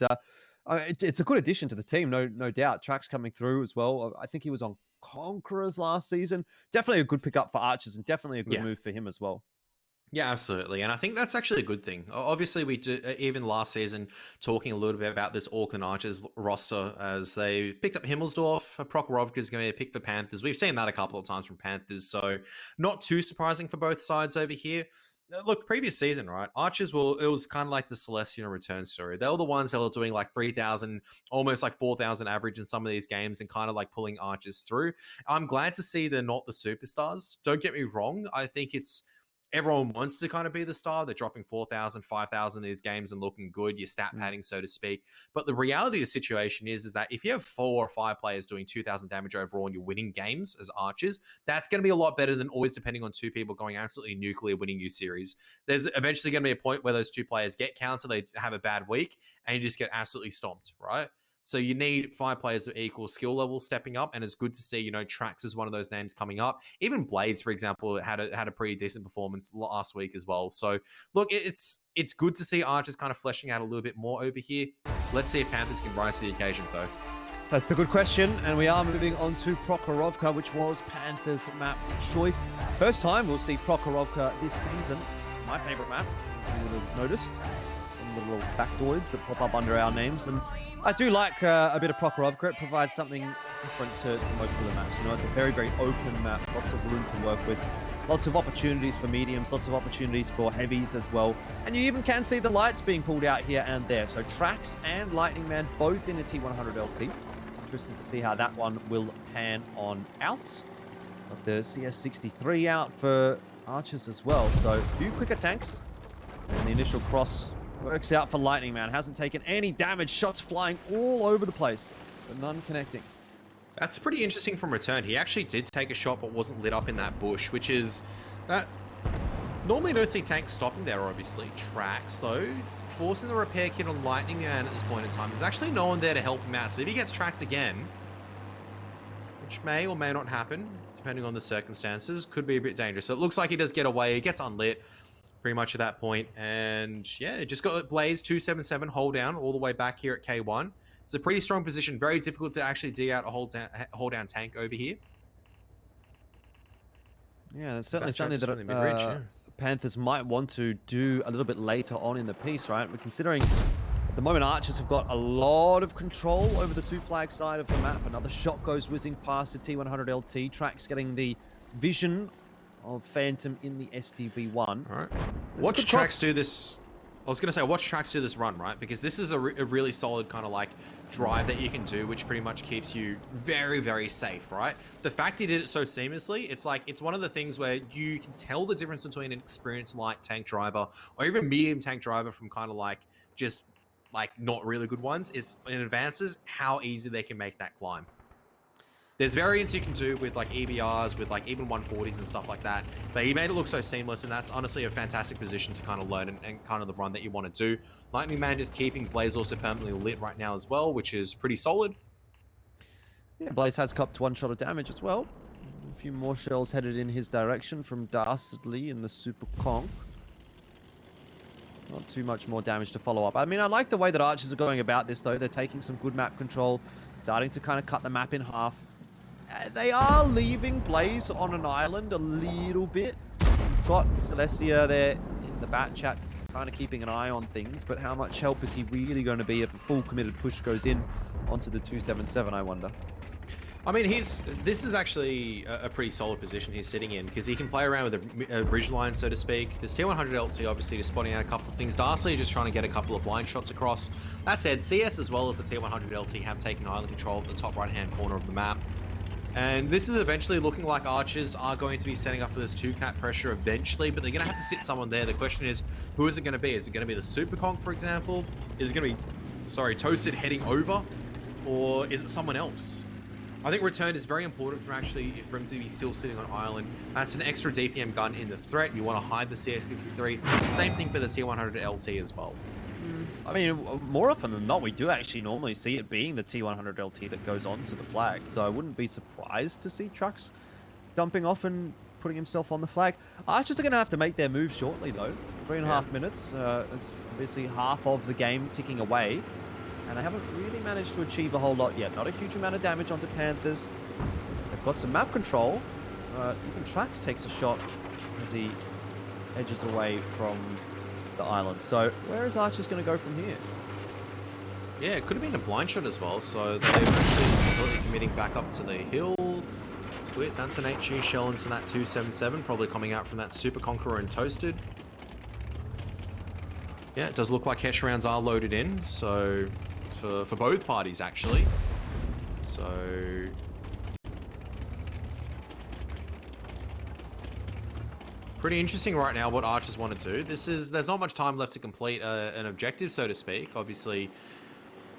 it's a good addition to the team, no doubt. Trax coming through as well. I think he was on Conquerors last season. Definitely a good pickup for Archers, and definitely a good move for him as well. Yeah, absolutely. And I think that's actually a good thing. Obviously, we do, even last season, talking a little bit about this Auckland Archers roster as they picked up Himmelsdorf. Prokorovka is going to be a pick for Panthers. We've seen that a couple of times from Panthers. So not too surprising for both sides over here. Look, previous season, right? Archers it was kind of like the Celestial return story. They were the ones that were doing like 3,000, almost like 4,000 average in some of these games and kind of like pulling Archers through. I'm glad to see they're not the superstars. Don't get me wrong. I think everyone wants to kind of be the star. They're dropping 4,000, 5,000 in these games and looking good. You're stat padding, so to speak. But the reality of the situation is that if you have 4 or 5 players doing 2,000 damage overall and you're winning games as Archers, that's going to be a lot better than always depending on 2 people going absolutely nuclear winning you series. There's eventually going to be a point where those 2 players get counter, they have a bad week, and you just get absolutely stomped, right? So you need 5 players of equal skill level stepping up, and it's good to see, Trax is one of those names coming up. Even Blades, for example, had a pretty decent performance last week as well. So look, it's good to see Archers kind of fleshing out a little bit more over here. Let's see if Panthers can rise to the occasion, though. That's a good question, and we are moving on to Prokhorovka, which was Panthers' map choice. First time we'll see Prokhorovka this season. My favorite map, you would have noticed. Some little factoids that pop up under our names, and I do like a bit of Prokhorovka. It provides something different to most of the maps. It's a very, very open map, lots of room to work with, lots of opportunities for mediums, lots of opportunities for heavies as well. And you even can see the lights being pulled out here and there. So Trax and Lightning Man both in a T100 LT. Interested to see how that one will pan on out. Got the CS63 out for Archers as well. So a few quicker tanks. And the initial cross works out for Lightning Man. Hasn't taken any damage. Shots flying all over the place, but none connecting. That's pretty interesting from Return. He actually did take a shot, but wasn't lit up in that bush, which is that. Normally, you don't see tanks stopping there, obviously. Trax, though, forcing the repair kit on Lightning Man at this point in time. There's actually no one there to help him out. So if he gets tracked again, which may or may not happen, depending on the circumstances, could be a bit dangerous. So it looks like he does get away. He gets unlit pretty much at that point. And yeah, just got Blaze 277 hold down all the way back here at K1. It's a pretty strong position. Very difficult to actually dig out a hold down tank over here. Yeah, that's certainly something that Panthers might want to do a little bit later on in the piece, right? But considering at the moment Archers have got a lot of control over the 2 flag side of the map. Another shot goes whizzing past the T100 LT. Trax getting the vision of Phantom in the STB1. All right. Watch Trax do this. I was going to say, watch Trax do this run, right? Because this is a really solid kind of like drive that you can do, which pretty much keeps you very, very safe, right? The fact he did it so seamlessly, it's like, it's one of the things where you can tell the difference between an experienced light tank driver or even medium tank driver from kind of like just like not really good ones is in advances, how easy they can make that climb. There's variants you can do with like EBRs, with like even 140s and stuff like that. But he made it look so seamless, and that's honestly a fantastic position to kind of learn and kind of the run that you want to do. Lightning Man just keeping Blaze also permanently lit right now as well, which is pretty solid. Yeah, Blaze has copped 1 shot of damage as well. A few more shells headed in his direction from Dastardly in the Super Conk. Not too much more damage to follow up. I mean, I like the way that Archers are going about this, though. They're taking some good map control, starting to kind of cut the map in half. They are leaving Blaze on an island a little bit. Got Celestia there in the bat chat, kind of keeping an eye on things, but how much help is he really going to be if a full committed push goes in onto the 277, I wonder? I mean, this is actually a pretty solid position he's sitting in, because he can play around with a bridge line, so to speak. There's T100 LT obviously just spotting out a couple of things. Darcy just trying to get a couple of blind shots across. That said, CS as well as the T100 LT have taken island control at the top right-hand corner of the map. And this is eventually looking like Archers are going to be setting up for this 2-cap pressure eventually, but they're going to have to sit someone there. The question is, who is it going to be? Is it going to be the Super Conk, for example? Is it going to be, Toasted heading over? Or is it someone else? I think Return is very important for him to be still sitting on island. That's an extra DPM gun in the threat. You want to hide the CS63. Same thing for the T100 LT as well. I mean, more often than not, we do actually normally see it being the T100 LT that goes onto the flag. So I wouldn't be surprised to see Trax dumping off and putting himself on the flag. Archers are going to have to make their move shortly, though. 3.5 minutes. It's obviously half of the game ticking away. And they haven't really managed to achieve a whole lot yet. Not a huge amount of damage onto Panthers. They've got some map control. Even Trax takes a shot as he edges away from the island. So where is Archers going to go from here? Yeah, it could have been a blind shot as well. So they're actually just completely committing back up to the hill. Twit, that's an HE shell into that 277, probably coming out from that Super Conqueror and Toasted. Yeah, it does look like Hesh rounds are loaded in, so for both parties actually. So pretty interesting right now what Archers want to do. There's not much time left to complete an objective, so to speak. Obviously,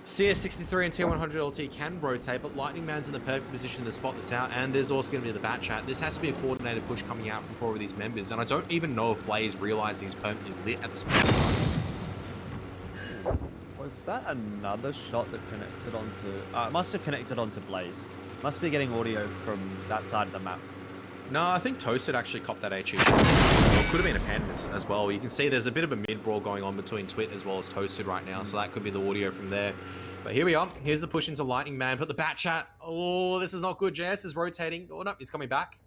CS63 and T100 LT can rotate, but Lightning Man's in the perfect position to spot this out, and there's also going to be the bat chat. This has to be a coordinated push coming out from 4 of these members, and I don't even know if Blaze realizes he's permanently lit at this point. Was that another shot that connected onto... it must have connected onto Blaze. Must be getting audio from that side of the map. No, I think Toasted actually copped that HE. Or it could have been a Panthers as well. You can see there's a bit of a mid-brawl going on between Twit as well as Toasted right now, so that could be the audio from there. But here we are. Here's the push into Lightning Man. Put the bat chat. Oh, this is not good. JS is rotating. Oh, no, he's coming back.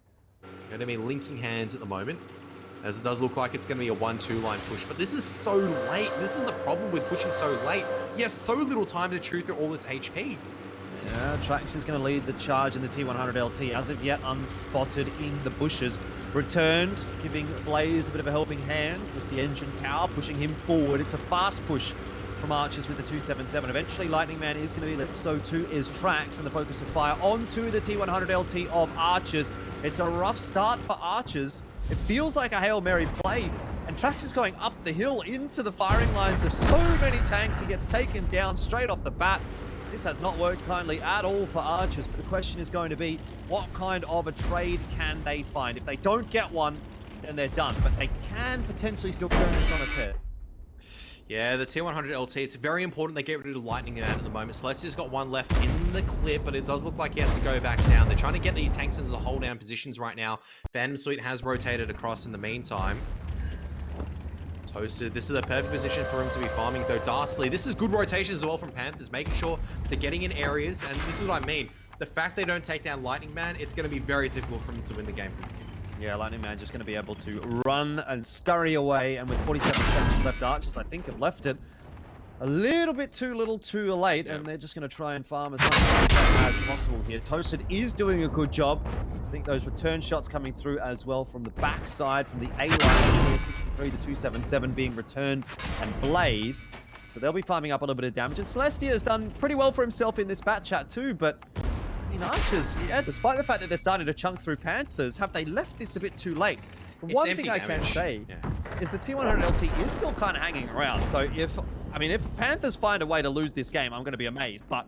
Going to be linking hands at the moment, as it does look like it's going to be a 1-2 line push. But this is so late. This is the problem with pushing so late. You have so little time to chew through all this HP. Yeah, Trax is going to lead the charge in the T100 LT, as of yet unspotted in the bushes. Returned, giving Blaze a bit of a helping hand with the engine power, pushing him forward. It's a fast push from Archers with the 277. Eventually, Lightning Man is going to be lit. So too is Trax, and the focus of fire onto the T100 LT of Archers. It's a rough start for Archers. It feels like a Hail Mary play, and Trax is going up the hill into the firing lines of so many tanks. He gets taken down straight off the bat. This has not worked kindly at all for Archers, but the question is going to be, what kind of a trade can they find? If they don't get one, then they're done, but they can potentially still turn this on its head. Yeah, the T100 LT, it's very important they get rid of Lightning Man at the moment. Celestia's got one left in the clip, but it does look like he has to go back down. They're trying to get these tanks into the hold down positions right now. Phantom Suite has rotated across in the meantime. Toasted, this is a perfect position for him to be farming, though. Darsley, this is good rotation as well from Panthers, making sure they're getting in areas, and this is what I mean. The fact they don't take down Lightning Man, it's going to be very difficult for them to win the game from here. Yeah, Lightning Man just going to be able to run and scurry away, and with 47 seconds left, Archers, I think, have left it a little bit too little too late, and they're just going to try and farm as much as possible here. Toasted is doing a good job. I think those return shots coming through as well from the backside, from the A line, 63 to 277 being returned, and Blaze. So they'll be farming up a little bit of damage. And Celestia has done pretty well for himself in this bat chat too, but I mean, Archers, yeah, despite the fact that they're starting to chunk through Panthers, have they left this a bit too late? The one thing I can say is the T100 LT is still kind of hanging around. So if Panthers find a way to lose this game, I'm going to be amazed. But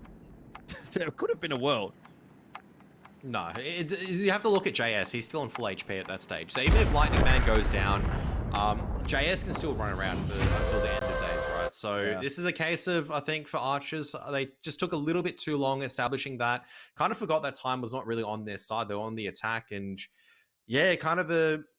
there could have been a world. No, you have to look at JS. He's still on full HP at that stage. So even if Lightning Man goes down, JS can still run around until the end of days, right? So this is a case of, I think, for Archers, they just took a little bit too long establishing that. Kind of forgot that time was not really on their side. They were on the attack, and yeah,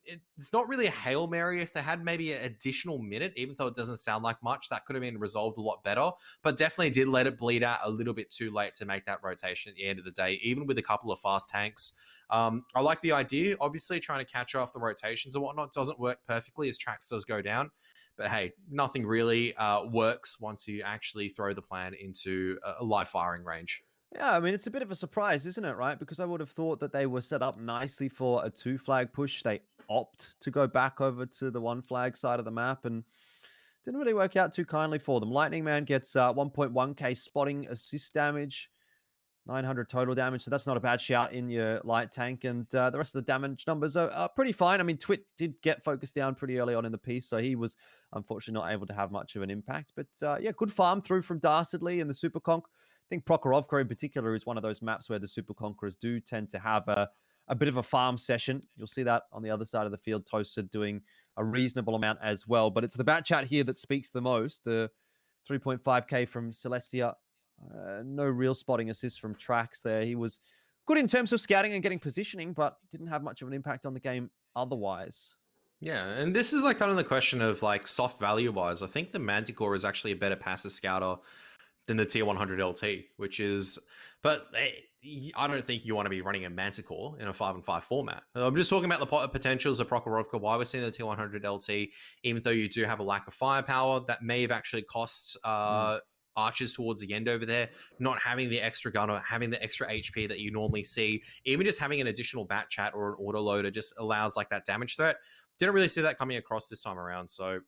it's not really a Hail Mary. If they had maybe an additional minute, even though it doesn't sound like much, that could have been resolved a lot better, but definitely did let it bleed out a little bit too late to make that rotation at the end of the day, even with a couple of fast tanks. I like the idea. Obviously, trying to catch off the rotations and whatnot doesn't work perfectly as Trax does go down, but hey, nothing really works once you actually throw the plan into a live firing range. Yeah, I mean, it's a bit of a surprise, isn't it, right? Because I would have thought that they were set up nicely for a 2-flag push. They opt to go back over to the 1-flag side of the map, and didn't really work out too kindly for them. Lightning Man gets 1.1k spotting assist damage, 900 total damage, so that's not a bad shout in your light tank, and the rest of the damage numbers are pretty fine. I mean, Twit did get focused down pretty early on in the piece, so he was unfortunately not able to have much of an impact. But yeah, good farm through from Dastardly and the Super Conk. I think Prokhorovka in particular is one of those maps where the Super Conquerors do tend to have a bit of a farm session. You'll see that on the other side of the field, Toasted doing a reasonable amount as well. But it's the bat chat here that speaks the most. The 3.5k from Celestia. No real spotting assist from Trax there. He was good in terms of scouting and getting positioning, but didn't have much of an impact on the game otherwise. Yeah, and this is like kind of the question of like soft value wise. I think the Manticore is actually a better passive scouter than the tier 100 LT, which is, but I don't think you want to be running a Manticore in a 5-on-5 format. I'm just talking about the potentials of Prokhorovka, why we're seeing the tier 100 LT, even though you do have a lack of firepower, that may have actually cost Archers towards the end over there, not having the extra gun or having the extra HP that you normally see, even just having an additional bat chat or an autoloader just allows like that damage threat. Didn't really see that coming across this time around. So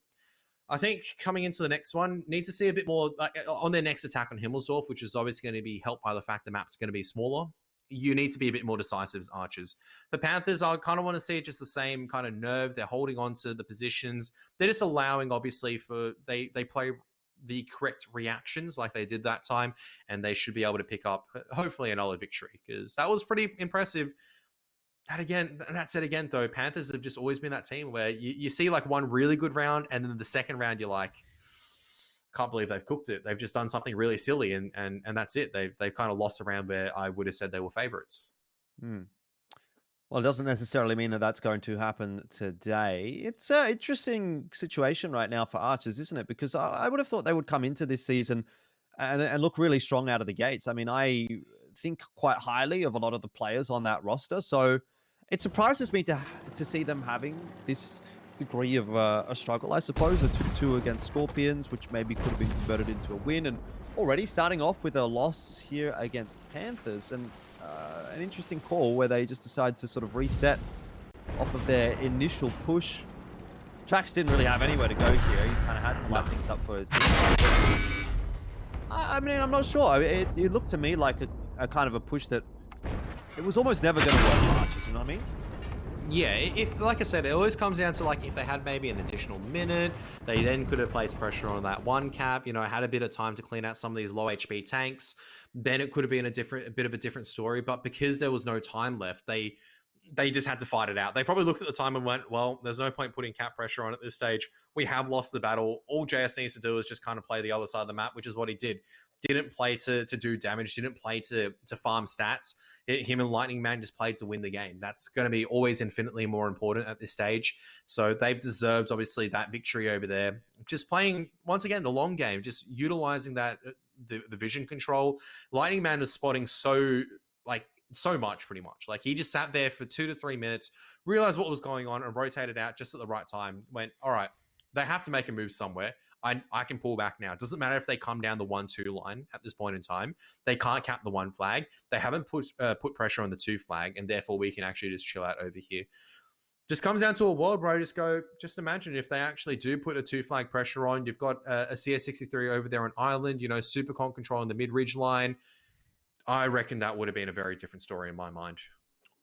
I think coming into the next one, need to see a bit more like, on their next attack on Himmelsdorf, which is obviously going to be helped by the fact the map's going to be smaller. You need to be a bit more decisive as Archers. The Panthers, I kind of want to see just the same kind of nerve. They're holding on to the positions. They're just allowing, obviously, for they play the correct reactions like they did that time, and they should be able to pick up, hopefully, another victory, because that was pretty impressive. And again, that said again, though, Panthers have just always been that team where you see like one really good round, and then the second round you're like, can't believe they've cooked it. They've just done something really silly, and that's it. They've kind of lost a round where I would have said they were favorites. Well, it doesn't necessarily mean that that's going to happen today. It's an interesting situation right now for Archers, isn't it? Because I would have thought they would come into this season and look really strong out of the gates. I mean, I think quite highly of a lot of the players on that roster. So it surprises me to see them having this degree of a struggle, I suppose. A 2-2 against Skorpions, which maybe could have been converted into a win. And already starting off with a loss here against Panthers. And an interesting call where they just decide to sort of reset off of their initial push. Trax didn't really have anywhere to go here. He kind of had to light things up for his team. I mean, I'm not sure. It looked to me like a kind of a push that it was almost never going to work for Archers, you know what I mean? Yeah, if like I said, it always comes down to like if they had maybe an additional minute, they then could have placed pressure on that one cap, had a bit of time to clean out some of these low HP tanks, then it could have been a bit of a different story. But because there was no time left, they just had to fight it out. They probably looked at the time and went, well, there's no point putting cap pressure on at this stage. We have lost the battle. All JS needs to do is just kind of play the other side of the map, which is what he did. Didn't play to do damage, didn't play to farm stats. Him and Lightning Man just played to win the game. That's going to be always infinitely more important at this stage. So they've deserved, obviously, that victory over there. Just playing, once again, the long game, just utilizing that, the vision control. Lightning Man was spotting so much, pretty much. Like, he just sat there for 2 to 3 minutes, realized what was going on, and rotated out just at the right time. Went, all right, they have to make a move somewhere. I can pull back now. It doesn't matter if they come down the 1-2 line at this point in time. They can't cap the 1 flag. They haven't put pressure on the 2 flag, and therefore we can actually just chill out over here. Just comes down to a world where I just imagine if they actually do put a 2 flag pressure on, you've got a CS63 over there on Island, super con control on the mid-ridge line. I reckon that would have been a very different story in my mind.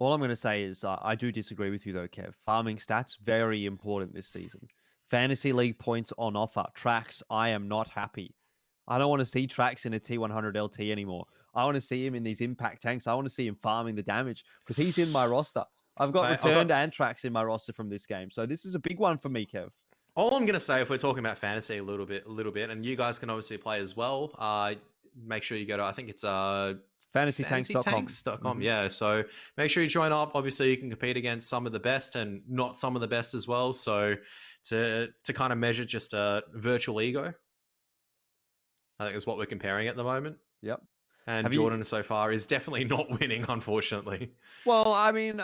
All I'm going to say is I do disagree with you, though, Kev. Farming stats, very important this season. Fantasy League points on offer. Trax, I am not happy. I don't want to see Trax in a T100 LT anymore. I want to see him in these impact tanks. I want to see him farming the damage because he's in my roster. I've got Returned and Trax in my roster from this game. So this is a big one for me, Kev. All I'm going to say, if we're talking about fantasy a little bit, and you guys can obviously play as well, make sure you go to, I think it's fantasytanks.com. Yeah, so make sure you join up. Obviously, you can compete against some of the best and not some of the best as well. So to kind of measure just a virtual ego, I think is what we're comparing at the moment. Yep. And Jordan so far is definitely not winning, unfortunately. Well, I mean,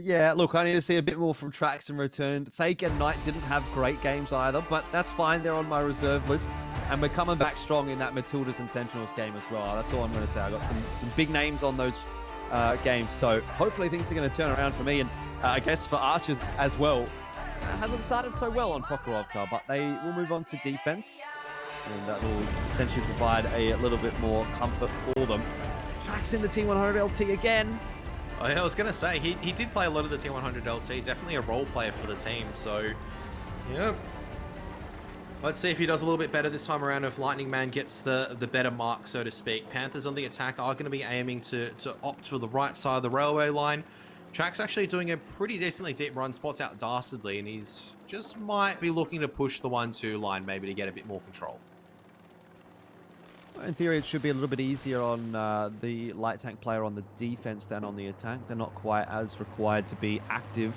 yeah, look, I need to see a bit more from Trax and Returned. Fake and Knight didn't have great games either, but that's fine. They're on my reserve list. And we're coming back strong in that Matlidas and Sentinels game as well. That's all I'm going to say. I got some big names on those games. So hopefully things are going to turn around for me. And I guess for Archers as well. Hasn't started so well on Prokhorovka, but they will move on to defense. And that will potentially provide a little bit more comfort for them. Trax in the T100 LT again. Oh, yeah, I was going to say, he did play a lot of the T100 LT. Definitely a role player for the team. So, yeah. Let's see if he does a little bit better this time around, if Lightning Man gets the better mark, so to speak. Panthers on the attack are going to be aiming to opt for the right side of the railway line. Track's actually doing a pretty decently deep run, spots out Dastardly, and he's just might be looking to push the 1-2 line maybe to get a bit more control. In theory, it should be a little bit easier on the light tank player on the defense than on the attack. They're not quite as required to be active.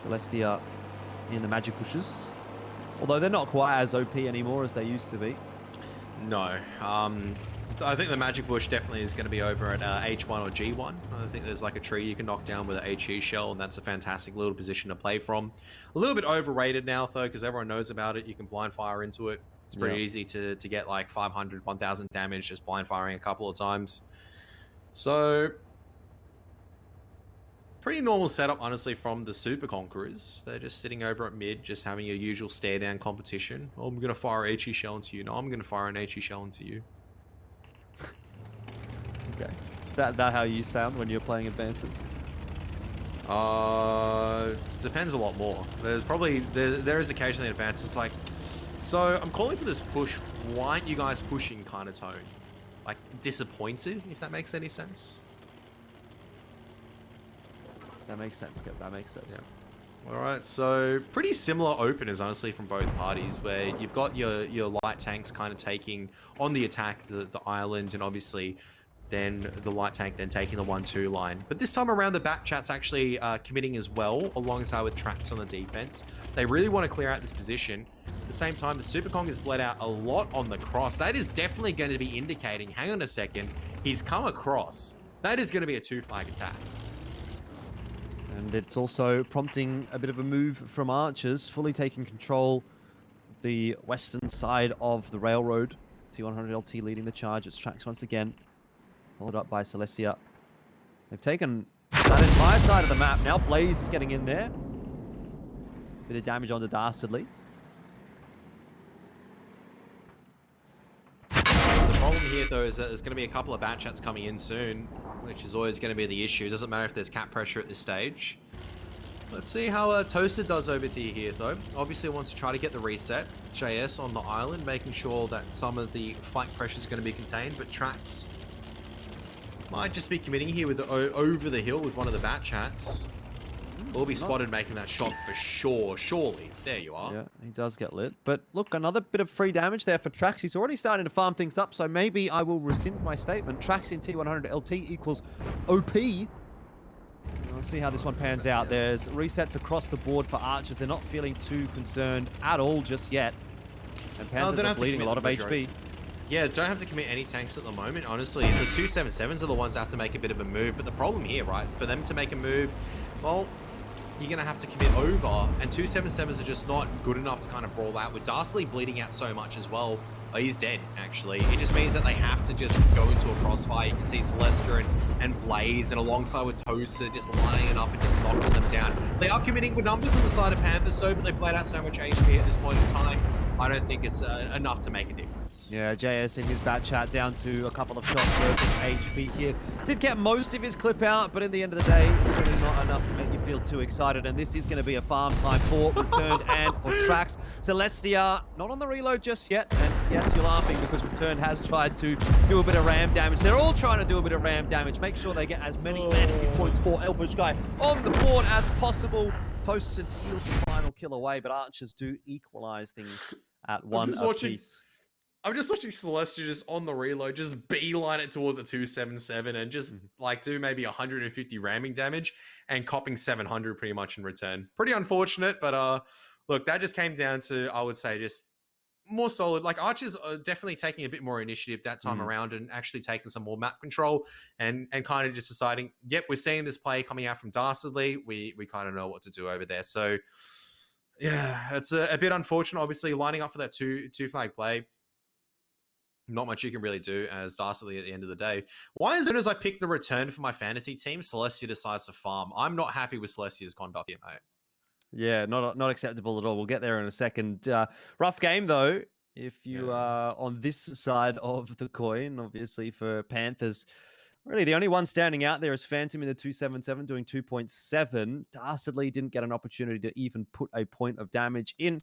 Celestia in the magic pushes. Although they're not quite as OP anymore as they used to be. No. I think the magic bush definitely is going to be over at H1 or G1. I think there's like a tree you can knock down with an HE shell, and that's a fantastic little position to play from. A little bit overrated now, though, because everyone knows about it. You can blind fire into it. It's pretty easy to get like 500, 1000 damage just blind firing a couple of times. So, pretty normal setup, honestly, from the Super Conquerors. They're just sitting over at mid, just having your usual stare down competition. Oh, I'm going to fire an HE shell into you. No, I'm going to fire an HE shell into you. Okay. Is that how you sound when you're playing advances? Depends a lot more. There's probably there is occasionally advances like, so I'm calling for this push. Why aren't you guys pushing kind of tone? Like disappointed, if that makes any sense. That makes sense, Kev. That makes sense. Yeah. All right, so pretty similar openers, honestly, from both parties, where you've got your light tanks kind of taking on the attack the island, and obviously then the light tank then taking the 1-2 line. But this time around, the back chat's actually committing as well, alongside with Trax on the defense. They really want to clear out this position. At the same time, the Super Kong has bled out a lot on the cross. That is definitely going to be indicating, hang on a second, he's come across. That is going to be a 2-flag attack. And it's also prompting a bit of a move from Archers, fully taking control of the western side of the railroad. T100 LT leading the charge. It's Trax once again, followed up by Celestia. They've taken that entire side of the map. Now Blaze is getting in there. Bit of damage onto Dastardly. The problem here, though, is that there's going to be a couple of bat chats coming in soon, which is always going to be the issue. It doesn't matter if there's cap pressure at this stage. Let's see how Toasted does over here, though. Obviously wants to try to get the reset. JS on the island, making sure that some of the flank pressure is going to be contained, but Trax might just be committing here with the over the hill with one of the bat chats. Will be spotted making that shot for sure, surely. There you are. Yeah, he does get lit. But look, another bit of free damage there for Trax. He's already starting to farm things up, so maybe I will rescind my statement. Trax in T100 LT equals OP. Let's see how this one pans out. There's resets across the board for Archers. They're not feeling too concerned at all just yet. And Panthers are bleeding a lot of HP. Yeah, don't have to commit any tanks at the moment, honestly. The 277s are the ones that have to make a bit of a move. But the problem here, right, for them to make a move, well, you're going to have to commit over. And 277s are just not good enough to kind of brawl out. With Dastardly bleeding out so much as well, he's dead, actually. It just means that they have to just go into a crossfire. You can see Celestia and Blaze, and alongside with Tosa, just lining it up and just knocking them down. They are committing with numbers on the side of Panthers, though, but they've bled out so much HP at this point in time. I don't think it's enough to make a difference. Yeah, JS in his bat chat down to a couple of shots worth of HP here. Did get most of his clip out, but in the end of the day, it's really not enough to make you feel too excited. And this is going to be a farm time for Returned and for Trax. Celestia, not on the reload just yet. And yes, you're laughing because Returned has tried to do a bit of ram damage. They're all trying to do a bit of ram damage. Make sure they get as many fantasy points for Elbush Guy on the board as possible. Toasted steals the final kill away, but Archers do equalize things at one apiece. I'm just watching Celestia just on the reload, just beeline it towards a 277 and just like do maybe 150 ramming damage and copping 700 pretty much in return. Pretty unfortunate, but look, that just came down to, I would say, just more solid. Like Archers are definitely taking a bit more initiative that time around and actually taking some more map control and kind of just deciding, yep, we're seeing this play coming out from Dastardly. We kind of know what to do over there. So yeah, it's a bit unfortunate, obviously, lining up for that two flag play. Not much you can really do as Dastardly at the end of the day. Why as soon as I pick the return for my fantasy team, Celestia decides to farm? I'm not happy with Celestia's conduct here, mate. Yeah, not acceptable at all. We'll get there in a second. Rough game, though, if you are on this side of the coin, obviously, for Panthers. Really, the only one standing out there is Phantom in the 277 doing 2.7. Dastardly didn't get an opportunity to even put a point of damage in.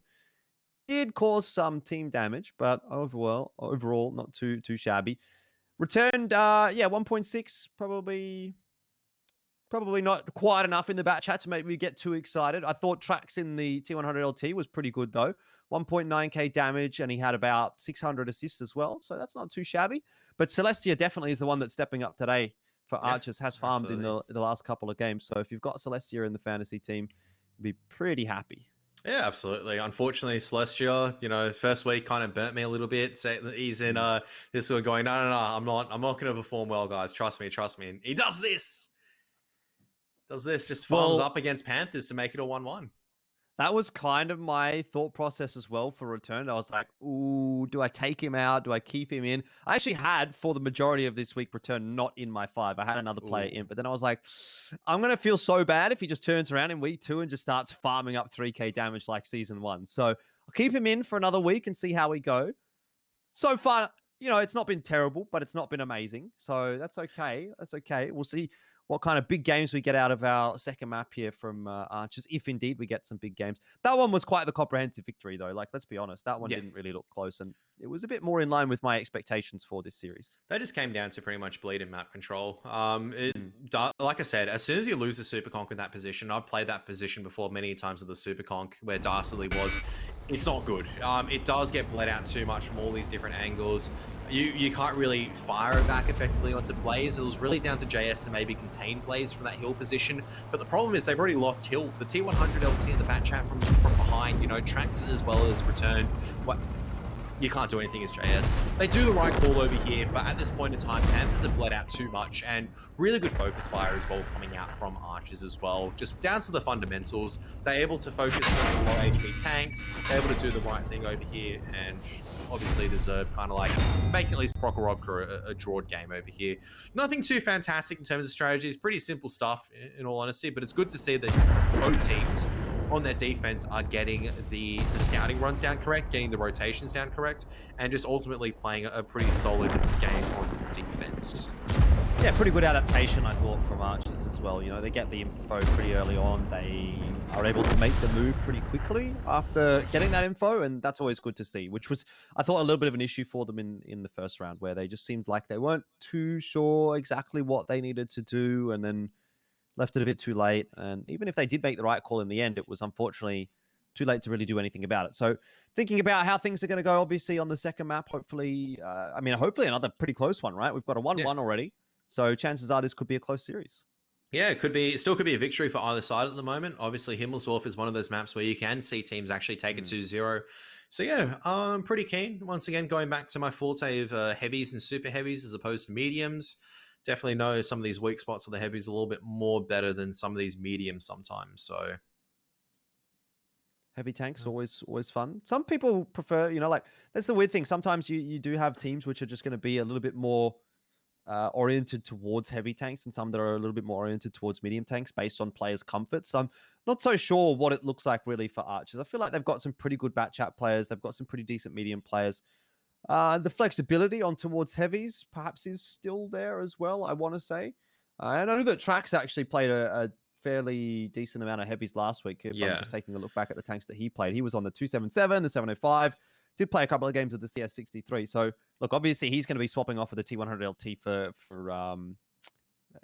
Did cause some team damage, but overall not too shabby. Returned, 1.6, probably not quite enough in the bat chat to make me get too excited. I thought Trax in the T100 LT was pretty good, though. 1.9k damage, and he had about 600 assists as well, so that's not too shabby. But Celestia definitely is the one that's stepping up today for Archers, has farmed in the last couple of games. So if you've got Celestia in the fantasy team, be pretty happy. Yeah, absolutely. Unfortunately, Celestia, first week kind of burnt me a little bit. So he's in this sort of going, no, I'm not going to perform well, guys. Trust me. And he does this. Just farms up against Panthers to make it a 1-1. That was kind of my thought process as well for return. I was like, ooh, do I take him out? Do I keep him in? I actually had, for the majority of this week, return not in my 5. I had another player in, but then I was like, I'm going to feel so bad if he just turns around in week 2 and just starts farming up 3k damage like season 1. So I'll keep him in for another week and see how we go. So far, it's not been terrible, but it's not been amazing. So that's okay. We'll see what kind of big games we get out of our second map here from Archers, if indeed we get some big games. That one was quite the comprehensive victory, though. Like, let's be honest, that one didn't really look close, and it was a bit more in line with my expectations for this series. They just came down to pretty much bleed and map control. Like I said, as soon as you lose the Super Conk in that position, I've played that position before many times of the Super Conk where Dastardly was. It's not good. It does get bled out too much from all these different angles. You can't really fire it back effectively onto Blaze. It was really down to JS to maybe contain Blaze from that hill position. But the problem is they've already lost hill. The T100 LT in the bat chat from behind, tracks as well as return. You can't do anything as JS. They do the right call over here, but at this point in time, Panthers have bled out too much, and really good focus fire as well coming out from Archers as well. Just down to the fundamentals. They're able to focus on low HP tanks. They're able to do the right thing over here, and obviously deserve kind of like making at least Prokhorovka a drawed game over here. Nothing too fantastic in terms of strategies. Pretty simple stuff, in all honesty, but it's good to see that both teams on their defense are getting the scouting runs down correct, getting the rotations down correct, and just ultimately playing a pretty solid game on defense. Yeah, pretty good adaptation, I thought, from Archers as well. They get the info pretty early on. They are able to make the move pretty quickly after getting that info, and that's always good to see, which was, I thought, a little bit of an issue for them in the first round, where they just seemed like they weren't too sure exactly what they needed to do, and then left it a bit too late. And even if they did make the right call in the end, it was unfortunately too late to really do anything about it. So thinking about how things are going to go, obviously, on the second map, hopefully another pretty close one, right? We've got a 1-1 already. So chances are this could be a close series. Yeah, it still could be a victory for either side at the moment. Obviously, Himmelsdorf is one of those maps where you can see teams actually take it 2-0. So yeah, I'm pretty keen. Once again, going back to my forte of heavies and super heavies as opposed to mediums. Definitely know some of these weak spots of the heavies a little bit more better than some of these mediums sometimes. So heavy tanks always fun. Some people prefer, that's the weird thing. Sometimes you do have teams which are just going to be a little bit more oriented towards heavy tanks, and some that are a little bit more oriented towards medium tanks based on players' comfort. So I'm not so sure what it looks like really for Archers. I feel like they've got some pretty good bat chat players. They've got some pretty decent medium players. The flexibility on towards heavies perhaps is still there as well, I want to say. I know that Trax actually played a fairly decent amount of heavies last week. If I'm just taking a look back at the tanks that he played. He was on the 277, the 705, did play a couple of games of the CS63. So, look, obviously he's going to be swapping off of the T100 LT for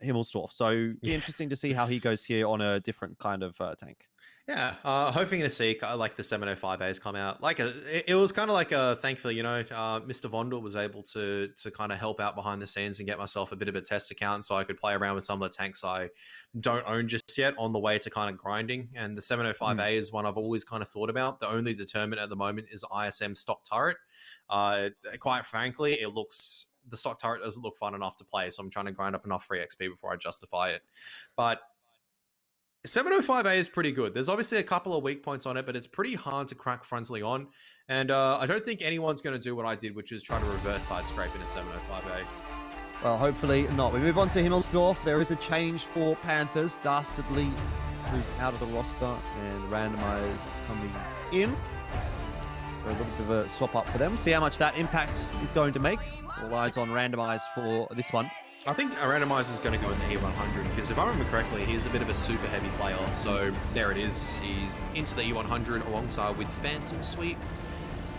Himmelsdorf. So, be interesting to see how he goes here on a different kind of tank. Yeah, hoping to see like the 705As come out. Like it was kind of like thankfully, Mr. Vondel was able to kind of help out behind the scenes and get myself a bit of a test account so I could play around with some of the tanks I don't own just yet on the way to kind of grinding. And the 705A is one I've always kind of thought about. The only determinant at the moment is ISM stock turret. Quite frankly, the stock turret doesn't look fun enough to play, so I'm trying to grind up enough free XP before I justify it. But 705A is pretty good. There's obviously a couple of weak points on it, but it's pretty hard to crack frontally on. And I don't think anyone's going to do what I did, which is try to reverse side scrape in a 705A. Well, hopefully not. We move on to Himmelsdorf. There is a change for Panthers. Dastardly moves out of the roster and Randomized coming in. So a little bit of a swap up for them. See how much that impact is going to make. All eyes on Randomized for this one. I think a randomizer is going to go in the E100 because if I remember correctly, he's a bit of a super heavy player. So there it is. He's into the E100 alongside with Phantom Sweep.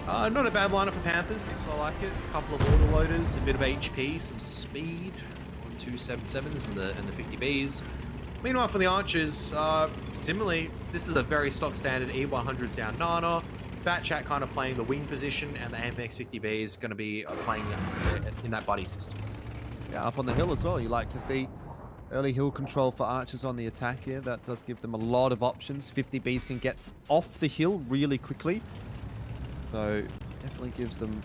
Not a bad lineup for Panthers. I like it. A couple of autoloaders, a bit of HP, some speed on 277s and the 50Bs. Meanwhile, for the Archers, similarly, this is a very stock standard E100s down Nana. Batchat kind of playing the wing position, and the AMX 50B is going to be playing in that buddy system. Yeah, up on the hill as well. You like to see Early hill control for Archers on the attack here. That does give them a lot of options. 50Bs can get off the hill really quickly. So definitely gives them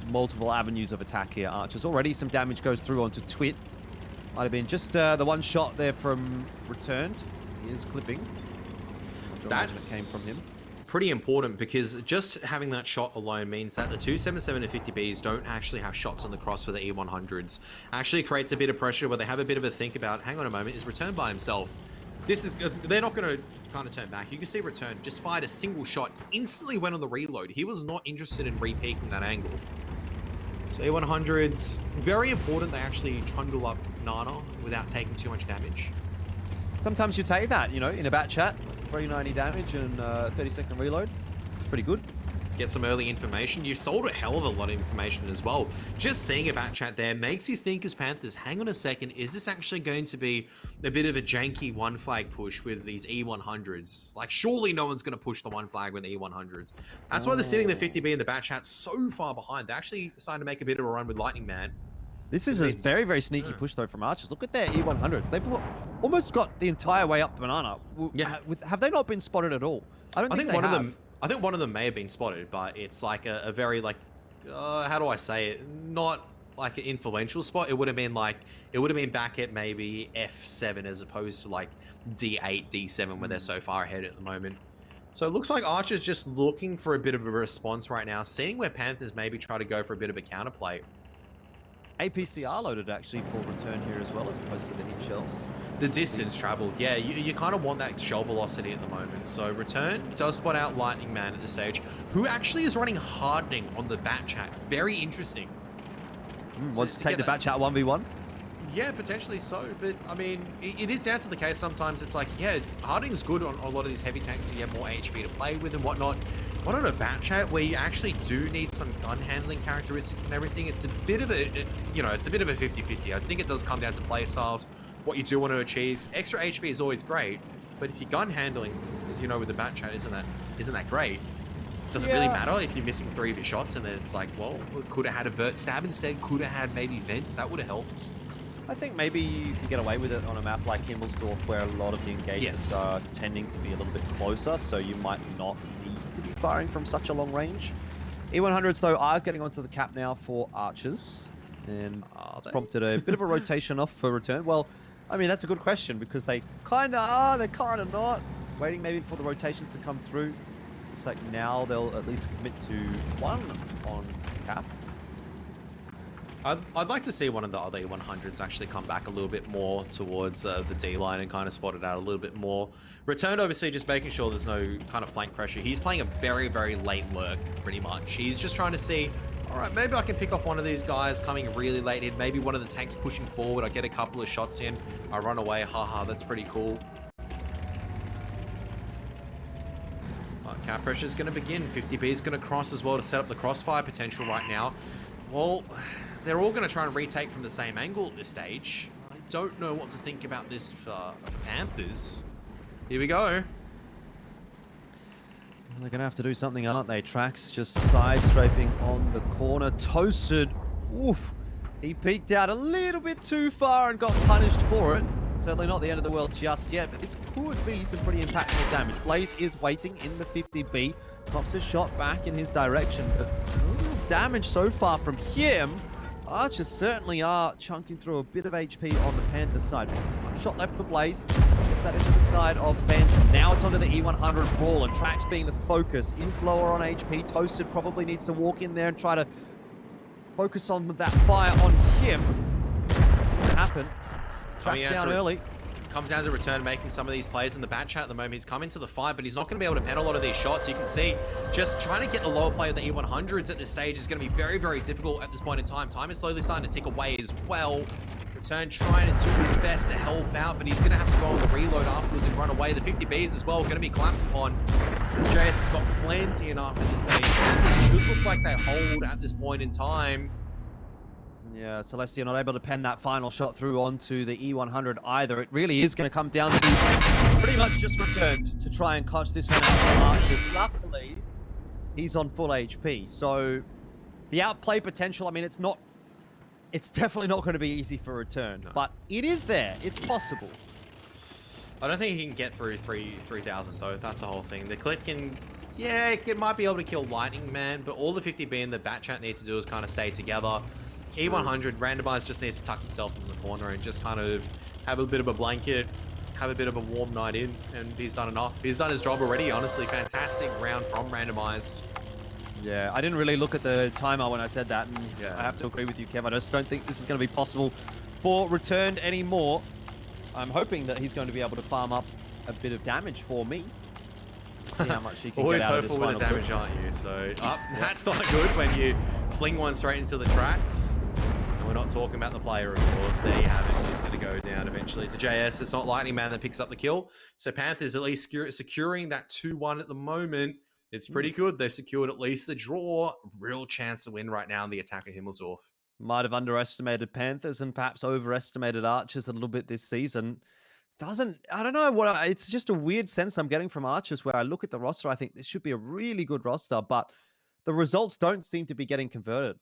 multiple avenues of attack here. Archers already some damage goes through onto Twit. Might have been just the one shot there from Returned. He is clipping. That's came from him. Pretty important because just having that shot alone means that the 277 and 50Bs don't actually have shots on the cross for the E100s. Actually creates a bit of pressure where they have a bit of a think about, hang on a moment, is Return by himself? They're not going to kind of turn back. You can see Return just fired a single shot, instantly went on the reload. He was not interested in re-peeking that angle. So E100s, very important they actually trundle up Nana without taking too much damage. Sometimes you take that, in a bat chat. 390 damage and 30-second reload. It's pretty good. Get some early information. You sold a hell of a lot of information as well. Just seeing a bat chat there makes you think as Panthers, hang on a second, is this actually going to be a bit of a janky one flag push with these E100s? Like, surely no one's going to push the one flag with the E100s. That's why they're sitting the 50B in the bat chat so far behind. They're actually starting to make a bit of a run with Lightning Man. This is a very, very sneaky push, though, from Archers. Look at their E100s. They've almost got the entire way up Banana. Yeah. Have they not been spotted at all? I think one of them may have been spotted, but it's like a very, like, how do I say it? Not like an influential spot. It would have been back at maybe F7 as opposed to like D8, D7 where they're so far ahead at the moment. So it looks like Archer's just looking for a bit of a response right now, seeing where Panthers maybe try to go for a bit of a counterplay. APCR loaded actually for Return here as well, as opposed to the hit shells. The distance traveled, yeah, you kind of want that shell velocity at the moment. So Return does spot out Lightning Man at this stage, who actually is running Hardening on the bat chat. Very interesting. Wants to take the bat chat 1v1? Yeah, potentially so, but I mean, it is down to the case. Sometimes it's like, yeah, Hardening's good on a lot of these heavy tanks, so you have more HP to play with and whatnot. But on a bat chat where you actually do need some gun handling characteristics and everything, it's a bit of a, it's a bit of a 50-50. I think it does come down to play styles, what you do want to achieve. Extra HP is always great, but if your gun handling, as you know with the bat chat, isn't that great, does it really matter if you're missing 3 of your shots and then it's like, well, could have had a vert stab instead, could have had maybe vents, that would have helped. I think maybe you can get away with it on a map like Himmelsdorf where a lot of the engagements are tending to be a little bit closer, so you might not need to be firing from such a long range. E100s, though, are getting onto the cap now for Archers, and it's prompted a bit of a rotation off for Return. Well, I mean, that's a good question, because they kind of are, they're kind of not. Waiting maybe for the rotations to come through. Looks like now they'll at least commit to 1 on cap. I'd like to see one of the other E100s actually come back a little bit more towards the D line and kind of spot it out a little bit more. Returned, obviously, just making sure there's no kind of flank pressure. He's playing a very, very late lurk, pretty much. He's just trying to see, all right, maybe I can pick off one of these guys coming really late in. Maybe one of the tanks pushing forward. I get a couple of shots in. I run away. Haha, that's pretty cool. Cap pressure is going to begin. 50B is going to cross as well to set up the crossfire potential right now. Well, they're all going to try and retake from the same angle at this stage. I don't know what to think about this for Panthers. Here we go. They're going to have to do something, aren't they? Trax just side-scraping on the corner. Toasted. Oof. He peeked out a little bit too far and got punished for it. Certainly not the end of the world just yet, but this could be some pretty impactful damage. Blaze is waiting in the 50B. Pops his shot back in his direction, but a little damage so far from him. Archers certainly are chunking through a bit of HP on the Panthers side. 1 shot left for Blaze. Gets that into the side of Phantom. Now it's onto the E100 Brawl, and Trax being the focus is lower on HP. Toasted probably needs to walk in there and try to focus on that fire on him. What happened? Trax down early. Comes down to Return making some of these plays in the bat chat at the moment. He's come into the fight, but he's not going to be able to pen a lot of these shots. You can see just trying to get the lower play of the E100s at this stage is going to be very, very difficult at this point in time. Time is slowly starting to tick away as well. Return trying to do his best to help out, but he's going to have to go on the reload afterwards and run away. The 50Bs as well going to be collapsed upon. As JS has got plenty enough at this stage. It should look like they hold at this point in time. Yeah, Celestia not able to pen that final shot through onto the E100 either. It really is going to come down to pretty much just Returned to try and clutch this one out. Luckily, he's on full HP. So the outplay potential, I mean, it's not It's definitely not going to be easy for return, but it is there. It's possible. I don't think he can get through 3,000 though. That's the whole thing. The clip can, yeah, it might be able to kill Lightning Man, but all the 50B and the Bat Chat need to do is kind of stay together. E100 randomized just needs to tuck himself in the corner and just kind of have a bit of a blanket, have a bit of a warm night in, and he's done enough. He's done his job already, honestly. Fantastic round from randomized. Yeah, I didn't really look at the timer when I said that, and Yeah. I have to agree with you, Kev. I just don't think this is going to be possible for Returned anymore. I'm hoping that he's going to be able to farm up a bit of damage for me. See how much he can Always get out of this hopeful with final the damage, two. aren't you? So, that's not good when you fling one straight into the tracks. And we're not talking about the player, of course. There you have it. He's going to go down eventually to JS. It's not Lightning Man that picks up the kill. So Panthers at least securing that 2-1 at the moment. It's pretty good. They've secured at least the draw. Real chance to win right now in the attack of Himmelsdorf. Might have underestimated Panthers and perhaps overestimated Archers a little bit this season. I don't know what, it's just a weird sense I'm getting from Archers where I look at the roster, I think this should be a really good roster, but the results don't seem to be getting converted.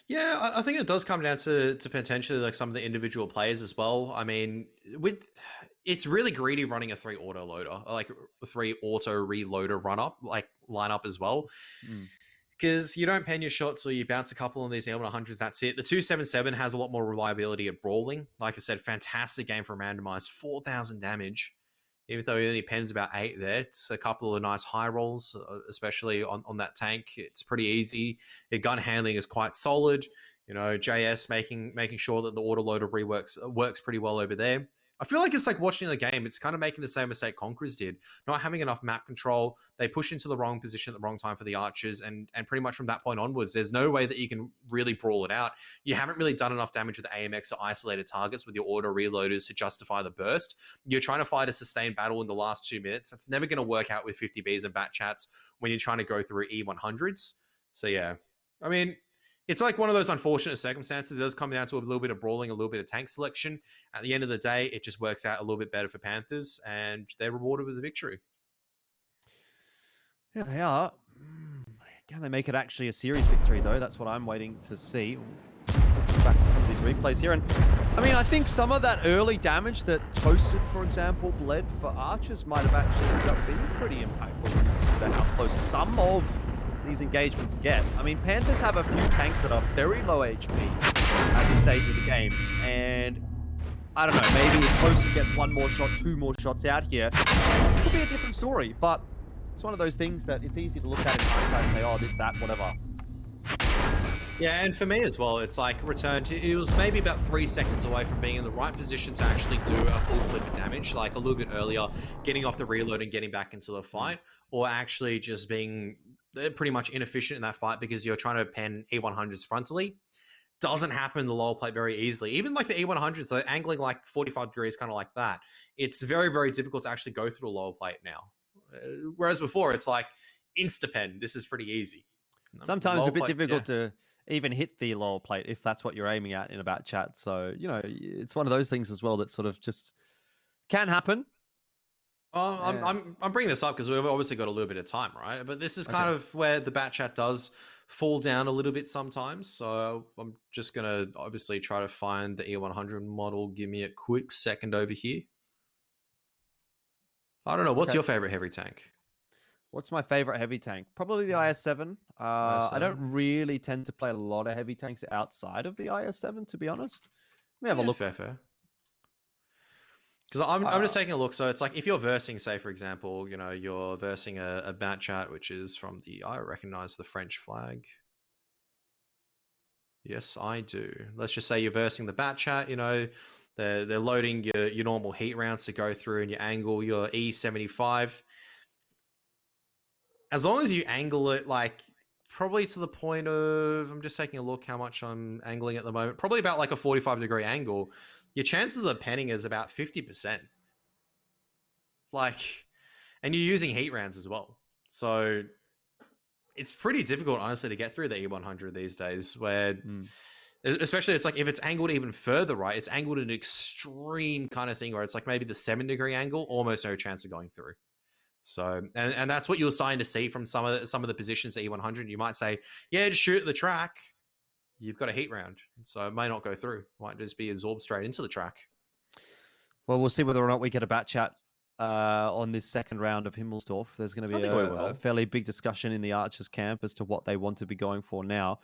Yeah, I think it does come down to potentially like some of the individual players as well. I mean, it's really greedy running a 3 auto loader, like a 3 auto reloader lineup as well. Because you don't pen your shots or you bounce a couple on these L100s, that's it. The 277 has a lot more reliability at brawling. Like I said, fantastic game for randomized, 4,000 damage. Even though he only pens about 8 there, it's a couple of nice high rolls, especially on that tank. It's pretty easy. Your gun handling is quite solid. You know, JS making sure that the autoloader works pretty well over there. I feel like it's like watching the game. It's kind of making the same mistake Conquerors did, not having enough map control. They push into the wrong position at the wrong time for the Archers, and pretty much from that point onwards, there's no way that you can really brawl it out. You haven't really done enough damage with the AMX or isolated targets with your auto reloaders to justify the burst. You're trying to fight a sustained battle in the last 2 minutes. That's never going to work out with 50Bs and Bat Chats when you're trying to go through E100s. So yeah, I mean, it's like one of those unfortunate circumstances. It does come down to a little bit of brawling, a little bit of tank selection. At the end of the day, it just works out a little bit better for Panthers, and they're rewarded with a victory. Yeah, they are. Can they make it actually a series victory, though? That's what I'm waiting to see. Back to some of these replays here. And I mean, I think some of that early damage that Toasted, for example, bled for Archers might have actually ended up being pretty impactful when you consider how close some of these engagements get. I mean, Panthers have a few tanks that are very low HP at this stage of the game. And I don't know, maybe if Toasted gets 1 more shot, 2 more shots out here, it could be a different story. But it's one of those things that it's easy to look at in hindsight and say, oh, this, that, whatever. Yeah, and for me as well, it's like returned. It was maybe about 3 seconds away from being in the right position to actually do a full clip of damage, like a little bit earlier, getting off the reload and getting back into the fight, or actually just being pretty much inefficient in that fight because you're trying to pen E100s frontally. Doesn't happen in the lower plate very easily. Even like the E100s, so angling like 45 degrees, kind of like that. It's very, very difficult to actually go through the lower plate now. Whereas before, it's like insta-pen. This is pretty easy. Sometimes it's a bit plates, difficult to even hit the lower plate if that's what you're aiming at in a Bat Chat. So, you know, it's one of those things as well that sort of just can happen. I'm bringing this up because we've obviously got a little bit of time, right? But this is kind of where the Bat Chat does fall down a little bit sometimes. So I'm just going to obviously try to find the E100 model. Give me a quick second over here. I don't know. What's your favorite heavy tank? What's my favorite heavy tank? Probably the IS-7. I don't really tend to play a lot of heavy tanks outside of the IS-7, to be honest. Let me have a look. Fair. Because I'm just taking a look. So it's like if you're versing, say, for example, you know, you're versing a Bat Chat, which is from I recognize the French flag. Yes, I do. Let's just say you're versing the Bat Chat, you know, they're loading your normal heat rounds to go through and you angle your E75. As long as you angle it, like, probably to the point of, I'm just taking a look how much I'm angling at the moment, probably about like a 45-degree angle, your chances of penning is about 50%. Like, and you're using heat rounds as well. So it's pretty difficult, honestly, to get through the E100 these days, where, especially it's like if it's angled even further, right? It's angled an extreme kind of thing where it's like maybe the 7-degree angle, almost no chance of going through. So, and that's what you're starting to see from some of the positions at E100. You might say, yeah, just shoot at the track. you've got a heat round. So it may not go through. Might just be absorbed straight into the track. Well, we'll see whether or not we get a bat chat on this second round of Himmelsdorf. There's going to be a fairly big discussion in the Archers camp as to what they want to be going for now.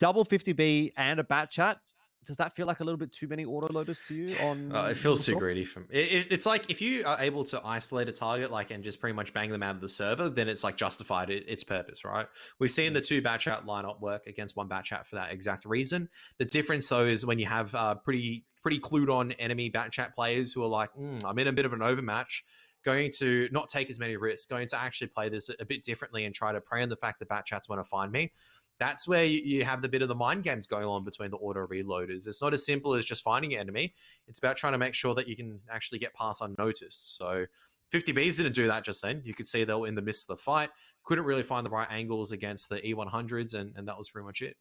Double 50B and a bat chat. Does that feel like a little bit too many autoloaders to you? It feels too greedy for me. It's like if you are able to isolate a target and just pretty much bang them out of the server, then it's like justified its purpose, right? We've seen the 2 bat chat lineup work against 1 bat chat for that exact reason. The difference though is when you have pretty clued on enemy bat chat players who are like, I'm in a bit of an overmatch, going to not take as many risks, going to actually play this a bit differently and try to prey on the fact that bat chats want to find me. That's where you have the bit of the mind games going on between the auto reloaders. It's not as simple as just finding an enemy. It's about trying to make sure that you can actually get past unnoticed. So 50Bs didn't do that just then. You could see they were in the midst of the fight. Couldn't really find the right angles against the E100s, and that was pretty much it.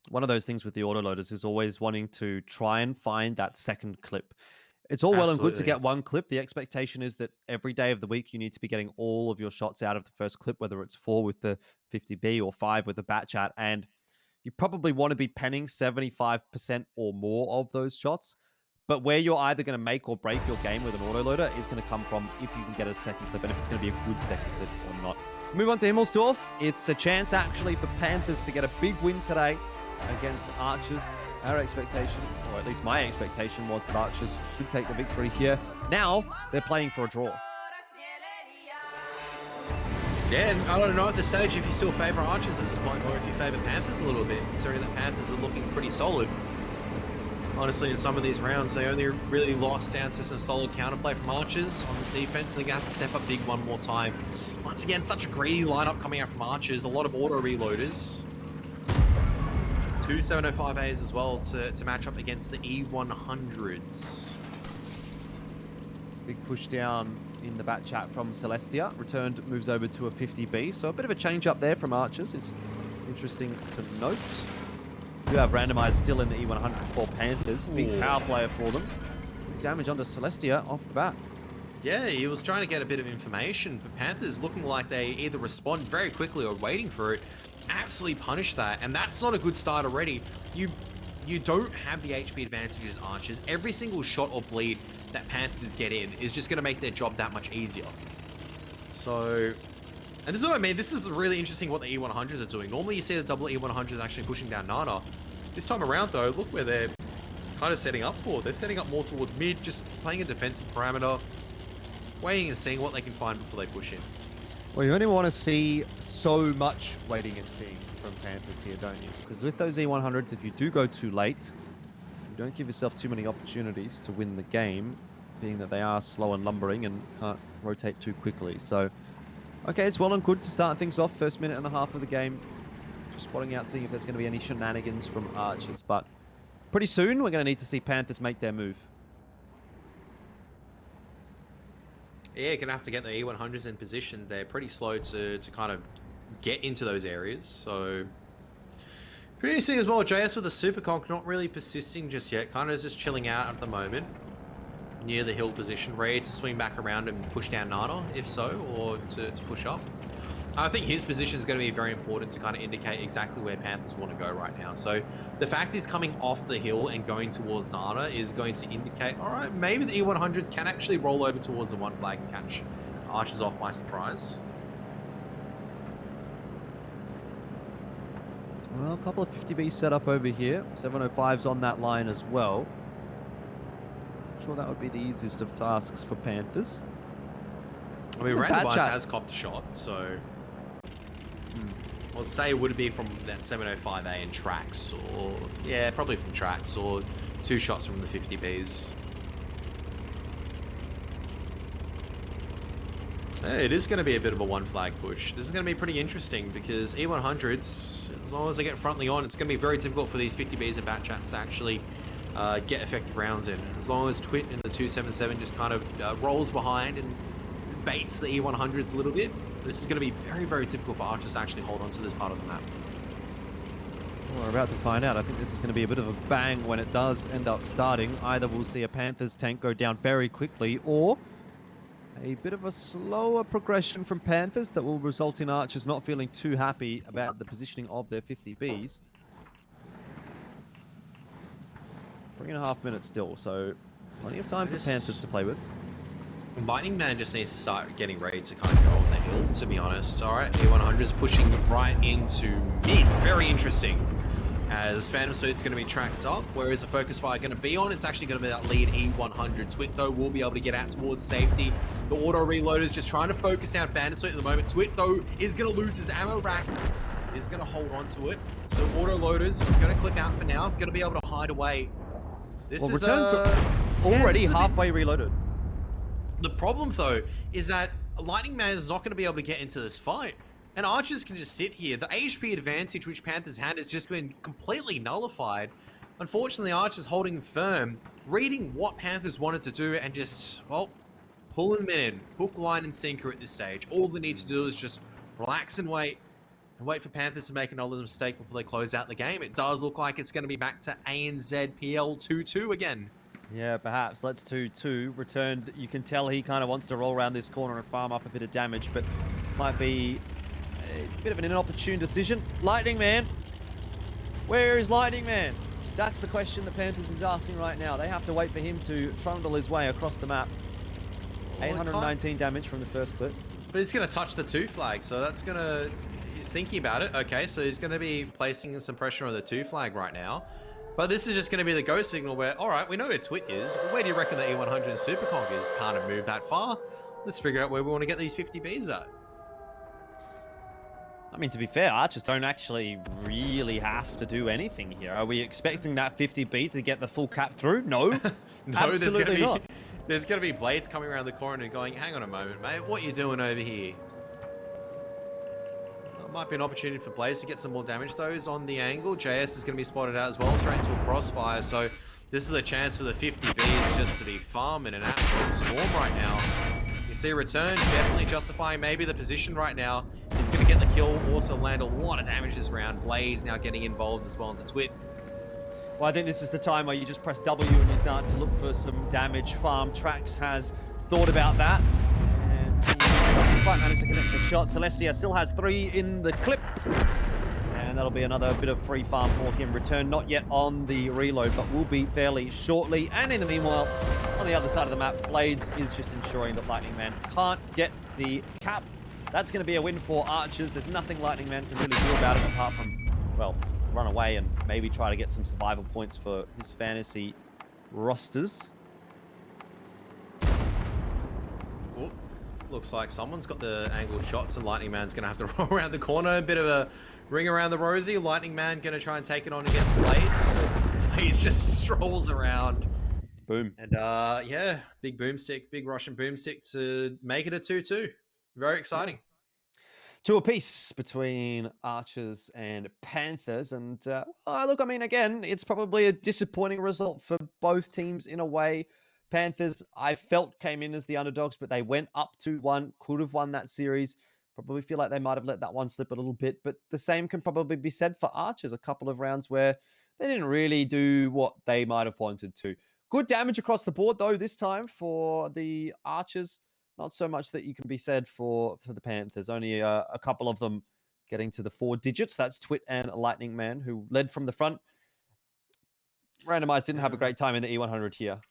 One of those things with the autoloaders is always wanting to try and find that second clip. It's all well and good to get 1 clip. The expectation is that every day of the week, you need to be getting all of your shots out of the first clip, whether it's 4 with the 50B or 5 with the bat chat. And you probably want to be penning 75% or more of those shots. But where you're either going to make or break your game with an autoloader is going to come from if you can get a second clip and if it's going to be a good second clip or not. Move on to Himmelsdorf. It's a chance actually for Panthers to get a big win today against Archers. Our expectation, or at least my expectation, was that Archers should take the victory here. Now, they're playing for a draw. Yeah, and I don't know at this stage if you still favour Archers at this point, or if you favour Panthers a little bit, considering that Panthers are looking pretty solid. Honestly, in some of these rounds, they only really lost down to some solid counterplay from Archers on the defense, and they're going to have to step up big one more time. Once again, such a greedy lineup coming out from Archers, a lot of auto reloaders. 2 705As as well to match up against the E100s. Big push down in the bat chat from Celestia. Returned, moves over to a 50B. So a bit of a change up there from Archers is interesting to note. You have randomized still in the E100 for Panthers. Big power player for them. Damage onto Celestia off the bat. Yeah, he was trying to get a bit of information, but Panthers looking like they either respond very quickly or waiting for it. Absolutely punish that, and that's not a good start already. You don't have the HP advantage as Archers. Every single shot or bleed that Panthers get in is just going to make their job that much easier. So, and this is what I mean, this is really interesting what the E100s are doing. Normally you see the double E100s actually pushing down Nana. This time around though, look where they're kind of setting up for. They're setting up more towards mid, just playing a defensive parameter, waiting and seeing what they can find before they push in. Well, you only want to see so much waiting and seeing from Panthers here, don't you? Because with those E100s, if you do go too late, you don't give yourself too many opportunities to win the game, being that they are slow and lumbering and can't rotate too quickly. So, okay, it's well and good to start things off. First minute and a half of the game, just spotting out, seeing if there's going to be any shenanigans from Archers. But pretty soon, we're going to need to see Panthers make their move. Yeah, you're going to have to get the E100s in position. They're pretty slow to kind of get into those areas. So, pretty interesting as well. JS with a Super Conk not really persisting just yet. Kind of just chilling out at the moment. Near the hill position. Ready to swing back around and push down Nana, if so, or to push up. I think his position is going to be very important to kind of indicate exactly where Panthers want to go right now. So the fact he's coming off the hill and going towards Nana is going to indicate, all right, maybe the E100s can actually roll over towards the 1 flag and catch Archers off by surprise. Well, a couple of 50B set up over here. 705's on that line as well. I'm sure that would be the easiest of tasks for Panthers. I mean, Randomize has copped a shot, so... Let's say it would be from that 705A in tracks, or... Yeah, probably from tracks, or 2 shots from the 50Bs. It is going to be a bit of a 1 flag push. This is going to be pretty interesting, because E100s, as long as they get frontally on, it's going to be very difficult for these 50Bs and bat chats to actually get effective rounds in. As long as Twit in the 277 just kind of rolls behind and baits the E100s a little bit, this is going to be very, very difficult for Archers to actually hold on to this part of the map. Well, we're about to find out. I think this is going to be a bit of a bang when it does end up starting. Either we'll see a Panthers tank go down very quickly, or a bit of a slower progression from Panthers that will result in Archers not feeling too happy about the positioning of their 50Bs. 3.5 minutes still, so plenty of time for Panthers to play with. Lightning Man just needs to start getting ready to kind of go on the hill, to be honest. All right, E100's pushing right into mid. Very interesting. As Phantom Suit's going to be tracked up, where is the focus fire going to be on? It's actually going to be that lead E100. Twit, though, will be able to get out towards safety. The auto reloader's just trying to focus down Phantom Suit at the moment. Twit, though, is going to lose his ammo rack. Is going to hold on to it. So auto loaders are going to clip out for now. Going to be able to hide away. This is already halfway reloaded. The problem, though, is that Lightning Man is not going to be able to get into this fight. And Archers can just sit here. The HP advantage which Panthers had has just been completely nullified. Unfortunately, Archers holding firm, reading what Panthers wanted to do and just, well, pulling them in. Hook, line, and sinker at this stage. All they need to do is just relax and wait for Panthers to make another mistake before they close out the game. It does look like it's going to be back to ANZ PL 2-2 again. Yeah, perhaps. Let's 2-2. Returned, you can tell he kind of wants to roll around this corner and farm up a bit of damage, but might be a bit of an inopportune decision. Lightning Man. Where is Lightning Man? That's the question the Panthers is asking right now. They have to wait for him to trundle his way across the map. 819 damage from the first clip. But he's going to touch the 2 flag, so that's going to... He's thinking about it. Okay, so he's going to be placing some pressure on the 2 flag right now. But this is just going to be the go signal where, all right, we know where Twit is. But where do you reckon the E100 and Super Conk is? Can't have moved that far. Let's figure out where we want to get these 50Bs at. I mean, to be fair, Archers don't actually really have to do anything here. Are we expecting that 50B to get the full cap through? No. No, absolutely not. There's going to be Blades coming around the corner and going, hang on a moment, mate. What are you doing over here? Might be an opportunity for Blaze to get some more damage, though. Is on the angle. JS is going to be spotted out as well, straight into a crossfire. So this is a chance for the 50Bs just to be farming an absolute storm right now. You see Return definitely justifying maybe the position right now. He's going to get the kill, also land a lot of damage this round. Blaze now getting involved as well into Twit. Well, I think this is the time where you just press W and you start to look for some damage farm. Trax has thought about that. Quite managed to connect the shot. Celestia still has 3 in the clip. And that'll be another bit of free farm for him. Return not yet on the reload, but will be fairly shortly. And in the meanwhile, on the other side of the map, Blades is just ensuring that Lightning Man can't get the cap. That's going to be a win for Archers. There's nothing Lightning Man can really do about it apart from, well, run away and maybe try to get some survival points for his fantasy rosters. Looks like someone's got the angled shots and Lightning Man's going to have to roll around the corner. A bit of a ring around the rosy. Lightning Man going to try and take it on against Blades. But Blades just strolls around. Boom. And yeah, big boomstick, big Russian boomstick to make it a 2-2. Very exciting. 2 apiece between Archers and Panthers. And look, I mean, again, it's probably a disappointing result for both teams in a way. Panthers, I felt, came in as the underdogs, but they went up 2-1, could have won that series. Probably feel like they might have let that one slip a little bit, but the same can probably be said for Archers. A couple of rounds where they didn't really do what they might have wanted to. Good damage across the board, though, this time for the Archers. Not so much that you can be said for the Panthers. Only a couple of them getting to the 4 digits. That's Twit and Lightning Man, who led from the front. Randomized didn't have a great time in the E100 here.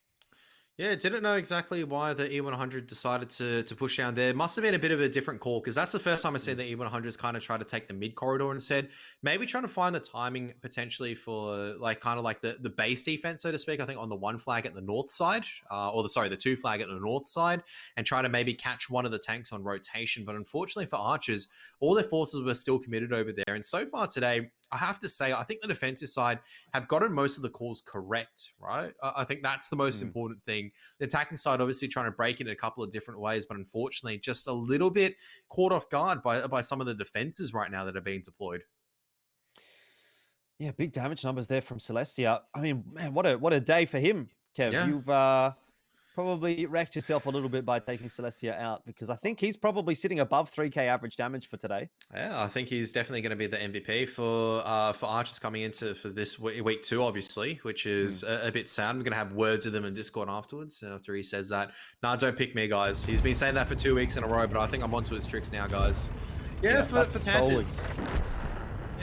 Yeah, didn't know exactly why the E100 decided to push down there. Must have been a bit of a different call, because that's the first time I see the E100s kind of try to take the mid corridor instead. Maybe trying to find the timing potentially for kind of the base defense, so to speak. I think on the 1 flag at the north side, the 2 flag at the north side, and try to maybe catch one of the tanks on rotation. But unfortunately for Archers, all their forces were still committed over there. And so far today, I have to say, I think the defensive side have gotten most of the calls correct, right? I think that's the most important thing. The attacking side obviously trying to break it in a couple of different ways, but unfortunately just a little bit caught off guard by some of the defenses right now that are being deployed. Yeah, big damage numbers there from Celestia. I mean, man, what a day for him, Kev. Yeah. You've probably wrecked yourself a little bit by taking Celestia out, because I think he's probably sitting above 3k average damage for today. Yeah, I think he's definitely going to be the MVP for Archers coming into for this week 2, obviously, which is a bit sad. I'm going to have words with him in Discord afterwards after he says that. Nah, don't pick me, guys. He's been saying that for 2 weeks in a row, but I think I'm onto his tricks now, guys. Yeah, for Panthers.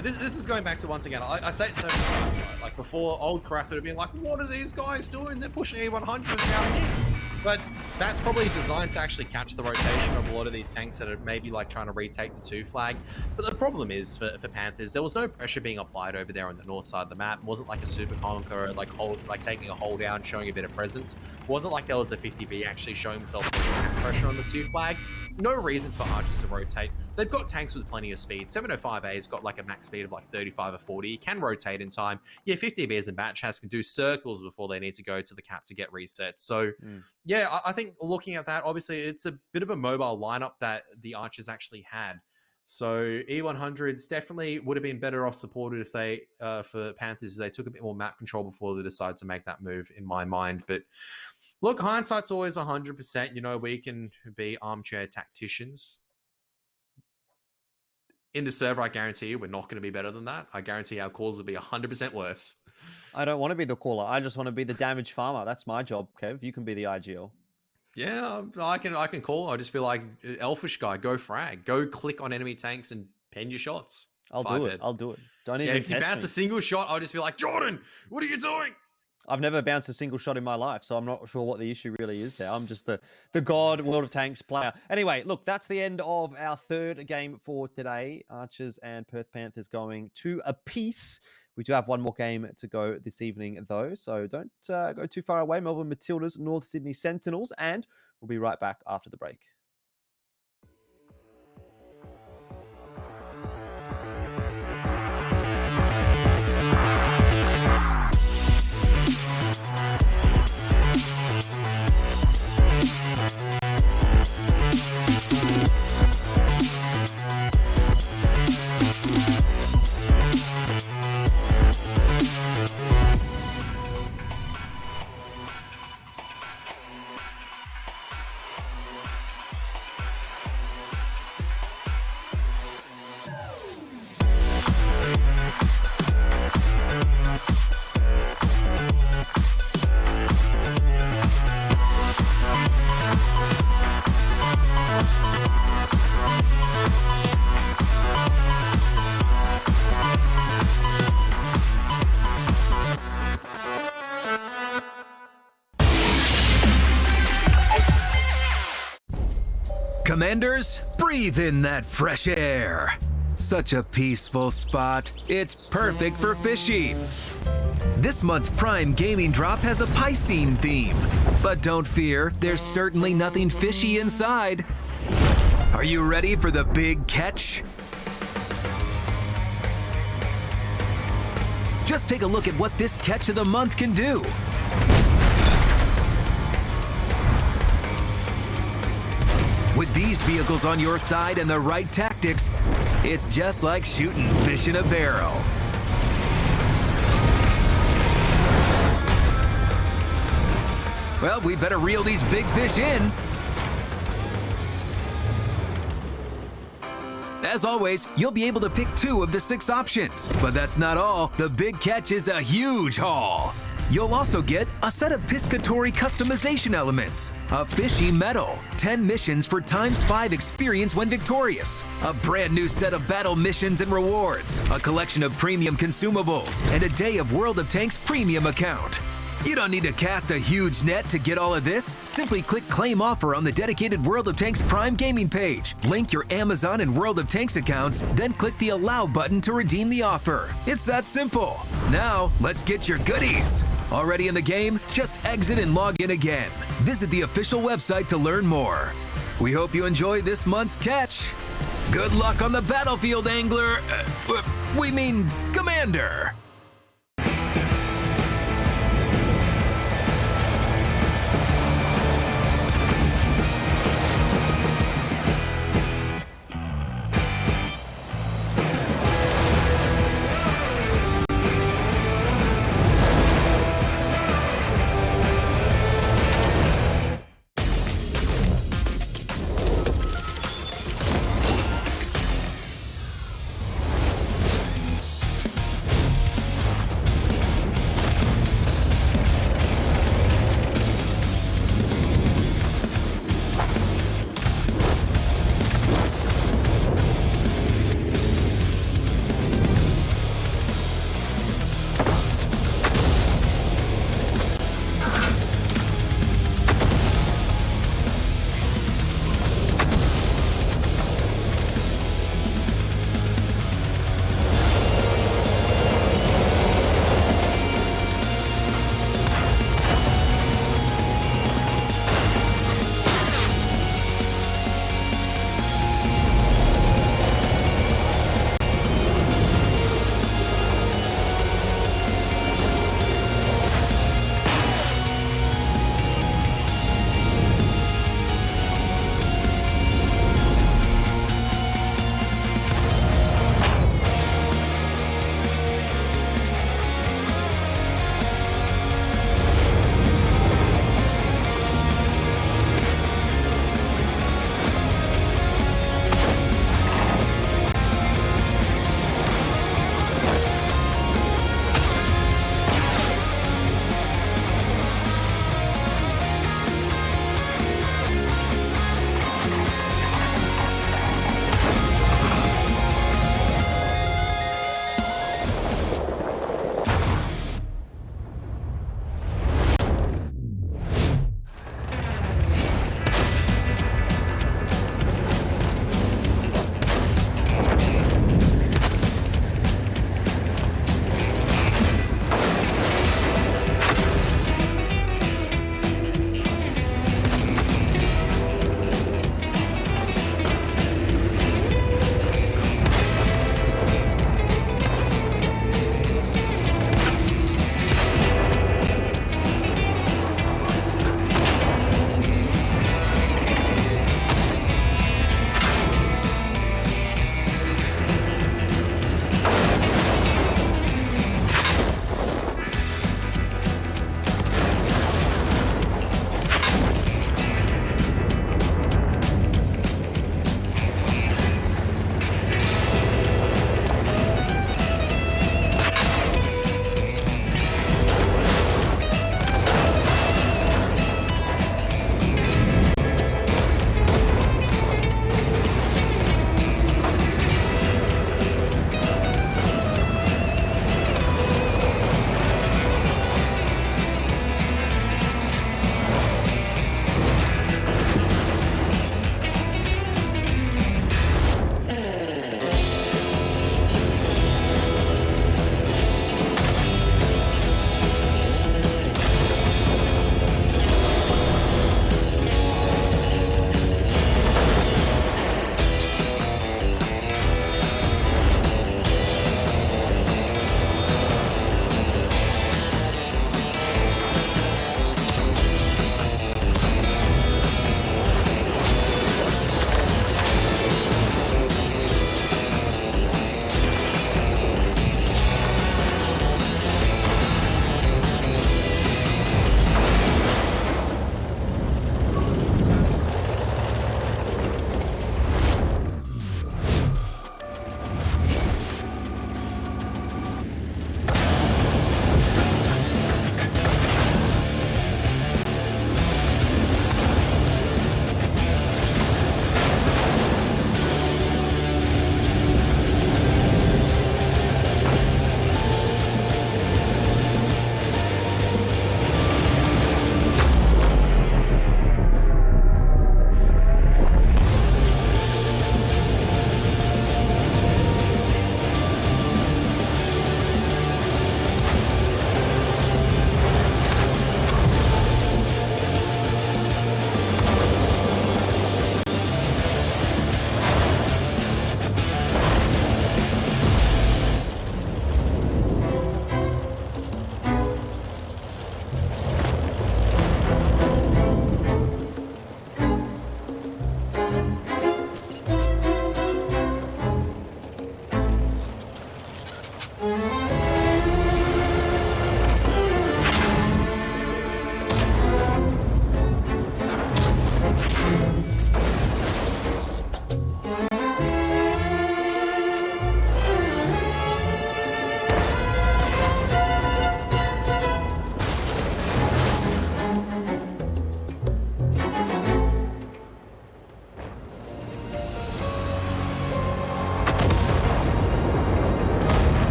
this is going back to, once again, I say it so many times, right? Like before, old craft would have been like, what are these guys doing? They're pushing E100s down mid. But that's probably designed to actually catch the rotation of a lot of these tanks that are maybe like trying to retake the 2 flag. But the problem is for Panthers, there was no pressure being applied over there on the north side of the map. It wasn't like a super conqueror, like taking a hold down, showing a bit of presence. It wasn't like there was a 50B actually showing himself pressure on the 2 flag. No reason for archers to rotate. They've got tanks with plenty of speed. 705A's got like a max speed of like 35 or 40. He can rotate in time. Yeah, 50B's and Batchas can do circles before they need to go to the cap to get reset. So yeah, I think looking at that, obviously it's a bit of a mobile lineup that the archers actually had. So E100s definitely would have been better off supported if they, for Panthers, they took a bit more map control before they decided to make that move, in my mind. But look, hindsight's always 100%. You know, we can be armchair tacticians. In the server, I guarantee you we're not going to be better than that. I guarantee our calls will be 100% worse. I don't want to be the caller. I just want to be the damage farmer. That's my job, Kev. You can be the IGL. Yeah, I can call. I'll just be like, elfish guy, go frag. Go click on enemy tanks and pen your shots. I'll do it. I'll do it. Don't even if you bounce a single shot, I'll just be like, Jordan, what are you doing? I've never bounced a single shot in my life, so I'm not sure what the issue really is there. I'm just the god World of Tanks player. Anyway, look, that's the end of our third game for today. Archers and Perth Panthers going 2 apiece. We do have one more game to go this evening, though, so don't go too far away. Melbourne Matildas, North Sydney Sentinels, and we'll be right back after the break. Commanders, breathe in that fresh air. Such a peaceful spot. It's perfect for fishing. This month's Prime Gaming Drop has a Piscine theme. But don't fear, there's certainly nothing fishy inside. Are you ready for the big catch? Just take a look at what this catch of the month can do. With these vehicles on your side and the right tactics, it's just like shooting fish in a barrel. Well, we better reel these big fish in. As always, you'll be able to pick 2 of the 6 options. But that's not all. The big catch is a huge haul. You'll also get a set of piscatory customization elements, a fishy medal, 10 missions for ×5 experience when victorious, a brand new set of battle missions and rewards, a collection of premium consumables, and a day of World of Tanks premium account. You don't need to cast a huge net to get all of this. Simply click Claim Offer on the dedicated World of Tanks Prime Gaming page. Link your Amazon and World of Tanks accounts, then click the Allow button to redeem the offer. It's that simple. Now, let's get your goodies. Already in the game? Just exit and log in again. Visit the official website to learn more. We hope you enjoy this month's catch. Good luck on the battlefield, angler. We mean, commander.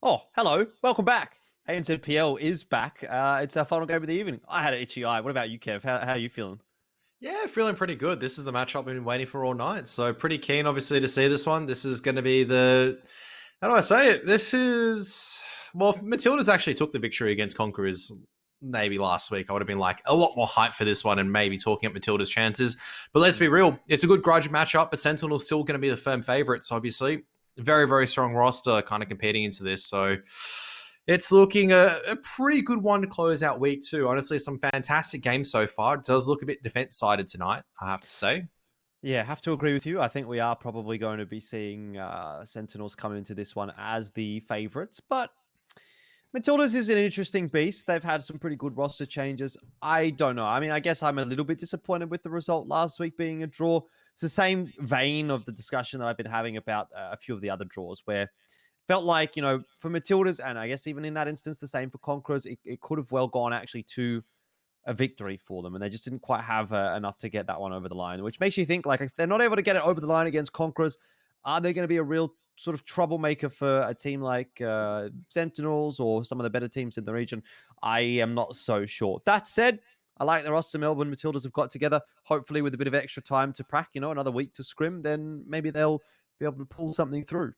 Oh, hello. Welcome back. ANZPL is back. It's our final game of the evening. I had an itchy eye. What about you, Kev? How are you feeling? Yeah, feeling pretty good. This is the matchup we've been waiting for all night. So pretty keen, obviously, to see this one. This is going to be how do I say it? Matildas actually took the victory against Conquerors maybe last week. I would have been like a lot more hype for this one and maybe talking up Matilda's chances. But let's be real. It's a good grudge matchup, but Sentinel's still going to be the firm favourites, obviously. Very, very strong roster kind of competing into this. So it's looking a pretty good one to close out week two. Honestly, some fantastic games so far. It does look a bit defense-sided tonight, I have to say. Yeah, have to agree with you. I think we are probably going to be seeing Sentinels come into this one as the favourites, but Matildas is an interesting beast. They've had some pretty good roster changes. I don't know. I mean, I guess I'm a little bit disappointed with the result last week being a draw. It's the same vein of the discussion that I've been having about a few of the other draws where felt like, for Matildas, and I guess even in that instance, the same for Conquerors, it could have well gone actually to a victory for them, and they just didn't quite have enough to get that one over the line, which makes you think, like, if they're not able to get it over the line against Conquerors, are they going to be a real sort of troublemaker for a team like Sentinels or some of the better teams in the region? I am not so sure. That said, I like the roster Melbourne Matildas have got together. Hopefully with a bit of extra time to prac, another week to scrim, then maybe they'll be able to pull something through.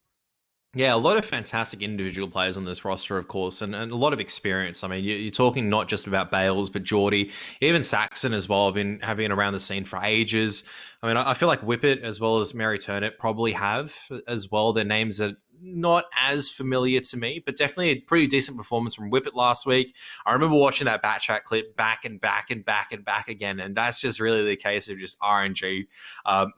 Yeah, a lot of fantastic individual players on this roster, of course, and a lot of experience. I mean, you're talking not just about Bales, but Geordie, even Saxon as well, have been around the scene for ages. I mean, I feel like Whippet as well as Mary Turnip probably have as well. Their names are not as familiar to me, but definitely a pretty decent performance from Whippet last week. I remember watching that Bat Chat clip back and back and back and back again, and that's just really the case of just RNG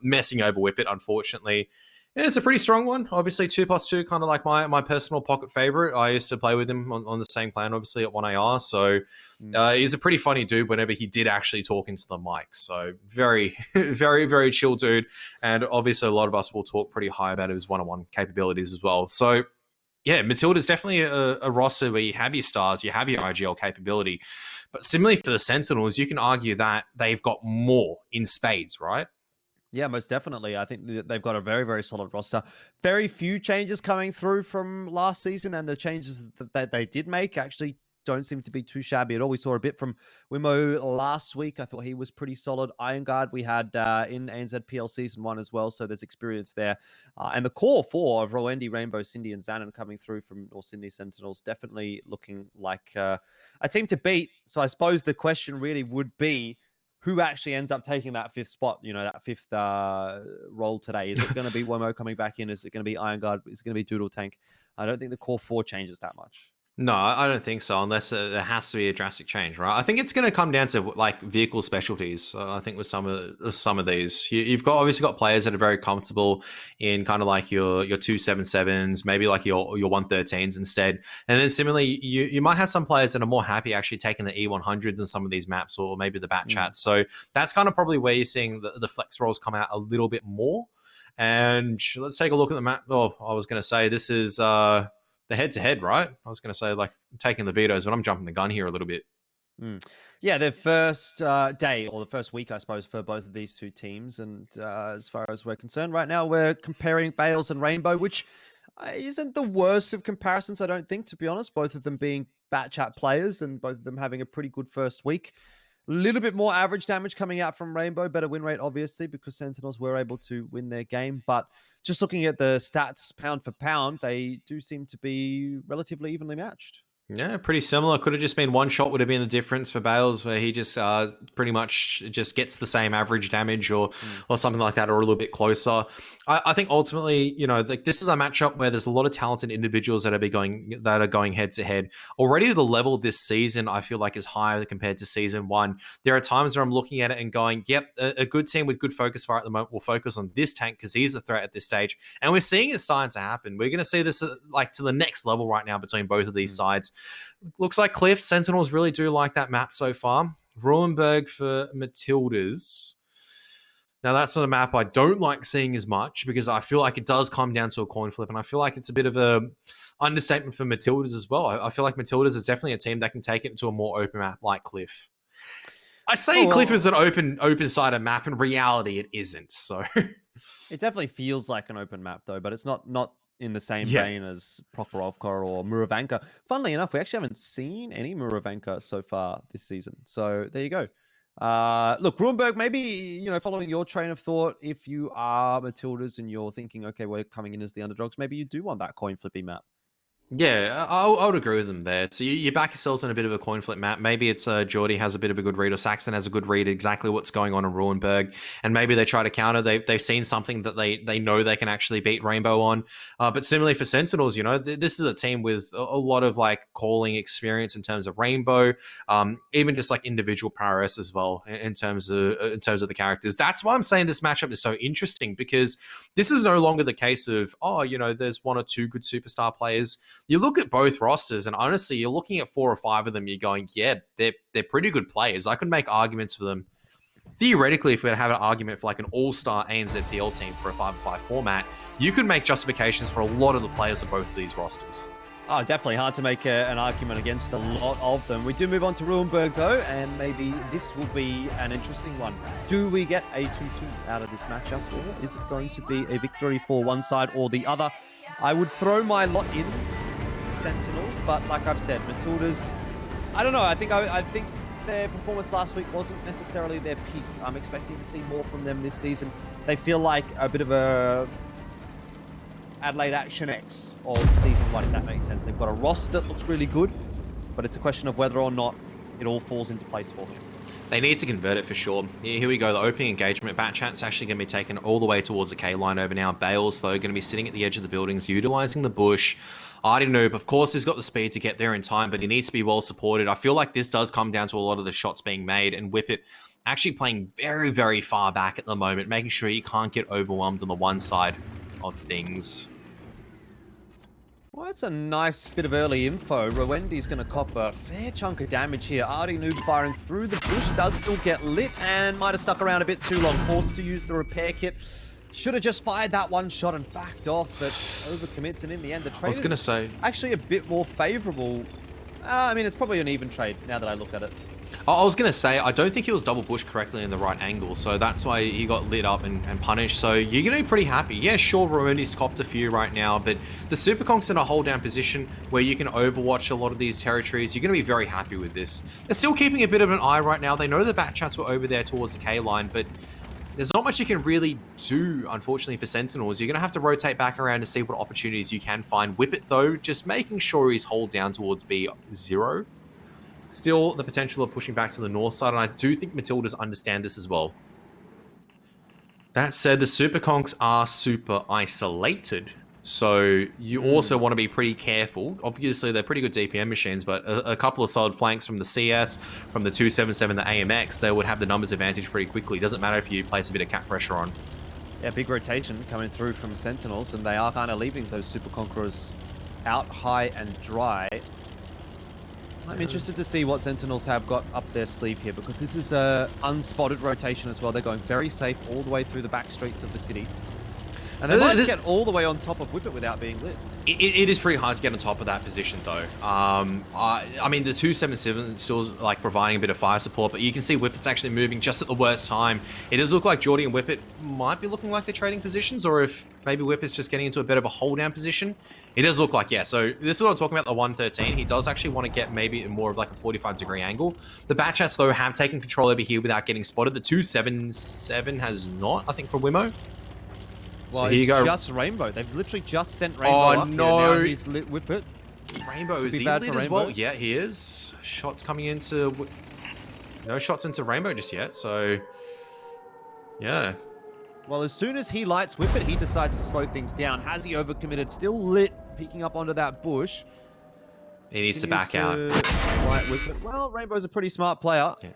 messing over Whippet, unfortunately. Yeah, it's a pretty strong one. Obviously, 2+2, kind of like my personal pocket favorite. I used to play with him on the same clan, obviously, at 1AR. So he's a pretty funny dude whenever he did actually talk into the mic. So very, very, very chill dude. And obviously, a lot of us will talk pretty high about his one-on-one capabilities as well. So yeah, Matilda's definitely a roster where you have your stars, you have your IGL capability. But similarly for the Sentinels, you can argue that they've got more in spades, right? Yeah, most definitely. I think they've got a very, very solid roster. Very few changes coming through from last season, and the changes that they did make actually don't seem to be too shabby at all. We saw a bit from Wimo last week. I thought he was pretty solid. Iron Guard we had in ANZPL Season 1 as well, so there's experience there. And the core four of Roendi, Rainbow, Cindy, and Zanin coming through from North Sydney Sentinels definitely looking like a team to beat. So I suppose the question really would be, who actually ends up taking that fifth spot, that fifth role today? Is it going to be Womo coming back in? Is it going to be Iron Guard? Is it going to be Doodle Tank? I don't think the core four changes that much. No, I don't think so, unless there has to be a drastic change, right? I think it's going to come down to like vehicle specialties. I think with some of these, you've obviously got players that are very comfortable in kind of like your 277s, maybe like your 113s instead. And then similarly, you might have some players that are more happy actually taking the E100s in some of these maps, or maybe the Bat Chats. So that's kind of probably where you're seeing the flex rolls come out a little bit more. And let's take a look at the map. Oh, I was going to say this is the head-to-head, right? I was going to say, like, taking the vetoes, but I'm jumping the gun here a little bit. Yeah, the first day, or the first week, I suppose, for both of these two teams. And as far as we're concerned, right now, we're comparing Bales and Rainbow, which isn't the worst of comparisons, I don't think, to be honest. Both of them being Bat Chat players and both of them having a pretty good first week. A little bit more average damage coming out from Rainbow. Better win rate, obviously, because Sentinels were able to win their game. But just looking at the stats pound for pound, they do seem to be relatively evenly matched. Yeah, pretty similar. Could have just been one shot would have been the difference for Bales, where he just pretty much just gets the same average damage or something like that, or a little bit closer. I think ultimately, like this is a matchup where there's a lot of talented individuals that are going head to head. Already the level this season, I feel like, is higher compared to season one. There are times where I'm looking at it and going, yep, a good team with good focus fire at the moment will focus on this tank because he's a threat at this stage. And we're seeing it starting to happen. We're going to see this like to the next level right now between both of these sides. Looks like Cliff Sentinels really do like that map so far. Ruenberg for Matildas. Now, that's not a map I don't like seeing as much because I feel like it does come down to a coin flip, and I feel like it's a bit of a understatement for Matildas as well. I feel like Matildas is definitely a team that can take it to a more open map like Cliff. I say Cliff is an open-sided map. In reality, it isn't. So it definitely feels like an open map, though, but it's not in the same Yeah. vein as Prokhorovka or Muravanka. Funnily enough, we actually haven't seen any Muravanka so far this season. So there you go. Look, Ruenberg, maybe, following your train of thought, if you are Matildas and you're thinking, okay, we're coming in as the underdogs, maybe you do want that coin flippy map. Yeah, I would agree with them there. So you back yourselves on a bit of a coin flip map. Maybe it's Geordie has a bit of a good read, or Saxon has a good read exactly what's going on in Ruenberg, and maybe they try to counter. They've seen something that they know they can actually beat Rainbow on. But similarly for Sentinels, this is a team with a lot of like calling experience in terms of Rainbow, even just like individual prowess as well in terms of the characters. That's why I'm saying this matchup is so interesting, because this is no longer the case of there's one or two good superstar players. You look at both rosters, and honestly, you're looking at 4 or 5 of them. You're going, yeah, they're pretty good players. I could make arguments for them. Theoretically, if we had an argument for like an all-star ANZ PL team for a 5-5 format, you could make justifications for a lot of the players of both of these rosters. Oh, definitely hard to make an argument against a lot of them. We do move on to Ruenberg, though, and maybe this will be an interesting one. Do we get a 2-2 out of this matchup, or is it going to be a victory for one side or the other? I would throw my lot in Sentinels, but like I've said, Matildas, I don't know. I think their performance last week wasn't necessarily their peak. I'm expecting to see more from them this season. They feel like a bit of a Adelaide Action X of season 1, if that makes sense. They've got a roster that looks really good, but it's a question of whether or not it all falls into place for them. They need to convert it for sure. Here we go. The opening engagement. Batchat's actually going to be taken all the way towards the K line over now. Bales, though, going to be sitting at the edge of the buildings, utilizing the bush. Artie Noob, of course, he's got the speed to get there in time, but he needs to be well supported. I feel like this does come down to a lot of the shots being made, and Whippet actually playing very, very far back at the moment, making sure he can't get overwhelmed on the one side of things. Well, that's a nice bit of early info. Rowendy's going to cop a fair chunk of damage here. Artie Noob firing through the bush, does still get lit, and might have stuck around a bit too long. Forced to use the repair kit. Should have just fired that one shot and backed off, but overcommits, and in the end, the trade was going to say actually a bit more favorable. I mean, it's probably an even trade now that I look at it. I was going to say, I don't think he was double bushed correctly in the right angle, so that's why he got lit up and punished. So you're going to be pretty happy. Yeah, sure, Rowendy's copped a few right now, but the Super Conks in a hold down position where you can overwatch a lot of these territories, you're going to be very happy with this. They're still keeping a bit of an eye right now. They know the Batchats were over there towards the K line, but there's not much you can really do, unfortunately, for Sentinels. You're going to have to rotate back around to see what opportunities you can find. Whippet, though, just making sure he's hold down towards B0. Still the potential of pushing back to the north side, and I do think Matildas understand this as well. That said, the Super Conks are super isolated, so you also want to be pretty careful. Obviously, they're pretty good DPM machines, but a couple of solid flanks from the CS, from the 277, the AMX, they would have the numbers advantage pretty quickly. Doesn't matter if you place a bit of cap pressure on. Yeah, big rotation coming through from Sentinels, and they are kind of leaving those Super Conquerors out high and dry. I'm interested to see what Sentinels have got up their sleeve here, because this is a unspotted rotation as well. They're going very safe all the way through the back streets of the city. And they might get all the way on top of Whippet without being lit. It is pretty hard to get on top of that position, though. I mean, the 277 still like providing a bit of fire support, but you can see Whippet's actually moving just at the worst time. It does look like Geordie and Whippet might be looking like they're trading positions, or if maybe Whippet's just getting into a bit of a hold down position. It does look like, yeah. So this is what I'm talking about, the 113. He does actually want to get maybe more of like a 45-degree angle. The Batchats, though, have taken control over here without getting spotted. The 277 has not, I think, from Wimmo. Well, so here you go. Just Rainbow. They've literally just sent Rainbow up no. here. Now he's lit Whippet. Rainbow, is he lit as well? Yeah, he is. Shots coming into... No shots into Rainbow just yet, so... Yeah. Well, as soon as he lights Whippet, he decides to slow things down. Has he overcommitted? Still lit, peeking up onto that bush. He needs to back out. Light Whippet. Well, Rainbow's a pretty smart player. Yeah.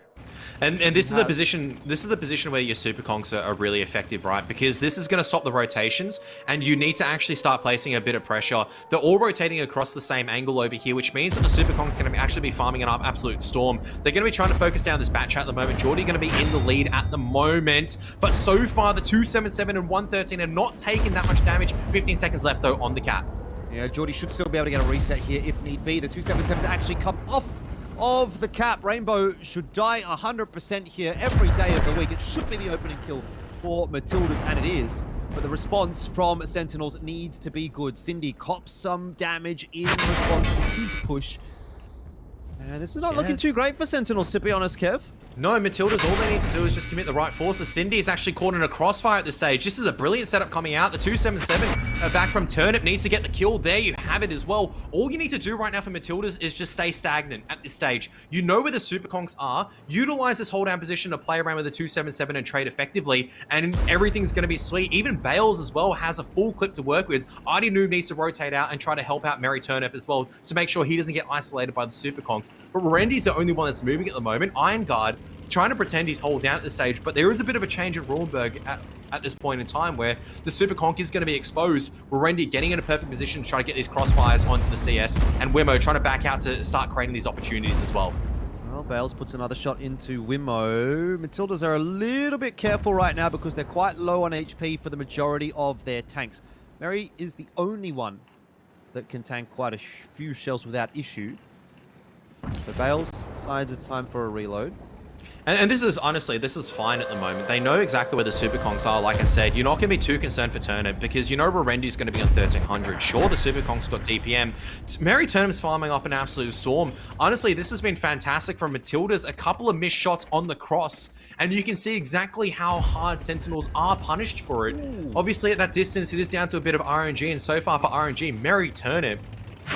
And this is the position. This is the position where your super conks are really effective, right? Because this is going to stop the rotations, and you need to actually start placing a bit of pressure. They're all rotating across the same angle over here, which means that the super conks are going to actually be farming an absolute storm. They're going to be trying to focus down this batch at the moment. Geordie going to be in the lead at the moment, but so far the 277 and 113 have not taken that much damage. 15 seconds left though on the cap. Yeah, Geordie should still be able to get a reset here if need be. The 277's actually come off of the cap. Rainbow should die 100% here every day of the week. It should be the opening kill for Matildas, and it is. but the response from Sentinels needs to be good. Cindy cops some damage in response to his push. And this is not looking too great for Sentinels, to be honest, Kev. No, Matildas, all they need to do is just commit the right forces. Cindy is actually caught in a crossfire at this stage. This is a brilliant setup coming out. The 277 back from Turnip needs to get the kill. There you have it as well. All you need to do right now for Matildas is just stay stagnant at this stage. You know where the Super Conks are. Utilize this hold down position to play around with the 277 and trade effectively, and everything's going to be sweet. Even Bales as well has a full clip to work with. Artie Noob needs to rotate out and try to help out Merry Turnip as well to make sure he doesn't get isolated by the Super Conks. But Randy's the only one that's moving at the moment. Iron Guard trying to pretend he's hold down at this stage, but there is a bit of a change at Rulenberg at this point in time where the Super Conk is going to be exposed. Randy getting in a perfect position to try to get these crossfires onto the CS, and Wimmo trying to back out to start creating these opportunities as well. Well, Bales puts another shot into Wimmo. Matildas are a little bit careful right now because they're quite low on HP for the majority of their tanks. Merry is the only one that can tank quite a few shells without issue. So Bales decides it's time for a reload. And this is, honestly, this is fine at the moment. They know exactly where the Super Conks are. Like I said, you're not going to be too concerned for Turnip because you know Rerendi's going to be on 1300. Sure, the Super Conks got DPM. Merry Turnip's farming up an absolute storm. Honestly, this has been fantastic from Matildas. A couple of missed shots on the cross, and you can see exactly how hard Sentinels are punished for it. Ooh. Obviously, at that distance, it is down to a bit of RNG, and so far for RNG, Merry Turnip.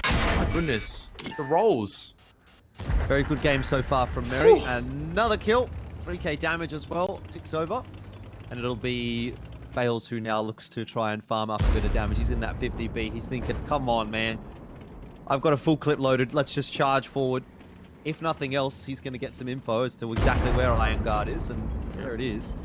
My goodness, the rolls. Very good game so far from Merry. Another kill. 3k damage as well. Ticks over. And it'll be Bales who now looks to try and farm up a bit of damage. He's in that 50B. He's thinking, come on, man. I've got a full clip loaded. Let's just charge forward. If nothing else, he's going to get some info as to exactly where Iron Guard is. And there it is.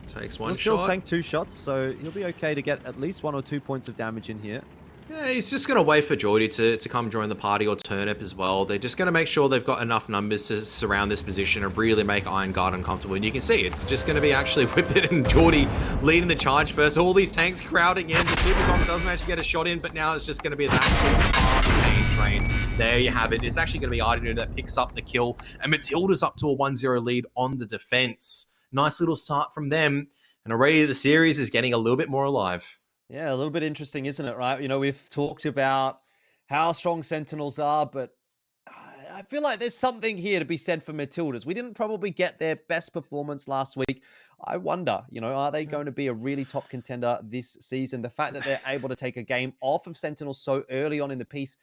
Takes one He'll shot. still tank 2 shots, so he'll be okay to get at least 1 or 2 points of damage in here. Yeah, he's just going to wait for Geordie to come join the party, or Turnip as well. They're just going to make sure they've got enough numbers to surround this position and really make Iron Guard uncomfortable. And you can see it's just going to be actually Whippet and Geordie leading the charge first. All these tanks crowding in. The Super Conk does manage to get a shot in, but now it's just going to be that super pain train. There you have it. It's actually going to be Artie that picks up the kill. And Matilda's up to a 1-0 lead on the defense. Nice little start from them. And already the series is getting a little bit more alive. Yeah, a little bit interesting, isn't it, right? You know, we've talked about how strong Sentinels are, but I feel like there's something here to be said for Matildas. We didn't probably get their best performance last week. I wonder, you know, are they going to be a really top contender this season? The fact that they're able to take a game off of Sentinels so early on in the piece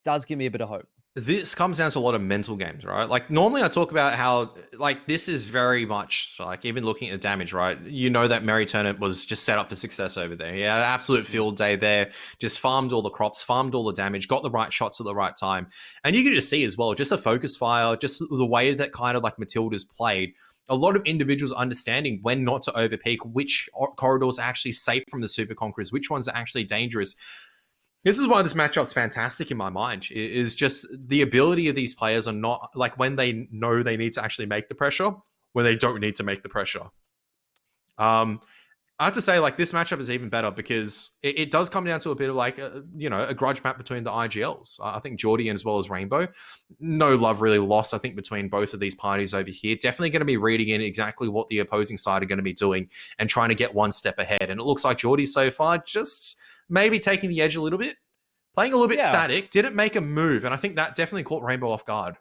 does give me a bit of hope. This comes down to a lot of mental games, right? Like normally I talk about how like this is very much like even looking at the damage, right? You know that Merry Turnip was just set up for success over there. He had an absolute field day there, just farmed all the crops, farmed all the damage, got the right shots at the right time. And you can just see as well, just a focus fire, just the way that kind of like Matilda's played. A lot of individuals understanding when not to overpeak, which corridors are actually safe from the Super Conquerors, which ones are actually dangerous. This is why this matchup's fantastic in my mind, is just the ability of these players are not, like when they know they need to actually make the pressure, when they don't need to make the pressure. I have to say, like, this matchup is even better because it does come down to a bit of like, a grudge map between the IGLs. I think Geordie as well as Rainbow. No love really lost, I think, between both of these parties over here. Definitely going to be reading in exactly what the opposing side are going to be doing and trying to get one step ahead. And it looks like Geordie so far just maybe taking the edge a little bit, playing a little bit static, didn't make a move. And I think that definitely caught Rainbow off guard.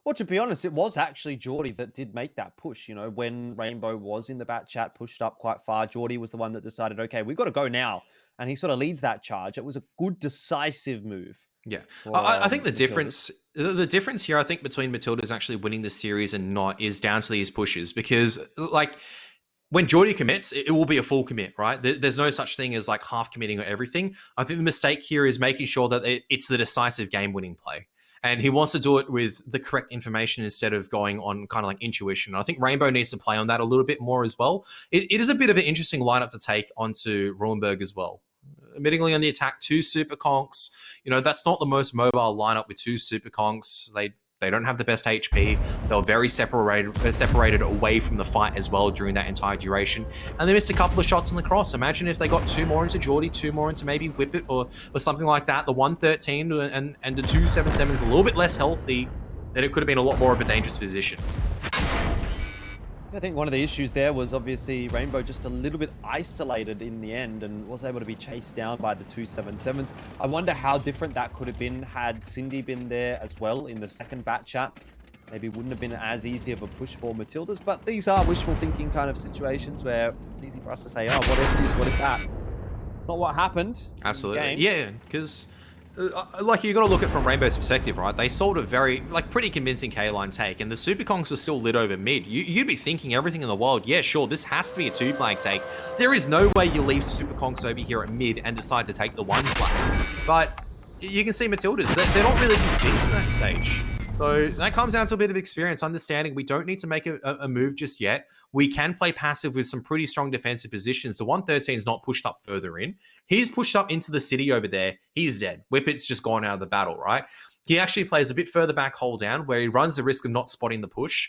Well, to be honest, it was actually Geordie that did make that push. You know, when Rainbow was in the bat chat, pushed up quite far, Geordie was the one that decided, okay, we've got to go now. And he sort of leads that charge. It was a good, decisive move. Yeah. I think the difference here, I think, between Matildas actually winning the series and not is down to these pushes. Because, like, when Geordie commits, it will be a full commit, right? There's no such thing as like half committing or everything. I think the mistake here is making sure that it's the decisive game-winning play. And he wants to do it with the correct information instead of going on kind of like intuition. I think Rainbow needs to play on that a little bit more as well. It is a bit of an interesting lineup to take onto Rulenberg as well. Admittingly on the attack, 2 Super Conks. You know, that's not the most mobile lineup with 2 Super Conks. They don't have the best HP. They were very separated away from the fight as well during that entire duration. And they missed a couple of shots on the cross. Imagine if they got 2 more into Geordie, 2 more into maybe Whippet or something like that. The 113 and the 277 is a little bit less healthy. Then it could have been a lot more of a dangerous position. I think one of the issues there was obviously Rainbow just a little bit isolated in the end and was able to be chased down by the 277s. I wonder how different that could have been had Cindy been there as well in the second bat chat. Maybe wouldn't have been as easy of a push for Matildas, but these are wishful thinking kind of situations where it's easy for us to say, oh, what if this, what if that? Not what happened. Absolutely. Yeah, because like you got to look at it from Rainbow's perspective, right? They sold a very pretty convincing K-line take, and the Super Conks were still lit over mid. You'd be thinking everything in the world, yeah, sure, this has to be a 2 flag take. There is no way you leave Super Conks over here at mid and decide to take the 1 flag. But you can see Matildas, they're not really convinced at that stage. So that comes down to a bit of experience, understanding we don't need to make a move just yet. We can play passive with some pretty strong defensive positions. The 113 is not pushed up further in. He's pushed up into the city over there. He's dead. Whippet's just gone out of the battle, right? He actually plays a bit further back, hold down, where he runs the risk of not spotting the push.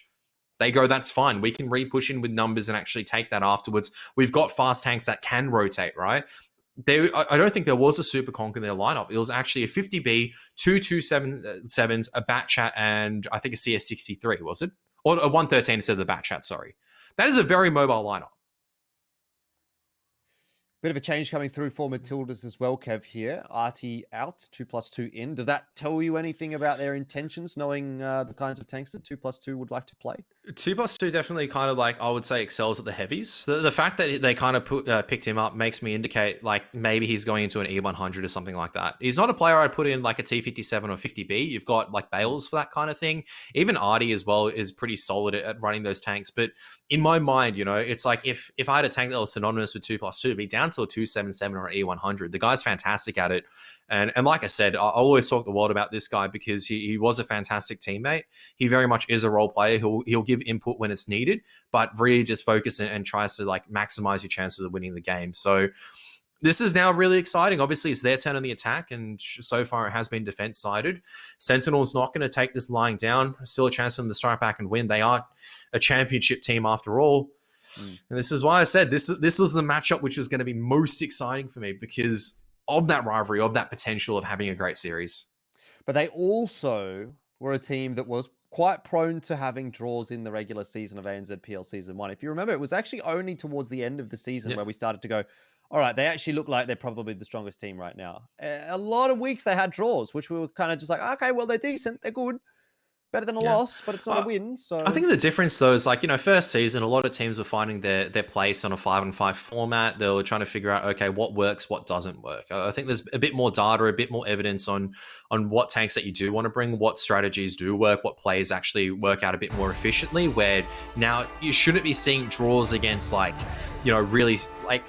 They go, that's fine. We can re-push in with numbers and actually take that afterwards. We've got fast tanks that can rotate, right? I don't think there was a Super Conk in their lineup. It was actually a 50B, 2 277s, a Bat Chat, and I think a CS63, was it? Or a 113 instead of the Bat Chat, sorry. That is a very mobile lineup. Bit of a change coming through for Matildas as well, Kev, here. Artie out, 2+2 in. Does that tell you anything about their intentions, knowing the kinds of tanks that 2+2 would like to play? 2+2 definitely kind of I would say excels at the heavies. The fact that they kind of picked him up makes me indicate maybe he's going into an E100 or something like that. He's not a player I'd put in a T57 or 50B. You've got Bales for that kind of thing. Even Artie as well is pretty solid at running those tanks. But in my mind, it's if I had a tank that was synonymous with 2+2, it'd be down to a 277 or an E100. The guy's fantastic at it. And like I said, I always talk the world about this guy because he was a fantastic teammate. He very much is a role player. He'll give input when it's needed, but really just focus and tries to maximize your chances of winning the game. So this is now really exciting. Obviously, it's their turn on the attack, and so far it has been defense-sided. Sentinels not going to take this lying down. Still a chance for them to strike back and win. They are a championship team after all. And this is why I said this was the matchup which was going to be most exciting for me because of that rivalry, of that potential of having a great series. But they also were a team that was quite prone to having draws in the regular season of ANZ PL Season 1. If you remember, it was actually only towards the end of the season where we started to go, all right, they actually look like they're probably the strongest team right now. A lot of weeks they had draws, which we were kind of just okay, well, they're decent, they're good. Better than a loss, but it's not a win. So I think the difference though is first season, a lot of teams were finding their place on a 5-on-5 format. They were trying to figure out, okay, what works, what doesn't work. I think there's a bit more data, a bit more evidence on what tanks that you do want to bring, what strategies do work, what plays actually work out a bit more efficiently, where now you shouldn't be seeing draws against really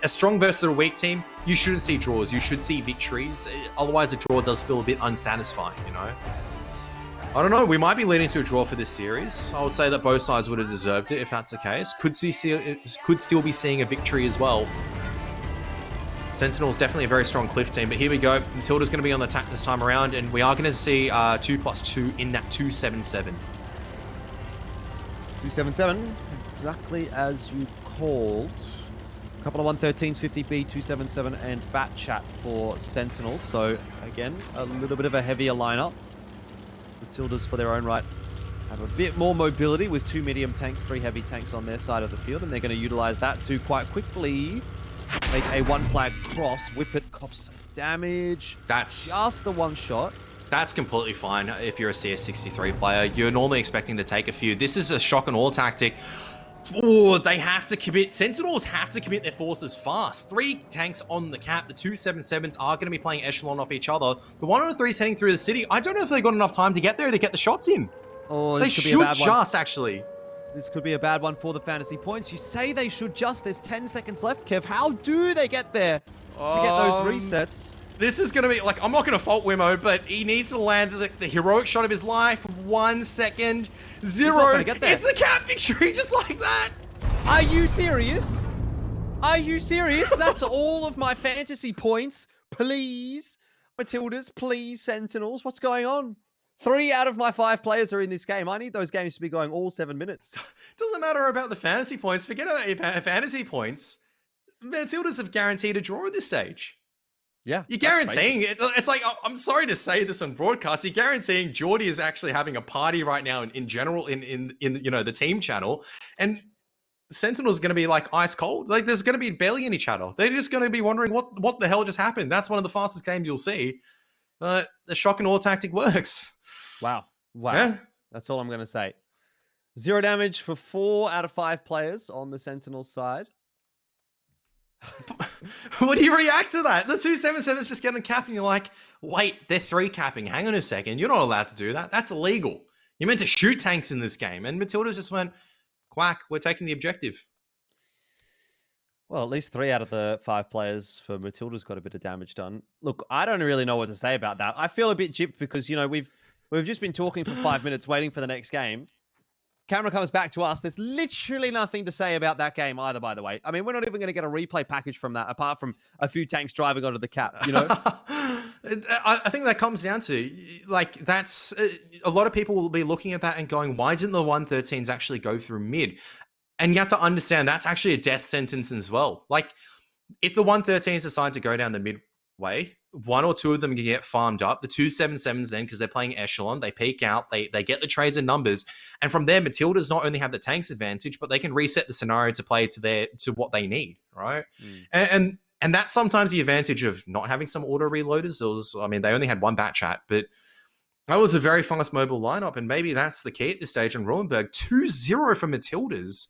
a strong versus a weak team. You shouldn't see draws. You should see victories. Otherwise a draw does feel a bit unsatisfying, I don't know. We might be leading to a draw for this series. I would say that both sides would have deserved it if that's the case. Could still be seeing a victory as well. Sentinels definitely a very strong Cliff team, but here we go. Matilda's going to be on the attack this time around, and we are going to see 2+2 in that 277. 277, exactly as you called. A couple of 113s, 50B, 277, and Bat Chat for Sentinels. So again, a little bit of a heavier lineup. Matildas, for their own right, have a bit more mobility with 2 medium tanks, 3 heavy tanks on their side of the field, and they're going to utilize that to quite quickly make a 1 flag cross. Whippet cops some damage. That's just the 1 shot. That's completely fine if you're a CS63 player. You're normally expecting to take a few. This is a shock and awe tactic. Oh, they have to commit. Sentinels have to commit their forces fast. 3 tanks on the cap. The 277s are going to be playing echelon off each other. The 103 is heading through the city. I don't know if they've got enough time to get there to get the shots in. Oh, they should just, actually. This could be a bad one for the fantasy points. You say they should just. There's 10 seconds left, Kev. How do they get there to get those resets? This is going to be, I'm not going to fault Wimmo, but he needs to land the heroic shot of his life. 1 second. 0. It's a cap victory just like that. Are you serious? Are you serious? That's all of my fantasy points. Please, Matildas, please, Sentinels. What's going on? 3 out of my 5 players are in this game. I need those games to be going all 7 minutes. Doesn't matter about the fantasy points. Forget about fantasy points. Matildas have guaranteed a draw at this stage. Yeah. You're guaranteeing it. It's I'm sorry to say this on broadcast. You're guaranteeing Geordie is actually having a party right now in general in the team channel. And Sentinels going to be like ice cold. Like there's going to be barely any chatter. They're just going to be wondering what the hell just happened. That's one of the fastest games you'll see. But the shock and awe tactic works. Wow. Yeah. That's all I'm going to say. 0 damage for 4 out of 5 players on the Sentinels side. What do you react to that? The 277's just getting capped and you're like, wait, they're 3 capping. Hang on a second. You're not allowed to do that. That's illegal. You're meant to shoot tanks in this game. And Matildas just went, quack, we're taking the objective. Well, at least 3 out of the 5 players for Matilda's got a bit of damage done. Look, I don't really know what to say about that. I feel a bit gypped because, we've just been talking for 5 minutes waiting for the next game. Camera comes back to us. There's literally nothing to say about that game either, by the way. I mean, we're not even going to get a replay package from that, apart from a few tanks driving onto the cap, I think that comes down to, that's... a lot of people will be looking at that and going, why didn't the 113s actually go through mid? And you have to understand, that's actually a death sentence as well. Like, if the 113s decide to go down the midway, 1 or 2 of them can get farmed up. The 277s then, because they're playing Echelon, they peek out, they get the trades and numbers. And from there, Matildas not only have the tanks advantage, but they can reset the scenario to play to what they need, right? And that's sometimes the advantage of not having some auto reloaders. They only had 1 bat chat, but that was a very fast mobile lineup, and maybe that's the key at this stage in Roenberg. 2-0 for Matildas.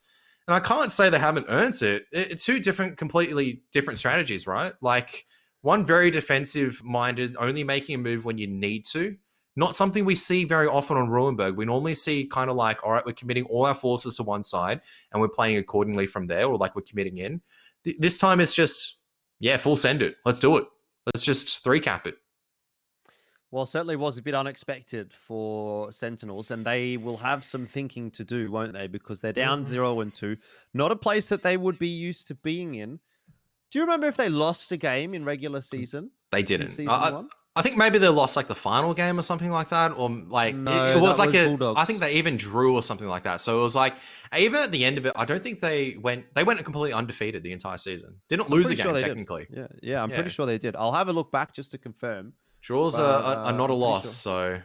And I can't say they haven't earned it. It's 2 completely different strategies, right? Like, one very defensive-minded, only making a move when you need to. Not something we see very often on Roenberg. We normally see kind of like, all right, we're committing all our forces to one side, and we're playing accordingly from there, or like we're committing in. This time it's just, full send it. Let's do it. Let's just 3-cap it. Well, certainly was a bit unexpected for Sentinels, and they will have some thinking to do, won't they? Because they're down 0-2. Not a place that they would be used to being in. Do you remember if they lost a game in regular season? They didn't. Season 1? I think maybe they lost like the final game or something like that, or like No, it was like Bulldogs. I think they even drew or something like that. So it was like even at the end of it, I don't think they went completely undefeated the entire season. Didn't lose a game technically. Yeah, I'm pretty sure they did. I'll have a look back just to confirm. Draws are not a loss, so.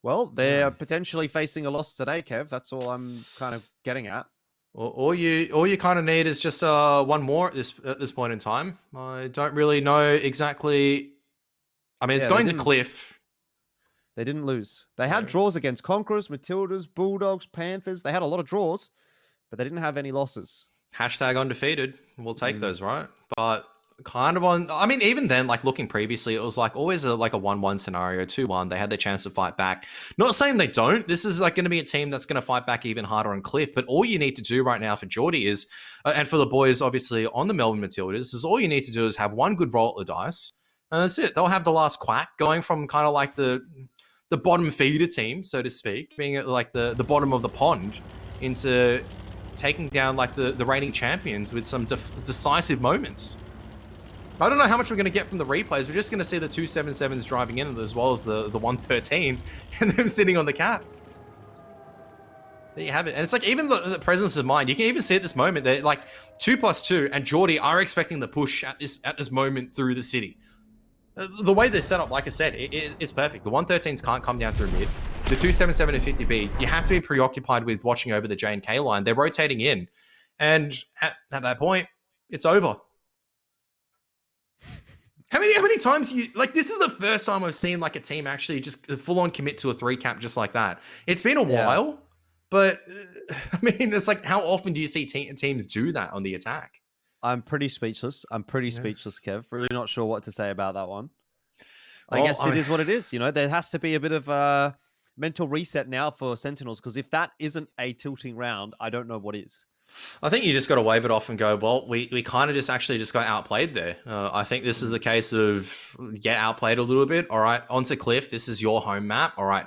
Well, they're potentially facing a loss today, Kev. That's all I'm kind of getting at. All you kind of need is just one more at this point in time. I don't really know exactly. I mean, it's going to Cliff. They didn't lose. They had draws against Conquerors, Matildas, Bulldogs, Panthers. They had a lot of draws, but they didn't have any losses. Hashtag undefeated. We'll take those, right? But kind of even then, like looking previously, it was like always a 1-1 scenario, 2-1. They had their chance to fight back. Not saying they don't. This is like going to be a team that's going to fight back even harder on Cliff. But all you need to do right now for Geordie is, and for the boys obviously on the Melbourne Matildas, is all you need to do is have one good roll at the dice. And that's it. They'll have the last quack, going from kind of like the bottom feeder team, so to speak, being at like the bottom of the pond, into taking down like the reigning champions with some decisive moments. I don't know how much we're going to get from the replays. We're just going to see the 277s driving in as well as the 113 and them sitting on the cap. There you have it. And it's like even the presence of mind. You can even see at this moment that like 2+2 and Geordie are expecting the push at this moment through the city. The way they're set up, like I said, it's perfect. The 113s can't come down through mid. The 277 and 50B, you have to be preoccupied with watching over the J&K line. They're rotating in. And at that point, it's over. How many times this is the first time I've seen like a team actually just full on commit to a 3-cap just like that. It's been a while, but I mean, it's like, how often do you see teams do that on the attack? I'm pretty speechless. Speechless, Kev. Really not sure what to say about that one. I guess it is what it is. There has to be a bit of a mental reset now for Sentinels, because if that isn't a tilting round, I don't know what is. I think you just got to wave it off and go, well, we kind of just got outplayed there. I think this is the case of get outplayed a little bit. All right, onto Cliff. This is your home map. All right,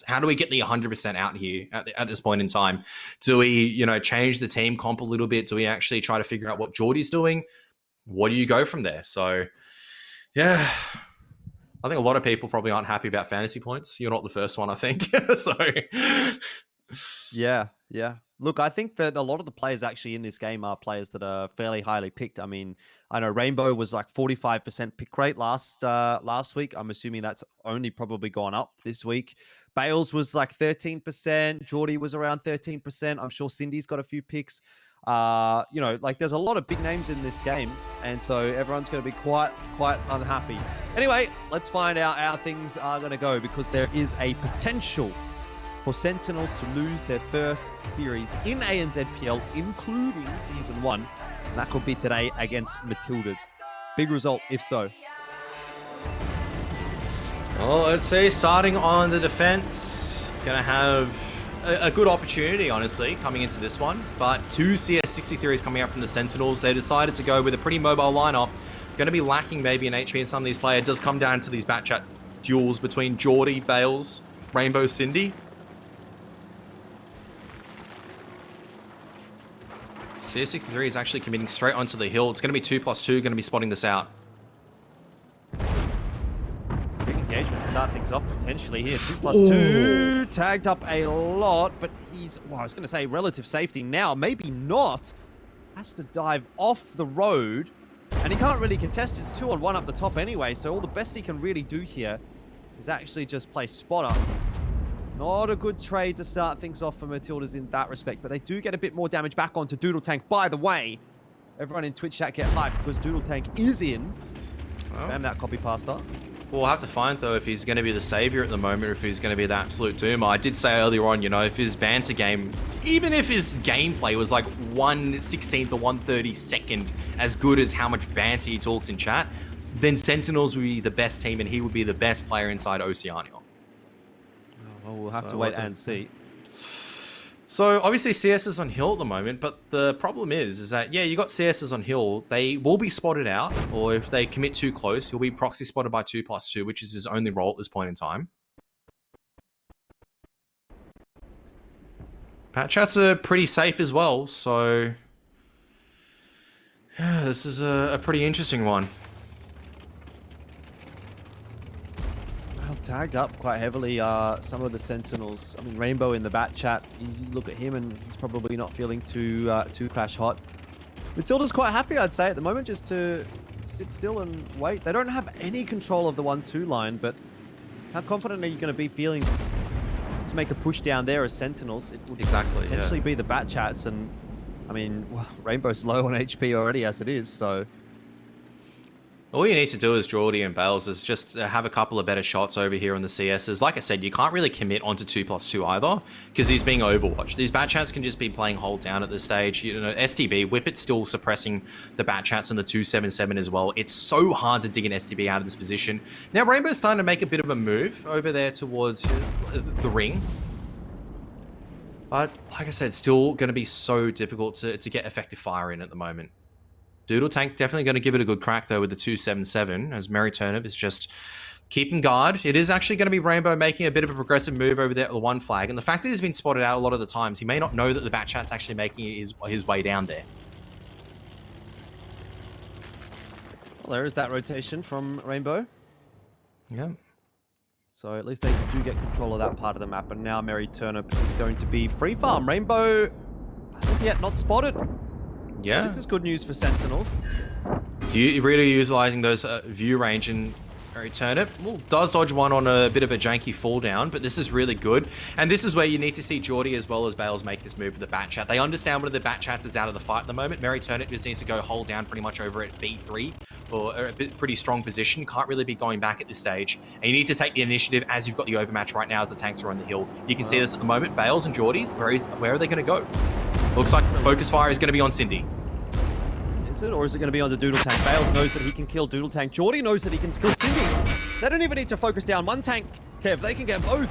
how do we get the 100% out here at this point in time? Do we, change the team comp a little bit? Do we actually try to figure out what Geordie's doing? What do you go from there? So, yeah, I think a lot of people probably aren't happy about fantasy points. You're not the first one, I think. So, yeah. Look, I think that a lot of the players actually in this game are players that are fairly highly picked. I mean, I know Rainbow was like 45% pick rate last week. I'm assuming that's only probably gone up this week. Bales was like 13%. Geordie was around 13%. I'm sure Cindy's got a few picks. Like there's a lot of big names in this game, and so everyone's going to be quite unhappy. Anyway, let's find out how things are going to go, because there is a potential for Sentinels to lose their first series in ANZPL, including Season 1. And that could be today against Matlidas. Big result, if so. Well, let's see. Starting on the defense, going to have a good opportunity, honestly, coming into this one. But 2 CS63s coming out from the Sentinels. They decided to go with a pretty mobile lineup. Going to be lacking maybe in HP in some of these players. It does come down to these Batchat duels between Geordie, Bales, Rainbow, Cindy. CS63 is actually committing straight onto the hill. It's going to be 2+2, going to be spotting this out. Big engagement to start things off potentially here. 2+2. Tagged up a lot, but he's, well, I was going to say relative safety now. Maybe not. Has to dive off the road, and he can't really contest. It's 2-on-1 up the top anyway, so all the best he can really do here is actually just play spotter. Not a good trade to start things off for Matlidas in that respect, but they do get a bit more damage back onto Doodle Tank. By the way, everyone in Twitch chat get hyped because Doodle Tank is in. Spam that copy pasta. We'll have to find, though, if he's going to be the savior at the moment or if he's going to be the absolute doomer. I did say earlier on, you know, if his banter game, even if his gameplay was like 1/16 or 1/32 as good as how much banter he talks in chat, then Sentinels would be the best team and he would be the best player inside Oceania. Well, we'll have to wait and see. So obviously CS is on hill at the moment, but the problem is that, yeah, you got CSs on hill. They will be spotted out, or if they commit too close, he'll be proxy spotted by 2+2, which is his only role at this point in time. Patchats are pretty safe as well, so yeah, this is a pretty interesting one. Tagged up quite heavily some of the Sentinels. I mean, Rainbow in the bat chat, you look at him and he's probably not feeling too crash hot. Matilda's quite happy, I'd say, at the moment, just to sit still and wait. They don't have any control of the 1-2 line, but how confident are you going to be feeling to make a push down there as Sentinels? It would potentially be the bat chats, and I mean, well, Rainbow's low on HP already as it is, so all you need to do as Geordie and Bales is just have a couple of better shots over here on the CSs. Like I said, you can't really commit onto 2+2 either, because he's being overwatched. These Batchats can just be playing hold down at this stage. You know, STB, Whippet's still suppressing the Batchats on the 277 as well. It's so hard to dig an STB out of this position. Now, Rainbow's starting to make a bit of a move over there towards the ring. But, like I said, still going to be so difficult to get effective fire in at the moment. Doodle Tank definitely going to give it a good crack, though, with the 277, as Merry Turnip is just keeping guard. It is actually going to be Rainbow making a bit of a progressive move over there at the 1 flag, and the fact that he's been spotted out a lot of the times, he may not know that the Batchat's actually making his way down there. well, there is that rotation from Rainbow. Yeah. So at least they do get control of that part of the map, and now Merry Turnip is going to be free farm. Rainbow, as of yet, not spotted. Yeah. So this is good news for Sentinels. So you really utilizing those view range, and Merry Turnip, well, does dodge one on a bit of a janky fall down, but this is really good. And this is where you need to see Geordie as well as Bales make this move with the Batchat. They understand one of the Batchats is out of the fight at the moment. Merry Turnip just needs to go hold down pretty much over at B3, or a pretty strong position. Can't really be going back at this stage. And you need to take the initiative as you've got the overmatch right now as the tanks are on the hill. You can see this at the moment. Bales and Geordie, where are they going to go? Looks like the focus fire is going to be on Cindy. Is it, or is it going to be on the Doodle Tank? Bales knows that he can kill Doodle Tank. Geordie knows that he can kill Cindy. They don't even need to focus down one tank, Kev. They can get both.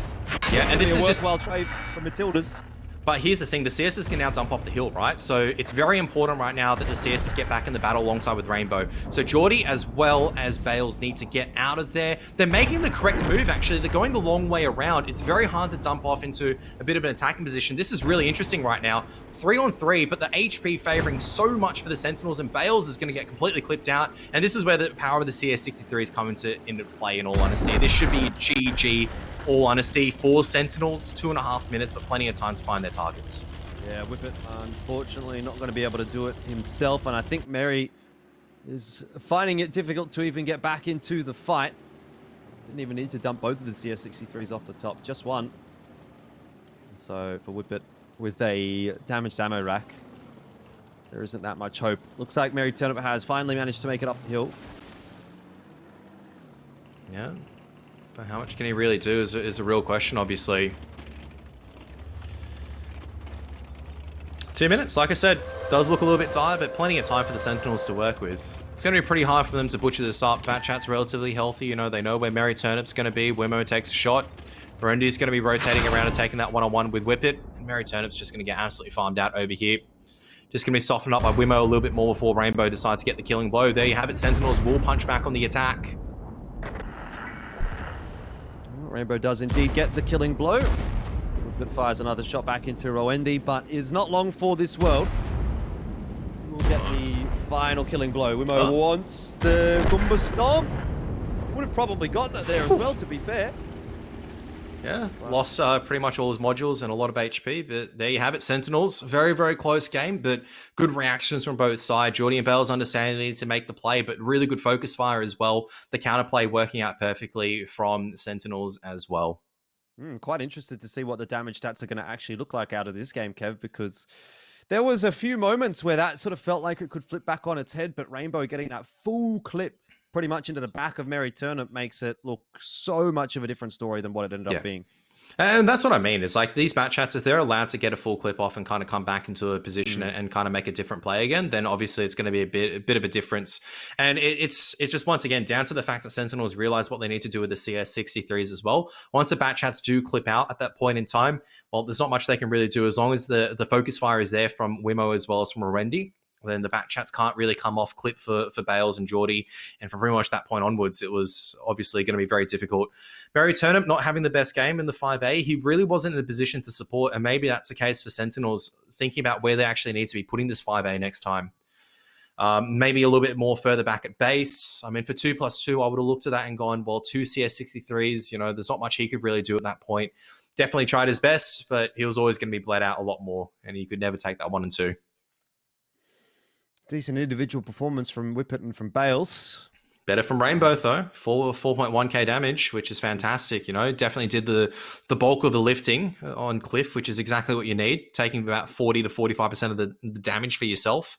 Yeah, and this is just a worthwhile trade for Matlidas. But here's the thing, the CSs can now dump off the hill, right? So it's very important right now that the CSs get back in the battle alongside with Rainbow. So Geordie as well as Bales need to get out of there. They're making the correct move, actually. They're going the long way around. It's very hard to dump off into a bit of an attacking position. This is really interesting right now. 3-on-3, but the HP favoring so much for the Sentinels, and Bales is going to get completely clipped out. And this is where the power of the CS63 comes into play, in all honesty. This should be GG. All honesty, for Sentinels, 2.5 minutes, but plenty of time to find their targets. Yeah, Whippet, unfortunately, not going to be able to do it himself. And I think Mary is finding it difficult to even get back into the fight. Didn't even need to dump both of the CS63s off the top, just one. And so for Whippet, with a damaged ammo rack, there isn't that much hope. Looks like Mary Turnip has finally managed to make it up the hill. Yeah. But how much can he really do is a real question, obviously. 2 minutes, like I said, does look a little bit dire, but plenty of time for the Sentinels to work with. It's going to be pretty hard for them to butcher this up. Batchat's relatively healthy. You know, they know where Mary Turnip's going to be. Wimmo takes a shot. Rendy's going to be rotating around and taking that one-on-one with Whippet. And Mary Turnip's just going to get absolutely farmed out over here. Just going to be softened up by Wimmo a little bit more before Rainbow decides to get the killing blow. There you have it. Sentinels will punch back on the attack. Rainbow does indeed get the killing blow. Whippet fires another shot back into Roendi, but is not long for this world. We'll get the final killing blow. Wimmo wants the Goomba Storm. Would have probably gotten it there as well, to be fair. Yeah, lost pretty much all his modules and a lot of HP, but there you have it, Sentinels. Very, very close game, but good reactions from both sides. Jordy and Bell's understanding they need to make the play, but really good focus fire as well. The counterplay working out perfectly from Sentinels as well. Quite interested to see what the damage stats are going to actually look like out of this game, Kev, because there was a few moments where that sort of felt like it could flip back on its head, but Rainbow getting that full clip pretty much into the back of Mary Turnip makes it look so much of a different story than what it ended up being. And that's what I mean. It's like these Batchats, if they're allowed to get a full clip off and kind of come back into a position and kind of make a different play again, then obviously it's going to be a bit of a difference. And it's just, once again, down to the fact that Sentinels realize what they need to do with the CS63s as well. Once the Batchats do clip out at that point in time, well, there's not much they can really do as long as the focus fire is there from Wimmo as well as from Orendi. Then the Batchats can't really come off clip for Bales and Geordie. And from pretty much that point onwards, it was obviously going to be very difficult. Mary Turnip not having the best game in the 5A. He really wasn't in the position to support. And maybe that's the case for Sentinels, thinking about where they actually need to be putting this 5A next time. Maybe a little bit more further back at base. I mean, for 2+2, I would have looked at that and gone, well, 2 CS63s, you know, there's not much he could really do at that point. Definitely tried his best, but he was always going to be bled out a lot more. And he could never take that 1 and 2. Decent individual performance from Whippet and from Bales. Better from Rainbow, though. 4.1k damage, which is fantastic. You know, definitely did the bulk of the lifting on Cliff, which is exactly what you need, taking about 40 to 45% of the damage for yourself.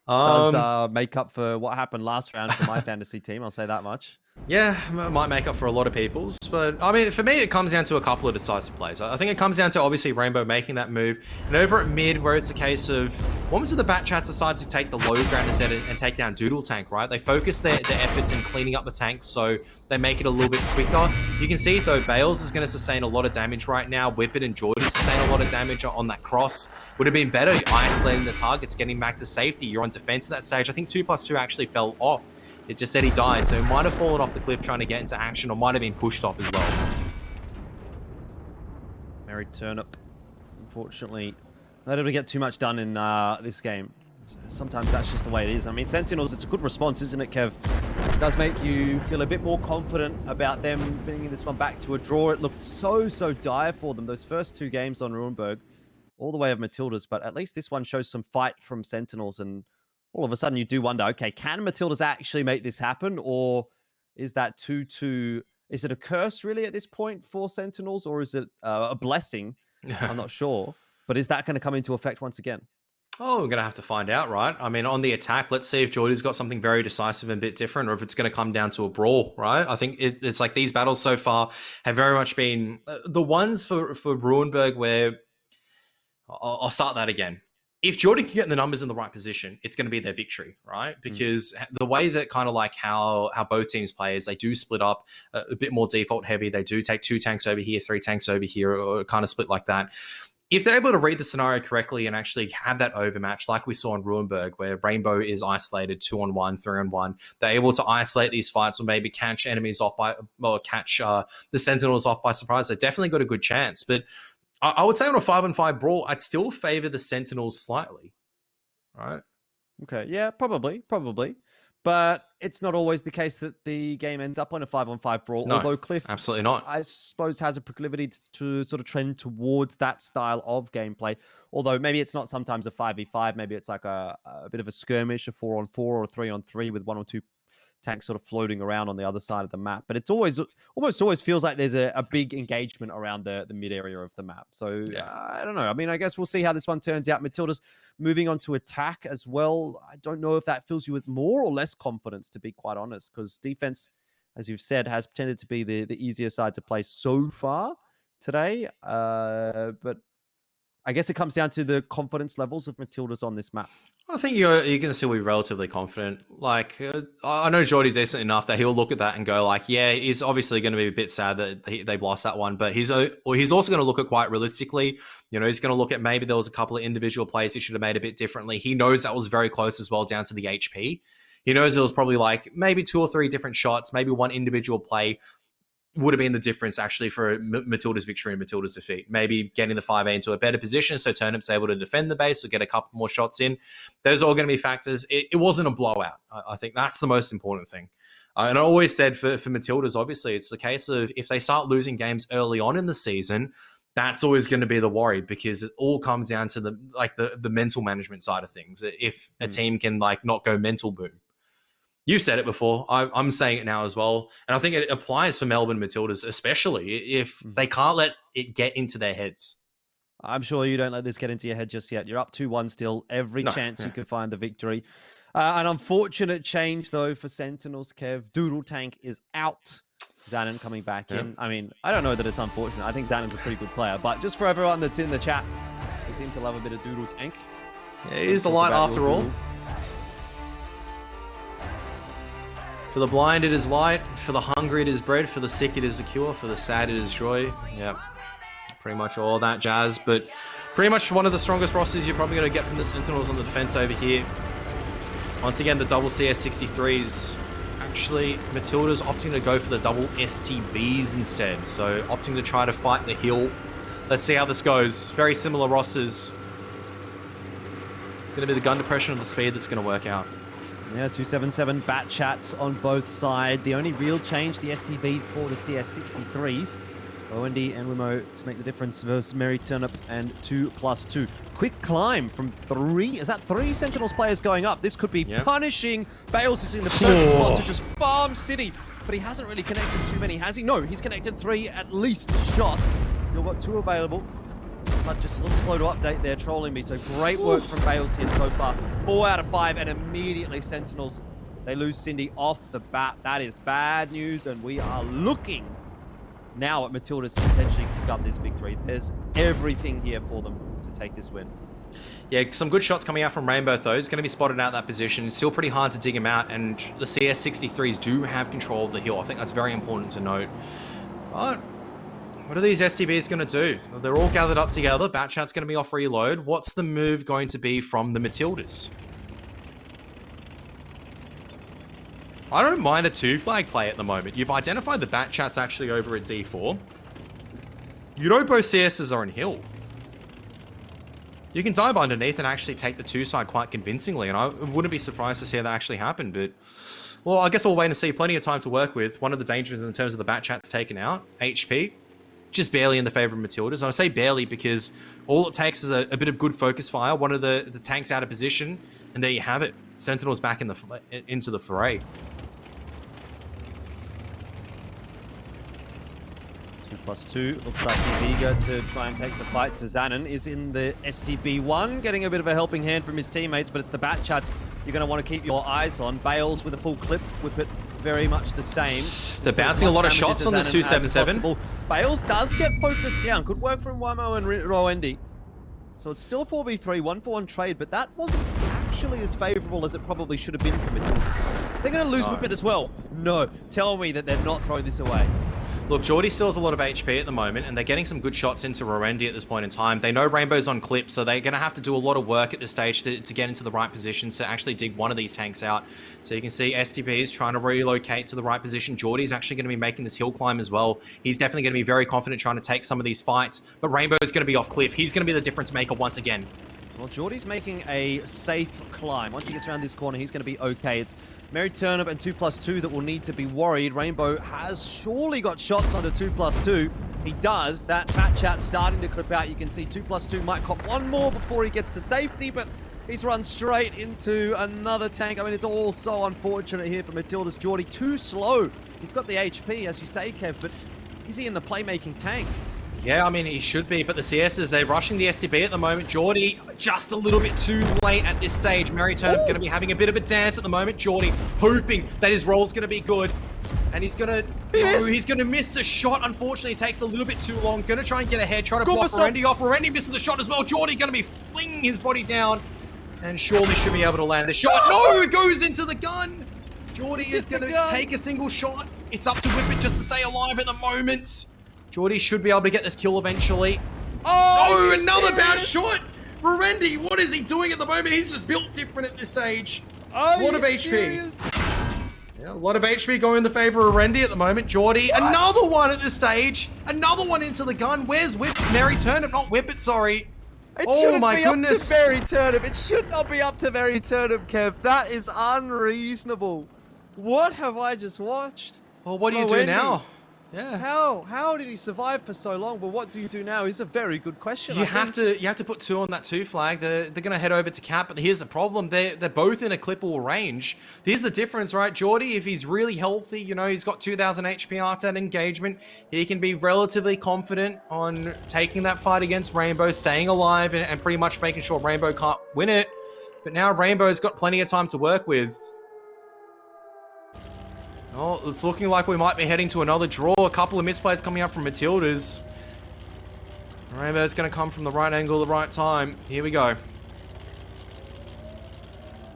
Does make up for what happened last round for my fantasy team, I'll say that much. Yeah, might make up for a lot of people's. But, I mean, for me, it comes down to a couple of decisive plays. I think it comes down to, obviously, Rainbow making that move. And over at mid, where it's a case of, once the Batchats decide to take the low ground instead and take down Doodle Tank, right? They focus their efforts in cleaning up the tanks, so they make it a little bit quicker. You can see, though, Bales is going to sustain a lot of damage right now. Whippet and Geordie sustain a lot of damage on that cross. Would have been better isolating the targets, getting back to safety. You're on defense at that stage. I think 2+2 actually fell off. It just said he died, so he might have fallen off the cliff trying to get into action, or might have been pushed off as well. Mary Turnip, unfortunately, not able to get too much done in this game. Sometimes that's just the way it is. I mean, Sentinels, it's a good response, isn't it, Kev? It does make you feel a bit more confident about them bringing this one back to a draw. It looked so dire for them, those first 2 games on Ruinberg, all the way of Matildas, but at least this one shows some fight from Sentinels, and all of a sudden you do wonder, okay, can Matildas actually make this happen? Or is that 2-2? Is it a curse really at this point for Sentinels, or is it a blessing? I'm not sure. But is that going to come into effect once again? Oh, we're going to have to find out, right? I mean, on the attack, let's see if Geordie's got something very decisive and a bit different, or if it's going to come down to a brawl, right? I think it's like these battles so far have very much been the ones for Ruinberg where I'll start that again. If Geordie can get the numbers in the right position, it's going to be their victory, right? Because the way that kind of like how both teams play is they do split up a bit more default heavy. They do take 2 tanks over here, 3 tanks over here, or kind of split like that. If they're able to read the scenario correctly and actually have that overmatch, like we saw in Ruinberg, where Rainbow is isolated 2-on-1, 3-on-1, they're able to isolate these fights or maybe catch enemies off catch the Sentinels off by surprise. They've definitely got a good chance. But I would say on a 5-on-5 brawl, I'd still favor the Sentinels slightly, right? Okay, yeah, probably. But it's not always the case that the game ends up on a 5-on-5 brawl. No, although Cliff, absolutely not. I suppose, has a proclivity to sort of trend towards that style of gameplay. Although maybe it's not sometimes a 5v5. Maybe it's like a bit of a skirmish, a 4-on-4 or a 3-on-3 with 1 or 2 tanks sort of floating around on the other side of the map. But it's almost always feels like there's a big engagement around the mid area of the map. So I don't know. I mean, I guess we'll see how this one turns out. Matilda's moving on to attack as well. I don't know if that fills you with more or less confidence, to be quite honest, because defense, as you've said, has tended to be the easier side to play so far today. But I guess it comes down to the confidence levels of Matilda's on this map. I think you can still be relatively confident. Like, I know Geordie decent enough that he'll look at that and go like, yeah, he's obviously going to be a bit sad that they've lost that one, but he's also going to look at quite realistically. You know, he's going to look at maybe there was a couple of individual plays he should have made a bit differently. He knows that was very close as well down to the HP. He knows it was probably like maybe 2 or 3 different shots, maybe one individual play would have been the difference actually for Matilda's victory and Matilda's defeat. Maybe getting the 5A into a better position so Turnip's able to defend the base or get a couple more shots in. Those are all going to be factors. It wasn't a blowout. I think that's the most important thing. And I always said for Matilda's, obviously, it's the case of if they start losing games early on in the season, that's always going to be the worry, because it all comes down to the mental management side of things. If a team can not go mental boom. You've said it before. I'm saying it now as well. And I think it applies for Melbourne Matildas, especially if they can't let it get into their heads. I'm sure you don't let this get into your head just yet. You're up 2-1 still. Every chance you could find the victory. An unfortunate change, though, for Sentinels, Kev. Doodle Tank is out. Zanin coming back in. I mean, I don't know that it's unfortunate. I think Zanin's a pretty good player. But just for everyone that's in the chat, they seem to love a bit of Doodle Tank. Yeah, he is the light after all. For the blind, it is light. For the hungry, it is bread. For the sick, it is a cure. For the sad, it is joy. Yep. Pretty much all that jazz. But pretty much one of the strongest rosters you're probably going to get from the Sentinels on the defense over here. Once again, the double CS63s. Actually, Matilda's opting to go for the double STBs instead. So opting to try to fight the hill. Let's see how this goes. Very similar rosters. It's going to be the gun depression and the speed that's going to work out. Yeah, 277 bat chats on both sides. The only real change, the STBs for the CS63s. OND and Wimo to make the difference versus Mary Turnip and 2+2. Quick climb from 3. Is that 3 Sentinels players going up? This could be punishing. Bales is in the perfect spot to just farm City, but he hasn't really connected too many, has he? No, he's connected 3 at least shots. Still got 2 available. But just a little slow to update there, trolling me. So great work from Bales here so far. 4 out of 5, and immediately Sentinels, they lose Cindy off the bat. That is bad news, and we are looking now at Matilda's to potentially pick up this victory. There's everything here for them to take this win. Yeah, some good shots coming out from Rainbow, though. He's going to be spotted out that position. It's still pretty hard to dig him out, and the CS63s do have control of the hill. I think that's very important to note. But what are these STBs going to do? They're all gathered up together. Batchat's going to be off reload. What's the move going to be from the Matildas? I don't mind a 2-flag play at the moment. You've identified the Batchat's actually over at D4. You know both CSs are in hill. You can dive underneath and actually take the 2 side quite convincingly, and I wouldn't be surprised to see that actually happen, but well, I guess we'll wait and see. Plenty of time to work with. One of the dangers in terms of the Batchat's taken out, HP. Just barely in the favor of Matildas. And I say barely because all it takes is a bit of good focus fire, one of the tanks out of position, and there you have it. Sentinels back into the fray. 2+2. Looks like he's eager to try and take the fight. Zanin is in the STB1, getting a bit of a helping hand from his teammates, but it's the Batchats you're going to want to keep your eyes on. Bales with a full clip, Whippet very much the same. They're bouncing a lot of shots on this 277. Bales does get focused down. Good work from Wamo and Roendi. So it's still 4v3, 1-for-1 trade, but that wasn't actually as favorable as it probably should have been for Matildas. They're going to lose Whippet as well. No, tell me that they're not throwing this away. Look, Geordie still has a lot of HP at the moment, and they're getting some good shots into Roendi at this point in time. They know Rainbow's on clip, so they're going to have to do a lot of work at this stage to get into the right positions to actually dig one of these tanks out. So you can see STB is trying to relocate to the right position. Geordie's actually going to be making this hill climb as well. He's definitely going to be very confident trying to take some of these fights, but Rainbow's going to be off cliff. He's going to be the difference maker once again. Well, Geordie's making a safe climb. Once he gets around this corner, he's going to be okay. It's Mary Turnip and 2+2 that will need to be worried. Rainbow has surely got shots under 2+2. He does. That fat chat starting to clip out. You can see 2+2 might cop one more before he gets to safety, but he's run straight into another tank. I mean, it's all so unfortunate here for Matlidas. Geordie too slow. He's got the HP, as you say, Kev, but is he in the playmaking tank? Yeah, I mean, he should be, but the CSs, they're rushing the SDB at the moment. Geordie, just a little bit too late at this stage. Mary Turnip going to be having a bit of a dance at the moment. Geordie hoping that his roll's going to be good. And he's going to miss the shot. Unfortunately, it takes a little bit too long. Going to try and get ahead, try to block Randy off. Randy misses the shot as well. Geordie going to be flinging his body down. And surely should be able to land the shot. No, it goes into the gun. Geordie is going to take a single shot. It's up to Whippet just to stay alive at the moment. Geordie should be able to get this kill eventually. Oh, another bounce shot! Randy, what is he doing at the moment? He's just built different at this stage. A lot of HP. Yeah, a lot of HP going in the favor of Randy at the moment. Geordie, another one at this stage. Another one into the gun. Where's Mary Turnip? Not Whippet, sorry. It shouldn't be up to Mary Turnip. It should not be up to Mary Turnip, Kev. That is unreasonable. What have I just watched? Well, what do you do now? Yeah. How did he survive for so long? But what do you do now is a very good question. You have to put 2 on that 2 flag. They're going to head over to cap, but here's the problem. They're both in a clippable range. Here's the difference, right? Geordie, if he's really healthy, you know, he's got 2,000 HP after that engagement, he can be relatively confident on taking that fight against Rainbow, staying alive, and pretty much making sure Rainbow can't win it. But now Rainbow's got plenty of time to work with. Oh, it's looking like we might be heading to another draw. A couple of misplays coming up from Matlidas. Rainbow's going to come from the right angle at the right time. Here we go.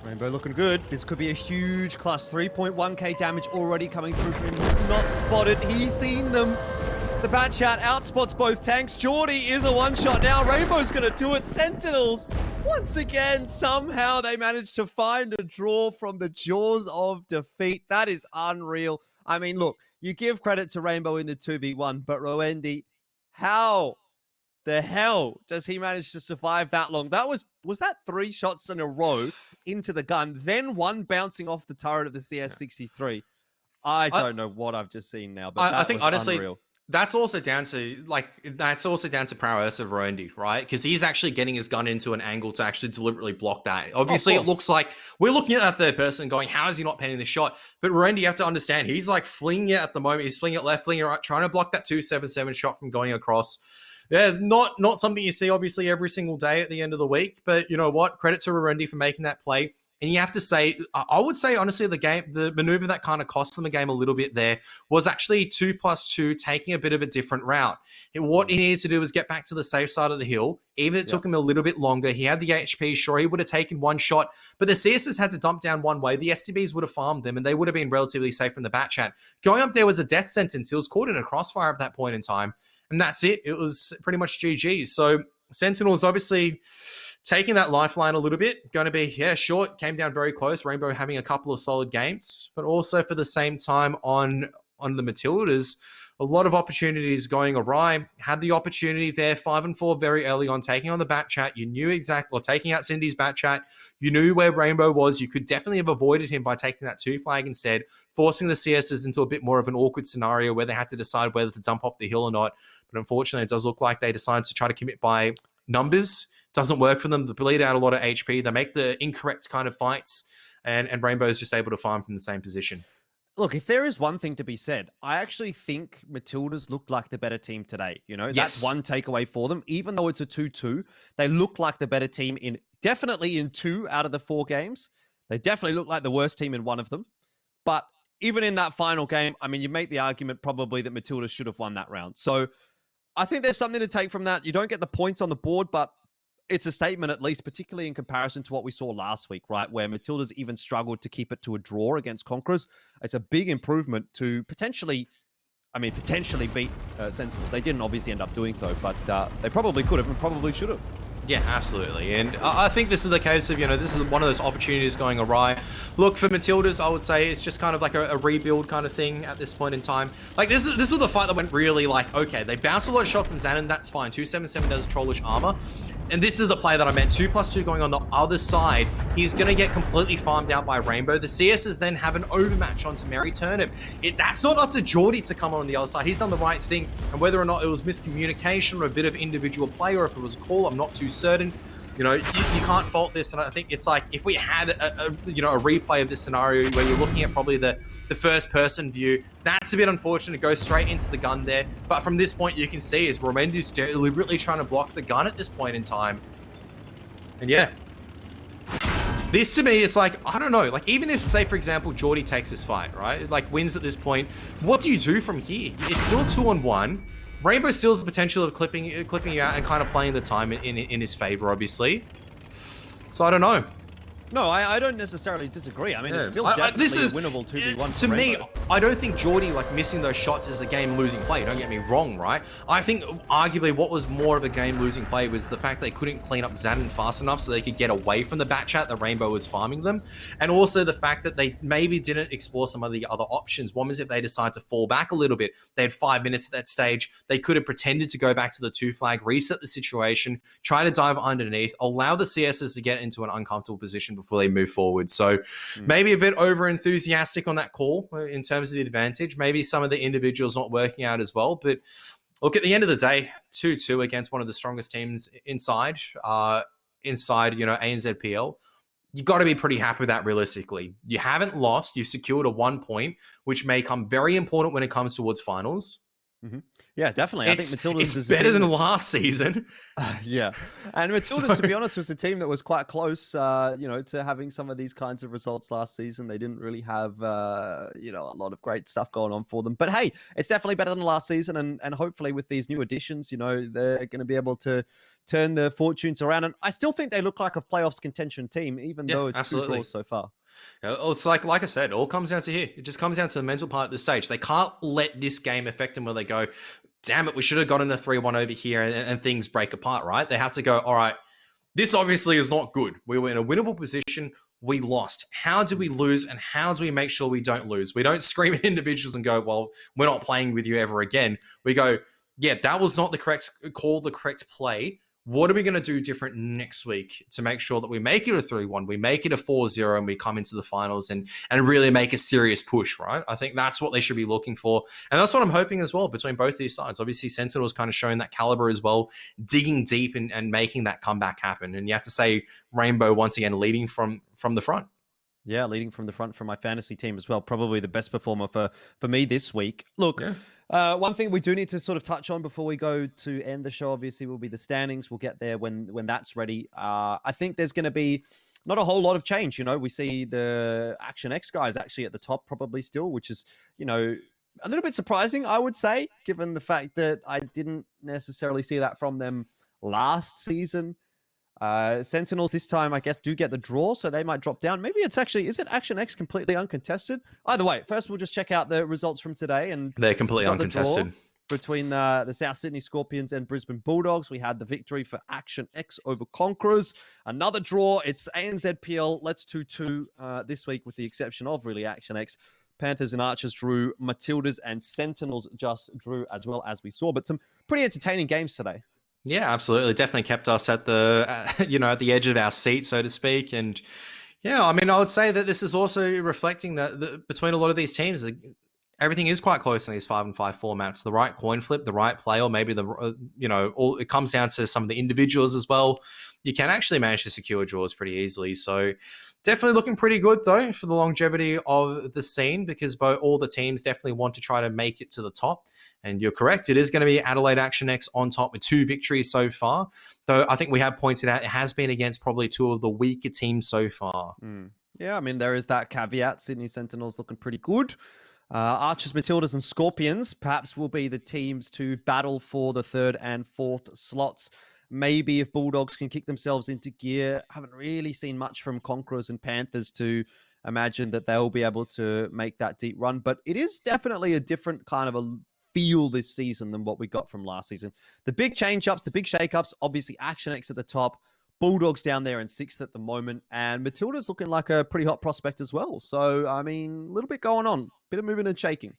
Rainbow looking good. This could be a huge clutch. 3.1k damage already coming through for him. Not spotted. He's seen them. The Batchat outspots both tanks. Geordie is a one-shot now. Rainbow's going to do it. Sentinels, once again, somehow they managed to find a draw from the jaws of defeat. That is unreal. I mean, look, you give credit to Rainbow in the 2v1, but Roendi, how the hell does he manage to survive that long? That was that 3 shots in a row into the gun, then 1 bouncing off the turret of the CS-63. I don't know what I've just seen now, but I think honestly, unreal. That's also down to prowess of Roendi, right? Because he's actually getting his gun into an angle to actually deliberately block that. Obviously, it looks like we're looking at that third person going, how is he not penning the shot? But Roendi, you have to understand, he's like flinging it at the moment. He's flinging it left, flinging it right, trying to block that 277 shot from going across. Yeah, not something you see, obviously, every single day at the end of the week. But you know what? Credit to Roendi for making that play. And you have to say, I would say, honestly, the maneuver that kind of cost them the game a little bit there was actually 2+2 taking a bit of a different route. What he needed to do was get back to the safe side of the hill. Even if it took him a little bit longer, he had the HP. Sure, he would have taken 1 shot, but the CSs had to dump down one way. The STBs would have farmed them, and they would have been relatively safe from the Batchat. Going up there was a death sentence. He was caught in a crossfire at that point in time, and that's it. It was pretty much GG. So Sentinels obviously taking that lifeline a little bit, going to be, short, came down very close. Rainbow having a couple of solid games, but also for the same time on the Matlidas, a lot of opportunities going awry. Had the opportunity there, 5-4 very early on, taking on the Batchat. You knew exactly, or taking out Cindy's Batchat. You knew where Rainbow was. You could definitely have avoided him by taking that 2 flag instead, forcing the CSs into a bit more of an awkward scenario where they had to decide whether to dump off the hill or not. But unfortunately, it does look like they decided to try to commit by numbers. Doesn't work for them. They bleed out a lot of HP. They make the incorrect kind of fights, and Rainbow is just able to farm from the same position. Look, if there is one thing to be said, I actually think Matlidas looked like the better team today. You know, that's one takeaway for them. Even though it's a 2-2, they look like the better team definitely in 2 out of the 4 games. They definitely look like the worst team in 1 of them. But even in that final game, I mean, you make the argument probably that Matlidas should have won that round. So I think there's something to take from that. You don't get the points on the board, but it's a statement, at least, particularly in comparison to what we saw last week, right? Where Matlidas even struggled to keep it to a draw against Conquerors. It's a big improvement to potentially beat Sentinels. They didn't obviously end up doing so, but they probably could have and probably should have. Yeah, absolutely. And I think this is the case of, this is one of those opportunities going awry. Look, for Matlidas, I would say it's just kind of like a rebuild kind of thing at this point in time. Like, this was the fight that went really, like, okay, they bounced a lot of shots in Xanon, that's fine. 277 does trollish armor. And this is the play that I meant. 2+2 going on the other side. He's going to get completely farmed out by Rainbow. The CSs then have an overmatch onto Merry Turnip. That's not up to Geordie to come on the other side. He's done the right thing. And whether or not it was miscommunication or a bit of individual play or if it was a call, I'm not too certain. You know, you can't fault this, and I think it's like if we had a replay of this scenario where you're looking at probably the first-person view, that's a bit unfortunate. It goes straight into the gun there. But from this point, you can see is Romendu's deliberately trying to block the gun at this point in time. And yeah, this to me, it's like, I don't know, like even if, say, for example, Geordie takes this fight, right? Like wins at this point, what do you do from here? It's still 2-on-1. Rainbow still has the potential of clipping you out and kind of playing the time in his favor, obviously. So I don't know. No, I don't necessarily disagree. I mean, it's still definitely a winnable 2v1 to me, Rainbow. I don't think Geordie, like, missing those shots is a game-losing play. Don't get me wrong, right? I think, arguably, what was more of a game-losing play was the fact they couldn't clean up Xanon fast enough so they could get away from the bat chat that Rainbow was farming them. And also the fact that they maybe didn't explore some of the other options. One was if they decided to fall back a little bit. They had 5 minutes at that stage. They could have pretended to go back to the 2-flag, reset the situation, try to dive underneath, allow the CSs to get into an uncomfortable position before they move forward. So maybe a bit over enthusiastic on that call in terms of the advantage. Maybe some of the individuals not working out as well. But look, at the end of the day, 2-2 against one of the strongest teams inside ANZPL. You've got to be pretty happy with that realistically. You haven't lost. You've secured a 1 point, which may come very important when it comes towards finals. Mm-hmm. Yeah, definitely. I think Matlidas is better than last season. Yeah. And Matlidas, to be honest, was a team that was quite close, to having some of these kinds of results last season. They didn't really have, a lot of great stuff going on for them. But hey, it's definitely better than last season. And hopefully with these new additions, they're going to be able to turn their fortunes around. And I still think they look like a playoffs contention team, even though it's 2 draws so far. It's like I said, it all comes down to here. It just comes down to the mental part at this stage. They can't let this game affect them where they go, damn it, we should have gotten a 3-1 over here and things break apart, right? They have to go, all right, this obviously is not good. We were in a winnable position. We lost. How do we lose and how do we make sure we don't lose? We don't scream at individuals and go, well, we're not playing with you ever again. We go, yeah, that was not the correct call, the correct play. What are we going to do different next week to make sure that we make it a 3-1, we make it a 4-0, and we come into the finals and really make a serious push, right? I think that's what they should be looking for. And that's what I'm hoping as well between both these sides. Obviously, Sentinels kind of showing that caliber as well, digging deep and making that comeback happen. And you have to say Rainbow, once again, leading from the front. Yeah, leading from the front for my fantasy team as well. Probably the best performer for me this week. Look, one thing we do need to sort of touch on before we go to end the show, obviously, will be the standings. We'll get there when that's ready. I think there's going to be not a whole lot of change. We see the Action X guys actually at the top probably still, which is, a little bit surprising, I would say, given the fact that I didn't necessarily see that from them last season. Sentinels this time, I guess, do get the draw, so they might drop down. Maybe is it Action X completely uncontested? Either way, first we'll just check out the results from today. And they're completely uncontested. Between the South Sydney Skorpions and Brisbane Bulldogs, we had the victory for Action X over Conquerors. Another draw. It's ANZPL. Let's 2-2 this week, with the exception of really Action X. Panthers and Archers drew. Matlidas and Sentinels just drew as well, as we saw. But some pretty entertaining games today. Yeah, absolutely. Definitely kept us at the, at the edge of our seat, so to speak. And yeah, I mean, I would say that this is also reflecting that between a lot of these teams, everything is quite close in these 5-5 formats. The right coin flip, the right play, or maybe it comes down to some of the individuals as well. You can actually manage to secure draws pretty easily. So definitely looking pretty good, though, for the longevity of the scene, because all the teams definitely want to try to make it to the top. And you're correct, it is going to be Adelaide Action X on top with 2 victories so far. Though I think we have pointed out it has been against probably 2 of the weaker teams so far. Yeah, I mean, there is that caveat. Sydney Sentinels looking pretty good. Archers, Matlidas, and Skorpions perhaps will be the teams to battle for the 3rd and 4th slots. Maybe if Bulldogs can kick themselves into gear. Haven't really seen much from Conquerors and Panthers to imagine that they'll be able to make that deep run. But it is definitely a different kind of a feel this season than what we got from last season. The big change-ups, the big shake-ups, obviously Action X at the top, Bulldogs down there in 6th at the moment, and Matlidas looking like a pretty hot prospect as well. So, I mean, a little bit going on, bit of moving and shaking.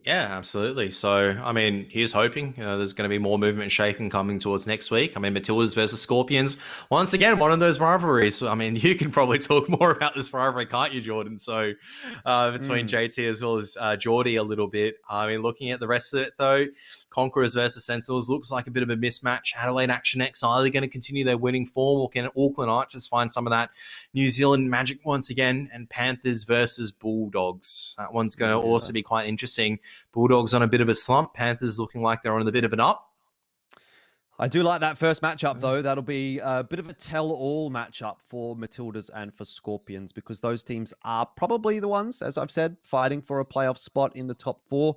Yeah, absolutely. So, I mean, here's hoping there's going to be more movement and shaking coming towards next week. I mean, Matlidas versus Skorpions, once again, one of those rivalries. I mean, you can probably talk more about this rivalry, can't you, Jordan? So, between JT as well as Geordie a little bit. I mean, looking at the rest of it, though, Conquerors versus Sentinels looks like a bit of a mismatch. Adelaide Action X, are they going to continue their winning form, or can Auckland Archers find some of that New Zealand magic once again? And Panthers versus Bulldogs. That one's going to also be quite interesting. Bulldogs on a bit of a slump. Panthers looking like they're on a bit of an up. I do like that first matchup, though. That'll be a bit of a tell-all matchup for Matildas and for Scorpions, because those teams are probably the ones, as I've said, fighting for a playoff spot in the top four.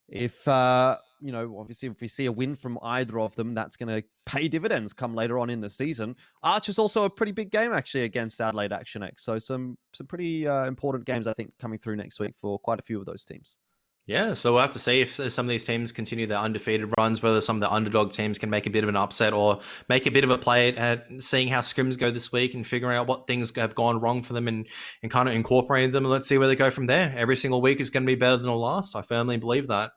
If, obviously, if we see a win from either of them, that's going to pay dividends come later on in the season. Arch is also a pretty big game, actually, against Adelaide Action X. So some pretty important games, I think, coming through next week for quite a few of those teams. Yeah, so we'll have to see if some of these teams continue their undefeated runs, whether some of the underdog teams can make a bit of an upset or make a bit of a play at seeing how scrims go this week and figuring out what things have gone wrong for them and kind of incorporating them. And let's see where they go from there. Every single week is going to be better than the last. I firmly believe that.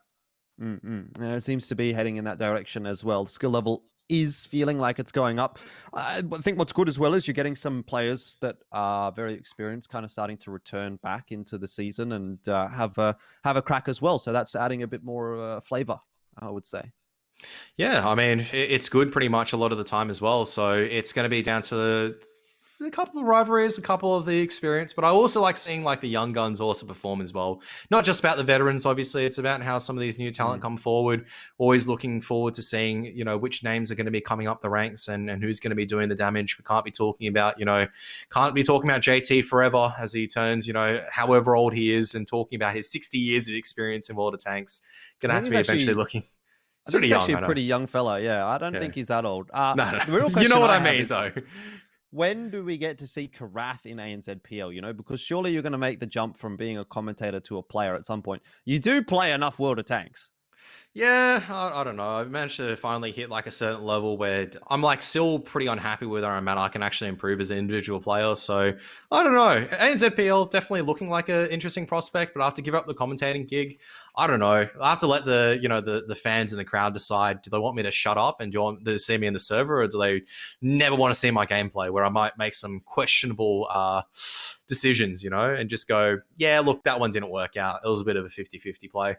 Yeah, it seems to be heading in that direction as well. The skill level is feeling like it's going up. I think what's good as well is you're getting some players that are very experienced kind of starting to return back into the season and have a crack as well. So that's adding a bit more flavor, I would say. Yeah, I mean, it's good pretty much a lot of the time as well. So it's going to be down to a couple of rivalries, a couple of the experience, but I also like seeing like the young guns also perform as well. Not just about the veterans, obviously. It's about how some of these new talent come forward. Always looking forward to seeing, which names are going to be coming up the ranks and who's going to be doing the damage. We can't be talking about, JT forever as he turns, however old he is, and talking about his 60 years of experience in World of Tanks. Going to have to be eventually looking. He's actually a pretty young fella. Yeah, I don't think he's that old. No. The real question, you know what I mean, though. When do we get to see Karath in ANZPL, because surely you're going to make the jump from being a commentator to a player at some point. You do play enough World of Tanks. Yeah, I don't know. I've managed to finally hit like a certain level where I'm like still pretty unhappy with where I'm at. I can actually improve as an individual player. So I don't know. ANZPL definitely looking like an interesting prospect, but I have to give up the commentating gig. I don't know. I have to let the fans in the crowd decide. Do they want me to shut up and do you want them to see me in the server, or do they never want to see my gameplay where I might make some questionable decisions, and just go, yeah, look, that one didn't work out. It was a bit of a 50-50 play.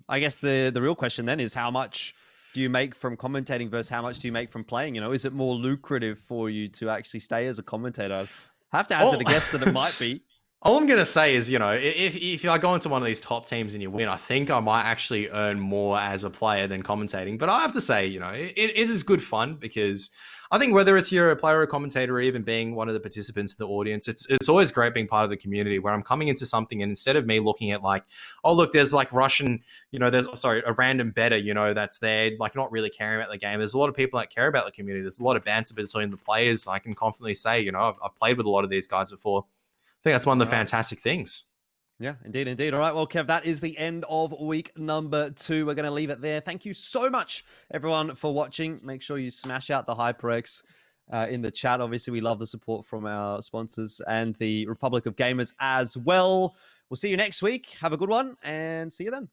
I guess the real question then is, how much do you make from commentating versus how much do you make from playing? Is it more lucrative for you to actually stay as a commentator? I have to hazard a guess that it might be. All I'm going to say is, if I go into one of these top teams and you win, I think I might actually earn more as a player than commentating. But I have to say, it is good fun, because I think whether it's you're a player or a commentator or even being one of the participants in the audience, it's always great being part of the community where I'm coming into something and instead of me looking at like, oh, look, there's like Russian, a random bettor, that's there, like not really caring about the game. There's a lot of people that care about the community. There's a lot of banter between the players. I can confidently say, I've played with a lot of these guys before. I think that's one of the fantastic things. Yeah, indeed. All right, well, Kev, that is the end of week number 2. We're going to leave it there. Thank you so much, everyone, for watching. Make sure you smash out the HyperX in the chat. Obviously, we love the support from our sponsors and the Republic of Gamers as well. We'll see you next week. Have a good one, and see you then.